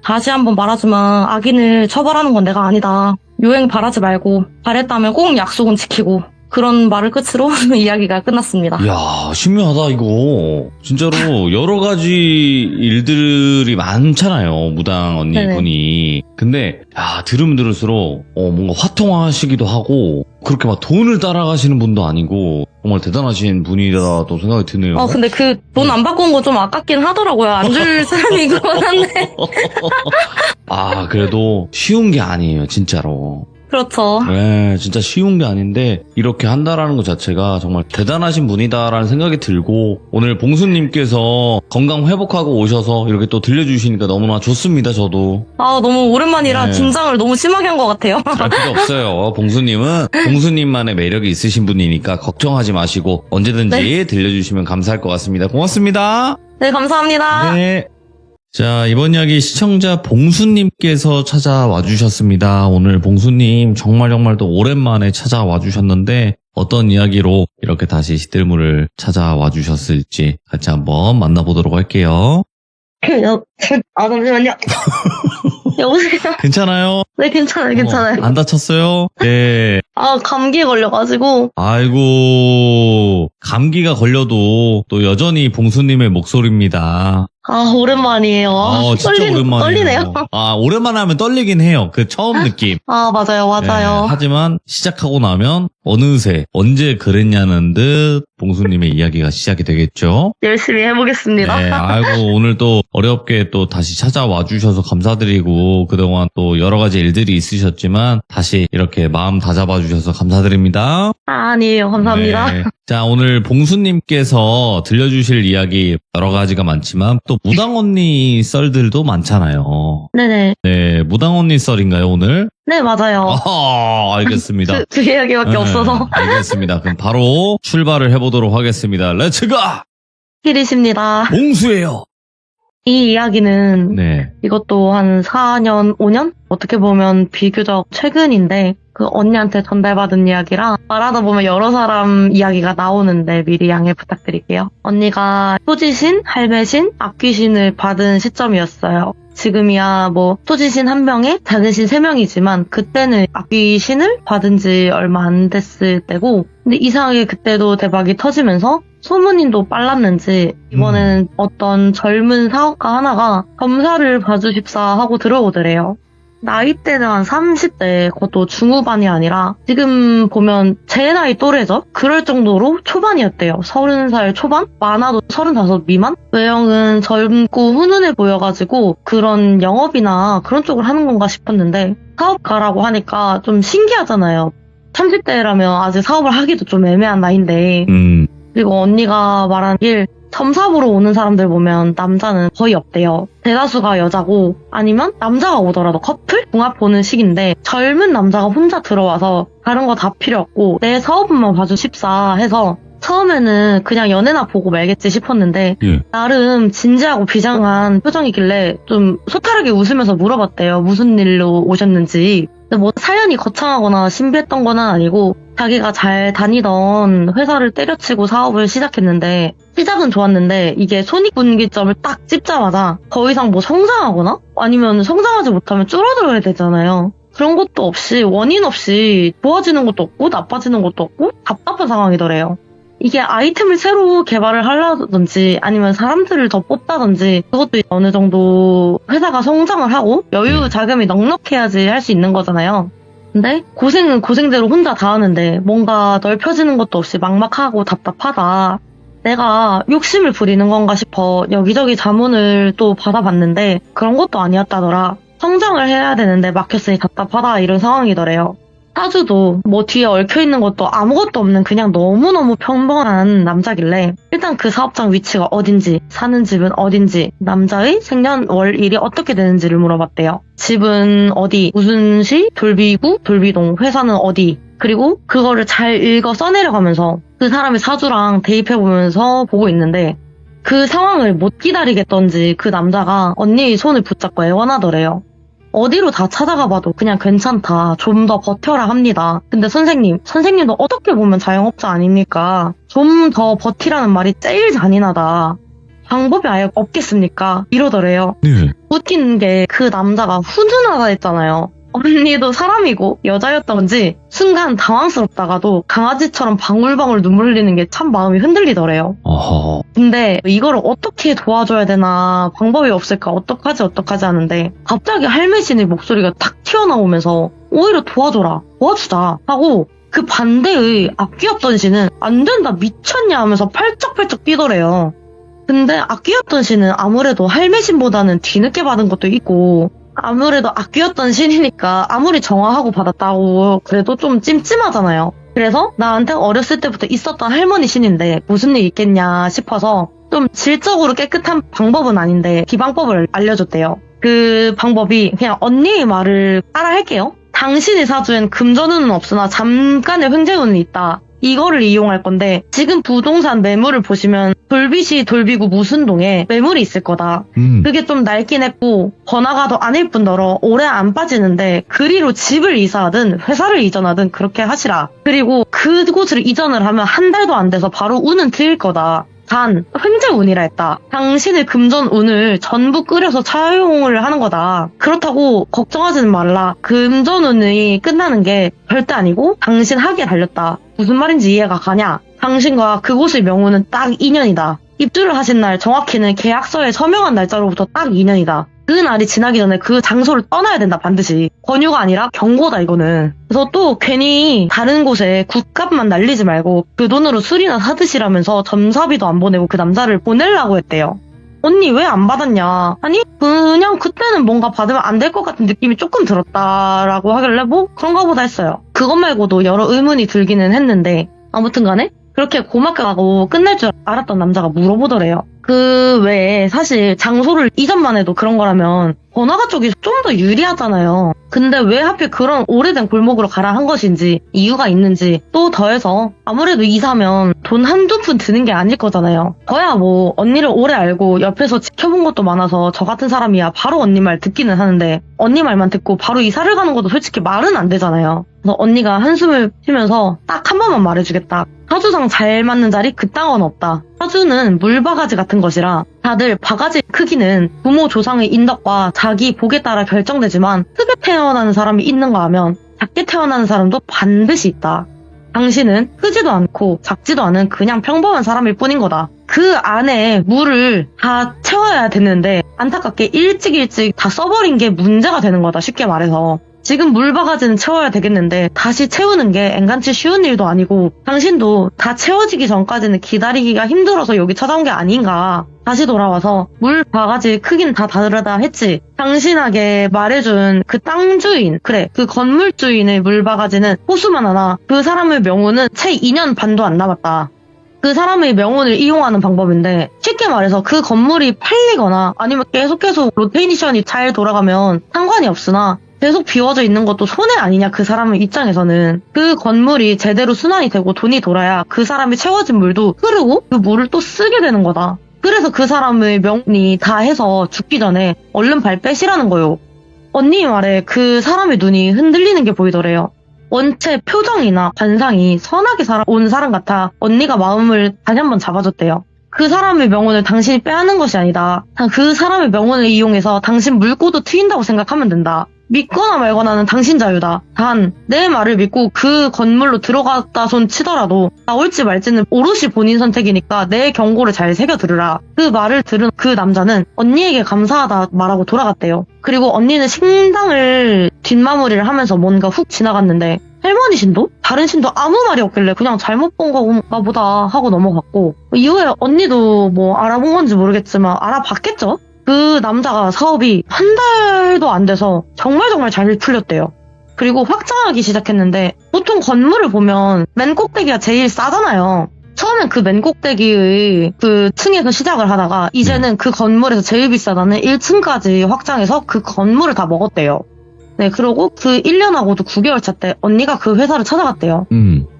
Speaker 5: 다시 한번 말하지만 악인을 처벌하는 건 내가 아니다. 요행 바라지 말고 바랬다면 꼭 약속은 지키고 그런 말을 끝으로 이야기가 끝났습니다.
Speaker 1: 야, 신기하다, 이거. 진짜로, 여러 가지 일들이 많잖아요, 무당 언니분이. 근데, 야, 들으면 들을수록, 뭔가 화통하시기도 하고, 그렇게 막 돈을 따라가시는 분도 아니고, 정말 대단하신 분이라도 생각이 드네요.
Speaker 5: 근데 그 돈 안 받고 온 거 좀 아깝긴 하더라고요. 안 줄 사람이긴 한데.
Speaker 1: 그래도 쉬운 게 아니에요, 진짜로.
Speaker 5: 그렇죠.
Speaker 1: 네, 진짜 쉬운 게 아닌데 이렇게 한다라는 것 자체가 정말 대단하신 분이다라는 생각이 들고 오늘 봉수님께서 건강 회복하고 오셔서 이렇게 또 들려주시니까 너무나 좋습니다, 저도.
Speaker 5: 너무 오랜만이라
Speaker 1: 네.
Speaker 5: 긴장을 너무 심하게 한 것 같아요.
Speaker 1: 필요 없어요. 봉수님은 봉수님만의 매력이 있으신 분이니까 걱정하지 마시고 언제든지
Speaker 5: 네.
Speaker 1: 들려주시면 감사할 것 같습니다. 고맙습니다.
Speaker 5: 네, 감사합니다.
Speaker 1: 네. 자, 이번 이야기 시청자 봉수님께서 찾아와 주셨습니다. 오늘 봉수님 정말 또 오랜만에 찾아와 주셨는데 어떤 이야기로 이렇게 다시 시들물을 찾아와 주셨을지 같이 한번 만나보도록 할게요.
Speaker 5: 잠시만요. 여보세요?
Speaker 1: 괜찮아요?
Speaker 5: 네, 괜찮아요.
Speaker 1: 안 다쳤어요? 네.
Speaker 5: 감기에 걸려가지고.
Speaker 1: 아이고, 감기가 걸려도 또 여전히 봉수님의 목소리입니다.
Speaker 5: 오랜만이에요.
Speaker 1: 진짜 오랜만이에요.
Speaker 5: 떨리네요.
Speaker 1: 오랜만에 하면 떨리긴 해요. 그 처음 느낌.
Speaker 5: 맞아요.
Speaker 1: 네, 하지만 시작하고 나면 어느새 언제 그랬냐는 듯 봉수님의 이야기가 시작이 되겠죠.
Speaker 5: 열심히 해보겠습니다.
Speaker 1: 네, 아이고 오늘 또 어렵게 또 다시 찾아와 주셔서 감사드리고 그동안 또 여러 가지 일들이 있으셨지만 다시 이렇게 마음 다잡아 주셔서 감사드립니다.
Speaker 5: 아니에요. 감사합니다.
Speaker 1: 네. 자, 오늘 봉수님께서 들려주실 이야기 여러 가지가 많지만 또 무당 언니 썰들도 많잖아요.
Speaker 5: 네네.
Speaker 1: 네, 무당 언니 썰인가요 오늘?
Speaker 5: 네, 맞아요.
Speaker 1: 알겠습니다.
Speaker 5: 그 이야기밖에 없어서.
Speaker 1: 알겠습니다. 그럼 바로 출발을 해보도록 하겠습니다. 렛츠가!
Speaker 5: 필이십니다.
Speaker 1: 봉수예요.
Speaker 5: 이 이야기는
Speaker 1: 네.
Speaker 5: 이것도 한 4년, 5년? 어떻게 보면 비교적 최근인데 그 언니한테 전달받은 이야기라 말하다 보면 여러 사람 이야기가 나오는데 미리 양해 부탁드릴게요. 언니가 소지신, 할매신, 악귀신을 받은 시점이었어요. 지금이야 소지신 1명에 작은신 3명이지만 그때는 악귀신을 받은 지 얼마 안 됐을 때고 근데 이상하게 그때도 대박이 터지면서 소문인도 빨랐는지 이번에는 어떤 젊은 사업가 하나가 검사를 봐주십사 하고 들어오더래요. 나이대는 한 30대, 그것도 중후반이 아니라 지금 보면 제 나이 또래죠? 그럴 정도로 초반이었대요. 30살 초반? 많아도 35 미만? 외형은 젊고 훈훈해 보여가지고 그런 영업이나 그런 쪽을 하는 건가 싶었는데 사업가라고 하니까 좀 신기하잖아요. 30대라면 아직 사업을 하기도 좀 애매한 나이인데 그리고 언니가 말한 길 점사보러 오는 사람들 보면 남자는 거의 없대요. 대다수가 여자고 아니면 남자가 오더라도 커플? 궁합 보는 식인데 젊은 남자가 혼자 들어와서 다른 거 다 필요 없고 내 사업만 봐주십사 해서 처음에는 그냥 연애나 보고 말겠지 싶었는데 나름 진지하고 비장한 표정이길래 좀 소탈하게 웃으면서 물어봤대요. 무슨 일로 오셨는지. 근데 사연이 거창하거나 신비했던 건 아니고 자기가 잘 다니던 회사를 때려치고 사업을 시작했는데 시작은 좋았는데 이게 손익분기점을 딱 찝자마자 더 이상 성장하거나 아니면 성장하지 못하면 줄어들어야 되잖아요. 그런 것도 없이 원인 없이 좋아지는 것도 없고 나빠지는 것도 없고 답답한 상황이더래요. 이게 아이템을 새로 개발을 하려든지 아니면 사람들을 더 뽑다든지 그것도 어느 정도 회사가 성장을 하고 여유 자금이 넉넉해야지 할 수 있는 거잖아요. 근데 고생은 고생대로 혼자 다 하는데 뭔가 넓혀지는 것도 없이 막막하고 답답하다. 내가 욕심을 부리는 건가 싶어 여기저기 자문을 또 받아봤는데 그런 것도 아니었다더라. 성장을 해야 되는데 막혔으니 답답하다 이런 상황이더래요. 사주도 뒤에 얽혀있는 것도 아무것도 없는 그냥 너무너무 평범한 남자길래 일단 그 사업장 위치가 어딘지 사는 집은 어딘지 남자의 생년월일이 어떻게 되는지를 물어봤대요. 집은 어디, 무슨 시, 돌비구, 돌비동, 회사는 어디 그리고 그거를 잘 읽어 써내려가면서 그 사람의 사주랑 대입해보면서 보고 있는데 그 상황을 못 기다리겠던지 그 남자가 언니의 손을 붙잡고 애원하더래요. 어디로 다 찾아가 봐도 그냥 괜찮다. 좀 더 버텨라 합니다. 근데 선생님도 어떻게 보면 자영업자 아닙니까? 좀 더 버티라는 말이 제일 잔인하다. 방법이 아예 없겠습니까? 이러더래요.
Speaker 1: 네.
Speaker 5: 웃긴 게 그 남자가 훈훈하다 했잖아요. 언니도 사람이고 여자였던지 순간 당황스럽다가도 강아지처럼 방울방울 눈물 흘리는 게 참 마음이 흔들리더래요.
Speaker 1: 어허.
Speaker 5: 근데 이거를 어떻게 도와줘야 되나 방법이 없을까 어떡하지 하는데 갑자기 할매신의 목소리가 탁 튀어나오면서 오히려 도와주자 하고 그 반대의 악귀였던 씨는 안 된다 미쳤냐 하면서 팔쩍팔쩍 뛰더래요. 근데 악귀였던 씨는 아무래도 할매신보다는 뒤늦게 받은 것도 있고 아무래도 악귀였던 신이니까 아무리 정화하고 받았다고 그래도 좀 찜찜하잖아요. 그래서 나한테 어렸을 때부터 있었던 할머니 신인데 무슨 일 있겠냐 싶어서 좀 질적으로 깨끗한 방법은 아닌데 기방법을 알려줬대요. 그 방법이 그냥 언니의 말을 따라 할게요. 당신의 사주엔 금전운은 없으나 잠깐의 횡재운은 있다. 이거를 이용할 건데 지금 부동산 매물을 보시면 돌빗이 돌비구 무순동에 매물이 있을 거다. 그게 좀 낡긴 했고 번화가 더 아닐 뿐더러 오래 안 빠지는데 그리로 집을 이사하든 회사를 이전하든 그렇게 하시라. 그리고 그곳을 이전을 하면 한 달도 안 돼서 바로 운은 트일 거다. 단 횡재운이라 했다. 당신의 금전운을 전부 끓여서 차용을 하는 거다. 그렇다고 걱정하지는 말라. 금전운이 끝나는 게 절대 아니고 당신 학에 달렸다. 무슨 말인지 이해가 가냐? 당신과 그곳의 명운은 딱 2년이다. 입주를 하신 날 정확히는 계약서에 서명한 날짜로부터 딱 2년이다. 그 날이 지나기 전에 그 장소를 떠나야 된다 반드시. 권유가 아니라 경고다 이거는. 그래서 또 괜히 다른 곳에 굿값만 날리지 말고 그 돈으로 술이나 사드시라면서 점사비도 안 보내고 그 남자를 보내려고 했대요. 언니 왜 안 받았냐? 아니 그냥 그때는 뭔가 받으면 안 될 것 같은 느낌이 조금 들었다라고 하길래 뭐 그런가 보다 했어요. 그것 말고도 여러 의문이 들기는 했는데 아무튼 간에 그렇게 고맙게 가고 끝날 줄 알았던 남자가 물어보더래요. 그 외에 사실 장소를 이전만 해도 그런 거라면 번화가 쪽이 좀 더 유리하잖아요. 근데 왜 하필 그런 오래된 골목으로 가라 한 것인지 이유가 있는지 또 더해서 아무래도 이사면 돈 한두 푼 드는 게 아닐 거잖아요. 저야 뭐 언니를 오래 알고 옆에서 지켜본 것도 많아서 저 같은 사람이야 바로 언니 말 듣기는 하는데 언니 말만 듣고 바로 이사를 가는 것도 솔직히 말은 안 되잖아요. 그래서 언니가 한숨을 쉬면서 딱 한 번만 말해주겠다. 사주상 잘 맞는 자리 그딴 건 없다. 사주는 물바가지 같은 것이라 다들 바가지 크기는 부모 조상의 인덕과 자기 복에 따라 결정되지만 크게 태어나는 사람이 있는가 하면 작게 태어나는 사람도 반드시 있다. 당신은 크지도 않고 작지도 않은 그냥 평범한 사람일 뿐인 거다. 그 안에 물을 다 채워야 되는데 안타깝게 일찍 다 써버린 게 문제가 되는 거다. 쉽게 말해서. 지금 물바가지는 채워야 되겠는데 다시 채우는 게 앵간치 쉬운 일도 아니고 당신도 다 채워지기 전까지는 기다리기가 힘들어서 여기 찾아온 게 아닌가. 다시 돌아와서 물바가지 크긴 다 다르다 했지. 당신에게 말해준 그 땅 주인, 그래 그 건물 주인의 물바가지는 호수만 하나 그 사람의 명운은 채 2년 반도 안 남았다. 그 사람의 명운을 이용하는 방법인데 쉽게 말해서 그 건물이 팔리거나 아니면 계속 로테이션이 잘 돌아가면 상관이 없으나 계속 비워져 있는 것도 손해 아니냐 그 사람의 입장에서는. 그 건물이 제대로 순환이 되고 돈이 돌아야 그 사람이 채워진 물도 흐르고 그 물을 또 쓰게 되는 거다. 그래서 그 사람의 명운이 다 해서 죽기 전에 얼른 발 빼시라는 거요. 언니 말에 그 사람의 눈이 흔들리는 게 보이더래요. 원체 표정이나 관상이 선하게 온 사람 같아 언니가 마음을 다시 한번 잡아줬대요. 그 사람의 명운을 당신이 빼앗는 것이 아니다. 그 사람의 명운을 이용해서 당신 물꼬도 트인다고 생각하면 된다. 믿거나 말거나는 당신 자유다. 단 내 말을 믿고 그 건물로 들어갔다 손 치더라도 나올지 말지는 오롯이 본인 선택이니까 내 경고를 잘 새겨 들으라. 그 말을 들은 그 남자는 언니에게 감사하다 말하고 돌아갔대요. 그리고 언니는 식당을 뒷마무리를 하면서 뭔가 훅 지나갔는데 할머니 신도? 다른 신도 아무 말이 없길래 그냥 잘못 본 건가 보다 하고 넘어갔고 이후에 언니도 뭐 알아본 건지 모르겠지만 알아봤겠죠? 그 남자가 사업이 한 달도 안 돼서 정말 잘 풀렸대요. 그리고 확장하기 시작했는데 보통 건물을 보면 맨 꼭대기가 제일 싸잖아요. 처음엔 그 맨 꼭대기의 그 층에서 시작을 하다가 이제는 그 건물에서 제일 비싸다는 1층까지 확장해서 그 건물을 다 먹었대요. 네, 그러고 그 1년하고도 9개월 차 때 언니가 그 회사를 찾아갔대요.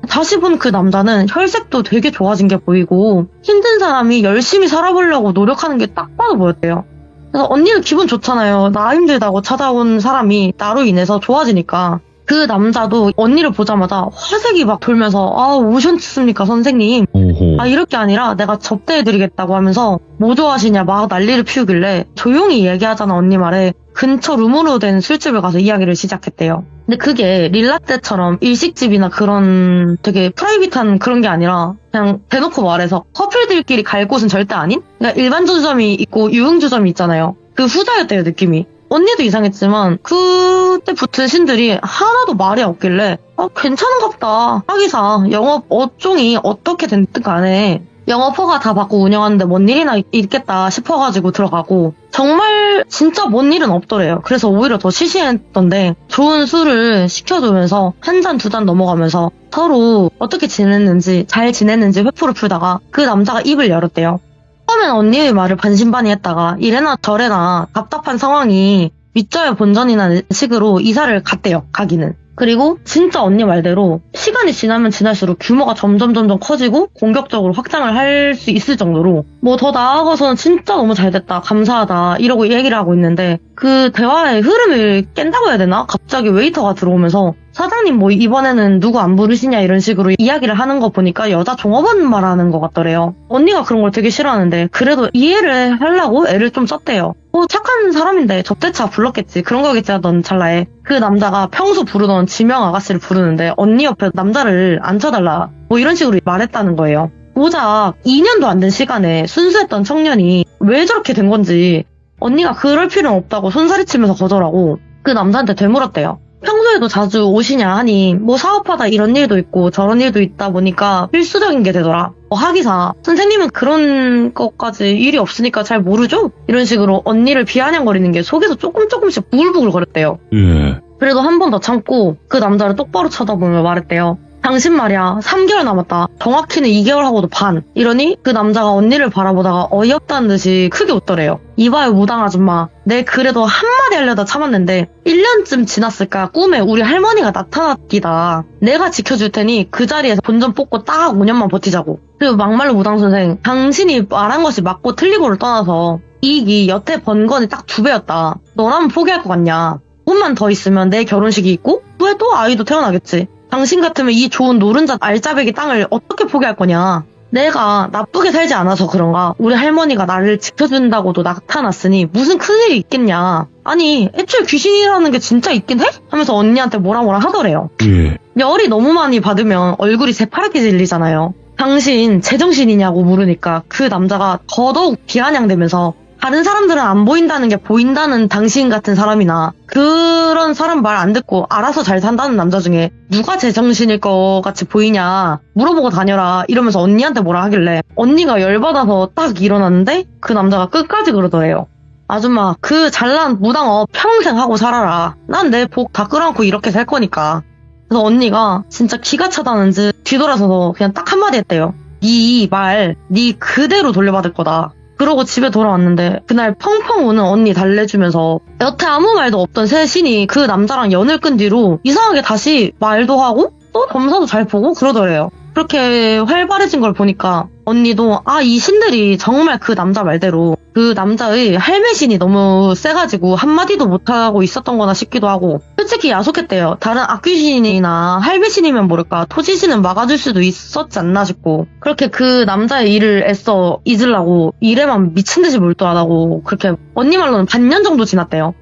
Speaker 5: 다시 본 그 남자는 혈색도 되게 좋아진 게 보이고 힘든 사람이 열심히 살아보려고 노력하는 게 딱 봐도 보였대요. 그래서 언니는 기분 좋잖아요. 나 힘들다고 찾아온 사람이 나로 인해서 좋아지니까. 그 남자도 언니를 보자마자 화색이 막 돌면서 아 오셨습니까 선생님.
Speaker 1: 오호.
Speaker 5: 아 이럴 게 아니라 내가 접대해드리겠다고 하면서 뭐 좋아하시냐 막 난리를 피우길래 조용히 얘기하잖아 언니 말에 근처 룸으로 된 술집을 가서 이야기를 시작했대요. 근데 그게 릴라떼처럼 일식집이나 그런 되게 프라이빗한 그런 게 아니라 그냥 대놓고 말해서 커플들끼리 갈 곳은 절대 아닌? 그러니까 일반 주점이 있고 유흥주점이 있잖아요. 그 후자였대요 느낌이. 언니도 이상했지만 그때 붙은 신들이 하나도 말이 없길래 괜찮은갑다. 하기사 영업 업종이 어떻게 됐든 간에 영업 허가 다 받고 운영하는데 뭔 일이나 있겠다 싶어가지고 들어가고 정말 진짜 뭔 일은 없더래요. 그래서 오히려 더 시시했던데 좋은 술을 시켜주면서 한 잔 두 잔 넘어가면서 서로 어떻게 지냈는지 잘 지냈는지 회포를 풀다가 그 남자가 입을 열었대요. 처음엔 언니의 말을 반신반의했다가 이래나 저래나 답답한 상황이 밑져야 본전이라는 식으로 이사를 갔대요. 가기는. 그리고 진짜 언니 말대로 시간이 지나면 지날수록 규모가 점점 커지고 공격적으로 확장을 할 수 있을 정도로 뭐 더 나아가서는 진짜 너무 잘 됐다, 감사하다 이러고 얘기를 하고 있는데 그 대화의 흐름을 깬다고 해야 되나? 갑자기 웨이터가 들어오면서 사장님 뭐 이번에는 누구 안 부르시냐 이런 식으로 이야기를 하는 거 보니까 여자 종업원 말하는 것 같더래요. 언니가 그런 걸 되게 싫어하는데 그래도 이해를 하려고 애를 좀 썼대요. 착한 사람인데 접대차 불렀겠지, 그런 거겠지 하던 찰나에 그 남자가 평소 부르던 지명 아가씨를 부르는데 언니 옆에 남자를 앉혀달라 뭐 이런 식으로 말했다는 거예요. 고작 2년도 안 된 시간에 순수했던 청년이 왜 저렇게 된 건지 언니가 그럴 필요는 없다고 손사리치면서 거절하고 그 남자한테 되물었대요. 평소에도 자주 오시냐 하니 뭐 사업하다 이런 일도 있고 저런 일도 있다 보니까 필수적인 게 되더라. 하기사 선생님은 그런 것까지 일이 없으니까 잘 모르죠? 이런 식으로 언니를 비아냥거리는 게 속에서 조금씩 부글부글 거렸대요.
Speaker 1: 예.
Speaker 5: 그래도 한 번 더 참고 그 남자를 똑바로 쳐다보며 말했대요. 당신 말이야 3개월 남았다. 정확히는 2개월 하고도 반. 이러니 그 남자가 언니를 바라보다가 어이없다는 듯이 크게 웃더래요. 이봐요 무당 아줌마. 내 그래도 한마디 하려다 참았는데 1년쯤 지났을까 꿈에 우리 할머니가 나타났기다. 내가 지켜줄 테니 그 자리에서 본전 뽑고 딱 5년만 버티자고. 그리고 막말로 무당 선생, 당신이 말한 것이 맞고 틀리고를 떠나서 이익이 여태 번 건이 딱 2배였다. 너라면 포기할 것 같냐. 조금만 더 있으면 내 결혼식이 있고 후에 또 아이도 태어나겠지. 당신 같으면 이 좋은 노른자 알짜배기 땅을 어떻게 포기할 거냐. 내가 나쁘게 살지 않아서 그런가 우리 할머니가 나를 지켜준다고도 나타났으니 무슨 큰일이 있겠냐. 아니 애초에 귀신이라는 게 진짜 있긴 해? 하면서 언니한테 뭐라 하더래요.
Speaker 1: 예.
Speaker 5: 열이 너무 많이 받으면 얼굴이 새파랗게 질리잖아요. 당신 제정신이냐고 물으니까 그 남자가 더더욱 비아냥대면서 다른 사람들은 안 보인다는 게 보인다는 당신 같은 사람이나 그런 사람 말 안 듣고 알아서 잘 산다는 남자 중에 누가 제정신일 것 같이 보이냐 물어보고 다녀라 이러면서 언니한테 뭐라 하길래 언니가 열받아서 딱 일어났는데 그 남자가 끝까지 그러더래요. 아줌마 그 잘난 무당업 평생 하고 살아라. 난 내 복 다 끌어안고 이렇게 살 거니까. 그래서 언니가 진짜 기가 차다는지 뒤돌아서서 그냥 딱 한마디 했대요. 네 말 네 그대로 돌려받을 거다. 그러고 집에 돌아왔는데 그날 펑펑 우는 언니 달래주면서 여태 아무 말도 없던 새 신이 그 남자랑 연을 끈 뒤로 이상하게 다시 말도 하고 또 점사도 잘 보고 그러더래요. 그렇게 활발해진 걸 보니까 언니도 이 신들이 정말 그 남자 말대로 그 남자의 할매신이 너무 세가지고 한마디도 못하고 있었던 거나 싶기도 하고 솔직히 야속했대요. 다른 악귀신이나 할매신이면 모를까 토지신은 막아줄 수도 있었지 않나 싶고 그렇게 그 남자의 일을 애써 잊으려고 일에만 미친듯이 몰두하다고 그렇게 언니 말로는 반년 정도 지났대요.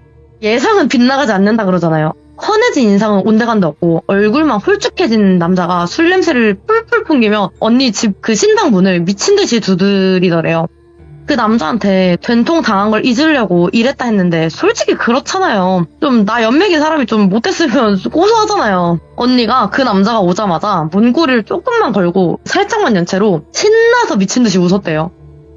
Speaker 5: 예상은 빗나가지 않는다 그러잖아요. 헌해진 인상은 온데간데 없고 얼굴만 홀쭉해진 남자가 술 냄새를 풀풀 풍기며 언니 집 그 신당 문을 미친듯이 두드리더래요. 그 남자한테 된통 당한 걸 잊으려고 이랬다 했는데 솔직히 그렇잖아요. 좀 나 연맥인 사람이 좀 못했으면 고소하잖아요. 언니가 그 남자가 오자마자 문고리를 조금만 걸고 살짝만 연 채로 신나서 미친듯이 웃었대요.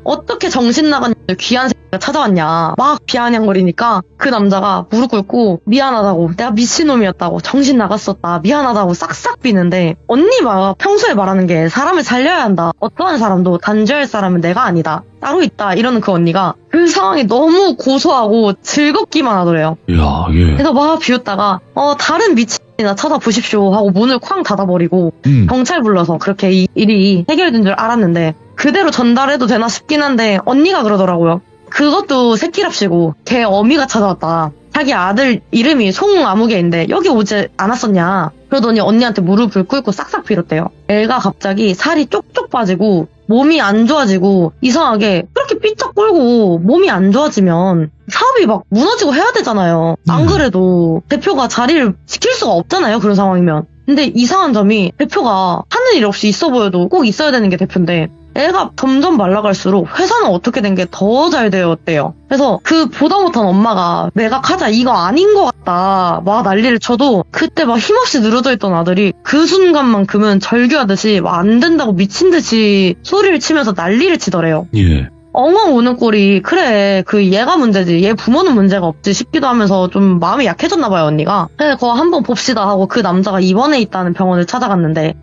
Speaker 5: 어떻게 정신 나간 귀한 새끼가 찾아왔냐 막 비아냥거리니까 그 남자가 무릎 꿇고 미안하다고 내가 미친놈이었다고 정신 나갔었다 미안하다고 싹싹 비는데 언니가 평소에 말하는 게 사람을 살려야 한다 어떠한 사람도 단죄할 사람은 내가 아니다 따로 있다 이러는 그 언니가 그 상황이 너무 고소하고 즐겁기만 하더래요.
Speaker 1: 야, 예.
Speaker 5: 그래서 막 비웃다가 다른 미친이나 찾아보십시오 하고 문을 쾅 닫아버리고 경찰 불러서 그렇게 이 일이 해결된 줄 알았는데 그대로 전달해도 되나 싶긴 한데 언니가 그러더라고요. 그것도 새끼랍시고 걔 어미가 찾아왔다. 자기 아들 이름이 송아무개인데 여기 오지 않았었냐. 그러더니 언니한테 무릎을 꿇고 싹싹 빌었대요. 애가 갑자기 살이 쪽쪽 빠지고 몸이 안 좋아지고 이상하게 그렇게 삐쩍 굴고 몸이 안 좋아지면 사업이 막 무너지고 해야 되잖아요. 안 그래도 대표가 자리를 지킬 수가 없잖아요. 그런 상황이면. 근데 이상한 점이 대표가 하는 일 없이 있어 보여도 꼭 있어야 되는 게 대표인데 애가 점점 말라갈수록 회사는 어떻게 된 게 더 잘 되었대요. 그래서 그 보다 못한 엄마가 매각하자 이거 아닌 것 같다 막 난리를 쳐도 그때 막 힘없이 늘어져 있던 아들이 그 순간만큼은 절규하듯이 막 안 된다고 미친듯이 소리를 치면서 난리를 치더래요.
Speaker 1: 예.
Speaker 5: 엉엉 우는 꼴이 그래 그 얘가 문제지 얘 부모는 문제가 없지 싶기도 하면서 좀 마음이 약해졌나 봐요 언니가. 그래 그거 한번 봅시다 하고 그 남자가 입원해 있다는 병원을 찾아갔는데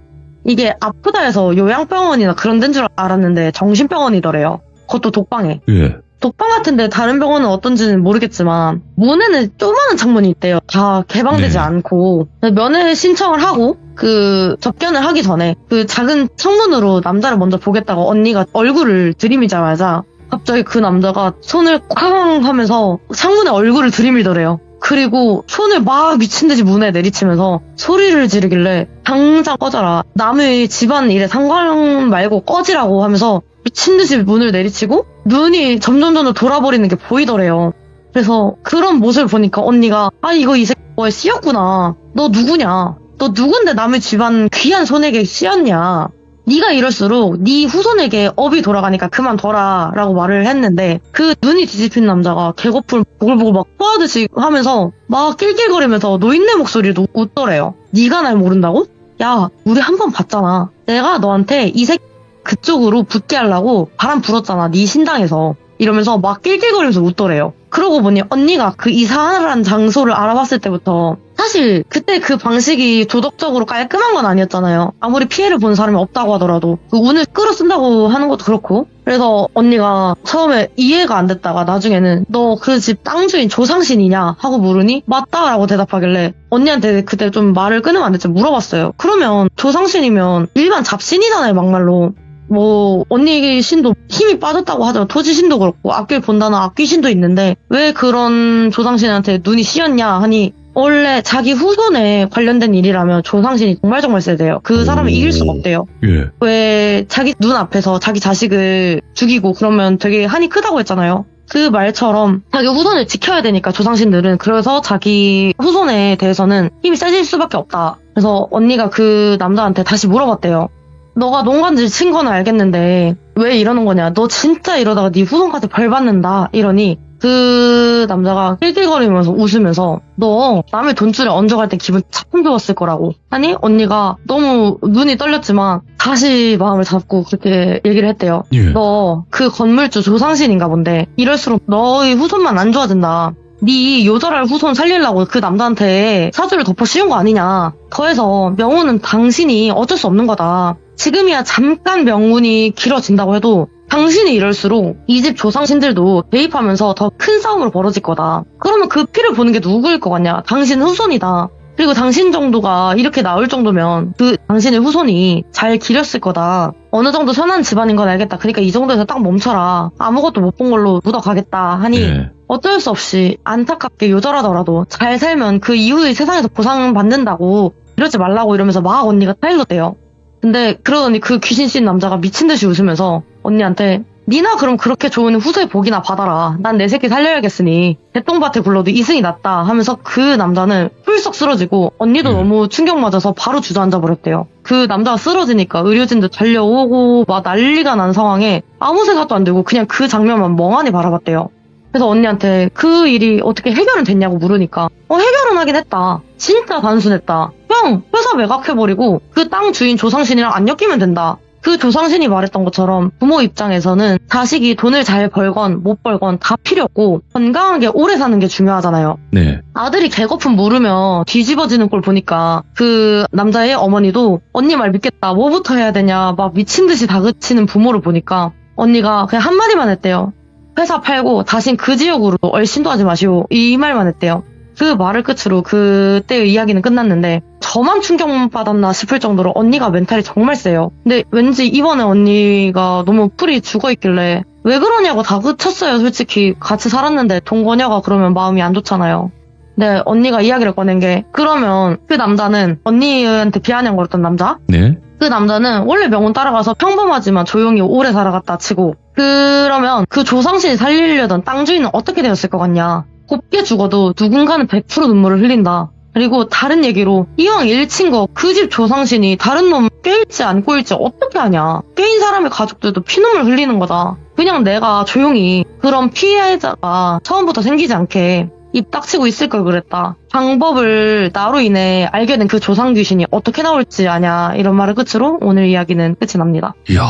Speaker 5: 이게 아프다 해서 요양병원이나 그런 데인 줄 알았는데 정신병원이더래요. 그것도 독방에.
Speaker 1: 예.
Speaker 5: 독방 같은데 다른 병원은 어떤지는 모르겠지만 문에는 조그마한 창문이 있대요. 다 개방되지
Speaker 1: 네.
Speaker 5: 않고 면회 신청을 하고 그 접견을 하기 전에 그 작은 창문으로 남자를 먼저 보겠다고 언니가 얼굴을 들이미자마자 갑자기 그 남자가 손을 쾅 하면서 창문에 얼굴을 들이밀더래요. 그리고 손을 막 미친듯이 문에 내리치면서 소리를 지르길래 당장 꺼져라. 남의 집안 일에 상관 말고 꺼지라고 하면서 미친듯이 문을 내리치고 눈이 점점 돌아버리는 게 보이더래요. 그래서 그런 모습을 보니까 언니가 이거 이 새끼 씌었구나. 너 누구냐? 너 누군데 남의 집안 귀한 손에게 씌었냐? 네가 이럴수록 네 후손에게 업이 돌아가니까 그만둬라 라고 말을 했는데 그 눈이 뒤집힌 남자가 개거풀 보글보글 막 토하듯이 하면서 막 낄낄거리면서 노인네 목소리로 웃더래요. 네가 날 모른다고? 야, 우리 한 번 봤잖아. 내가 너한테 이 새끼 그쪽으로 붙게 하려고 바람 불었잖아. 네 신당에서. 이러면서 막 낄낄거리면서 웃더래요. 그러고 보니 언니가 그 이사한 장소를 알아봤을 때부터 사실 그때 그 방식이 도덕적으로 깔끔한 건 아니었잖아요. 아무리 피해를 본 사람이 없다고 하더라도 그 운을 끌어쓴다고 하는 것도 그렇고. 그래서 언니가 처음에 이해가 안 됐다가 나중에는 너 그 집 땅 주인 조상신이냐 하고 물으니 맞다라고 대답하길래 언니한테 그때 좀 말을 끊으면 안 될지 물어봤어요. 그러면 조상신이면 일반 잡신이잖아요, 막말로. 뭐 언니 신도 힘이 빠졌다고 하잖아. 토지 신도 그렇고 악귀를 본다는 악귀 신도 있는데 왜 그런 조상신한테 눈이 씌었냐 하니 원래 자기 후손에 관련된 일이라면 조상신이 정말 세대요. 그 사람을 이길 수가 없대요.
Speaker 1: 예.
Speaker 5: 왜 자기 눈 앞에서 자기 자식을 죽이고 그러면 되게 한이 크다고 했잖아요. 그 말처럼 자기 후손을 지켜야 되니까 조상신들은 그래서 자기 후손에 대해서는 힘이 세질 수밖에 없다. 그래서 언니가 그 남자한테 다시 물어봤대요. 너가 농간질 친 건 알겠는데 왜 이러는 거냐? 너 진짜 이러다가 네 후손한테 벌 받는다. 이러니 그 남자가 낄낄거리면서 웃으면서 너 남의 돈줄에 얹어갈 때 기분 참 좋았을 거라고 하니 언니가 너무 눈이 떨렸지만 다시 마음을 잡고 그렇게 얘기를 했대요.
Speaker 1: 예.
Speaker 5: 너 그 건물주 조상신인가 본데 이럴수록 너의 후손만 안 좋아진다. 네 요절할 후손 살리려고 그 남자한테 사주를 덮어 씌운 거 아니냐. 더해서 명운은 당신이 어쩔 수 없는 거다. 지금이야 잠깐 명운이 길어진다고 해도 당신이 이럴수록 이 집 조상신들도 대입하면서 더 큰 싸움으로 벌어질 거다. 그러면 그 피를 보는 게 누구일 것 같냐? 당신은 후손이다. 그리고 당신 정도가 이렇게 나올 정도면 그 당신의 후손이 잘 기렸을 거다. 어느 정도 선한 집안인 건 알겠다. 그러니까 이 정도에서 딱 멈춰라. 아무것도 못 본 걸로 묻어가겠다 하니
Speaker 1: 예.
Speaker 5: 어쩔 수 없이 안타깝게 요절하더라도 잘 살면 그 이후의 세상에서 보상받는다고 이러지 말라고 이러면서 막 언니가 타일렀대요. 근데 그러더니 그 귀신 씬 남자가 미친듯이 웃으면서 언니한테 니나 그럼 그렇게 좋은 후손의 복이나 받아라. 난 내 새끼 살려야겠으니 대똥밭에 굴러도 이승이 낫다 하면서 그 남자는 훌썩 쓰러지고 언니도 너무 충격맞아서 바로 주저앉아 버렸대요. 그 남자가 쓰러지니까 의료진도 달려오고 막 난리가 난 상황에 아무 생각도 안 들고 그냥 그 장면만 멍하니 바라봤대요. 그래서 언니한테 그 일이 어떻게 해결은 됐냐고 물으니까 해결은 하긴 했다. 진짜 단순했다. 형 회사 매각해버리고 그 땅 주인 조상신이랑 안 엮이면 된다. 그 조상신이 말했던 것처럼 부모 입장에서는 자식이 돈을 잘 벌건 못 벌건 다 필요 없고 건강하게 오래 사는 게 중요하잖아요.
Speaker 1: 네.
Speaker 5: 아들이 개거품 물으며 뒤집어지는 걸 보니까 그 남자의 어머니도 언니 말 믿겠다. 뭐부터 해야 되냐 막 미친듯이 다그치는 부모를 보니까 언니가 그냥 한마디만 했대요. 회사 팔고 다신 그 지역으로 얼씬도 하지 마시오. 이 말만 했대요. 그 말을 끝으로 그때의 이야기는 끝났는데 저만 충격받았나 싶을 정도로 언니가 멘탈이 정말 세요. 근데 왠지 이번에 언니가 너무 풀이 죽어있길래 왜 그러냐고 다그쳤어요. 솔직히 같이 살았는데 동거녀가 그러면 마음이 안 좋잖아요. 근데 언니가 이야기를 꺼낸 게 그러면 그 남자는 언니한테 비아냥거렸던 남자?
Speaker 1: 네.
Speaker 5: 그 남자는 원래 명운 따라가서 평범하지만 조용히 오래 살아갔다 치고 그러면 그 조상신이 살리려던 땅 주인은 어떻게 되었을 것 같냐. 곱게 죽어도 누군가는 100% 눈물을 흘린다. 그리고 다른 얘기로 이왕 일친 거 그 집 조상신이 다른 놈 꿰일지 안 꿰일지 어떻게 하냐. 꿰인 사람의 가족들도 피눈물 흘리는 거다. 그냥 내가 조용히 그런 피해자가 처음부터 생기지 않게 입 닥치고 있을 걸 그랬다. 방법을 나로 인해 알게 된 그 조상 귀신이 어떻게 나올지 아냐. 이런 말을 끝으로 오늘 이야기는 끝이 납니다.
Speaker 1: 이야.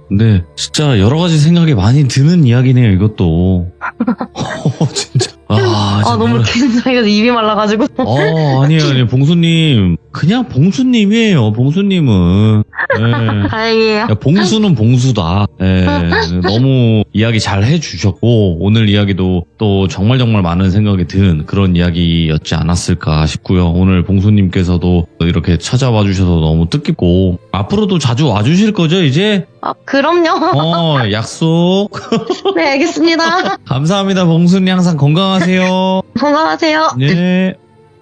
Speaker 1: 근데 진짜 여러 가지 생각이 많이 드는 이야기네요, 이것도. 진짜.
Speaker 5: 너무 긴장해서 입이 말라가지고.
Speaker 1: 아니에요. 봉수님. 그냥 봉수님이에요, 봉수님은. 네.
Speaker 5: 다행이에요.
Speaker 1: 야, 봉수는 봉수다. 예, 너무 이야기 잘 해주셨고 오늘 이야기도 또 정말 많은 생각이 든 그런 이야기였지 않았을까 싶고요. 오늘 봉수님께서도 이렇게 찾아와 주셔서 너무 뜻깊고 앞으로도 자주 와주실 거죠 이제?
Speaker 5: 그럼요.
Speaker 1: 약속.
Speaker 5: 네, 알겠습니다.
Speaker 1: 감사합니다. 봉수님 항상 건강하세요.
Speaker 5: 건강하세요.
Speaker 1: 네.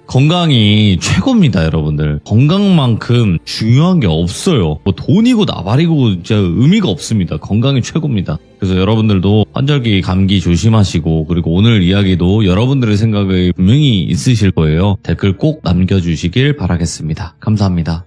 Speaker 1: 건강이 최고입니다, 여러분들. 건강만큼 중요한 게 없어요. 뭐 돈이고 나발이고 진짜 의미가 없습니다. 건강이 최고입니다. 그래서 여러분들도 환절기 감기 조심하시고 그리고 오늘 이야기도 여러분들의 생각이 분명히 있으실 거예요. 댓글 꼭 남겨주시길 바라겠습니다. 감사합니다.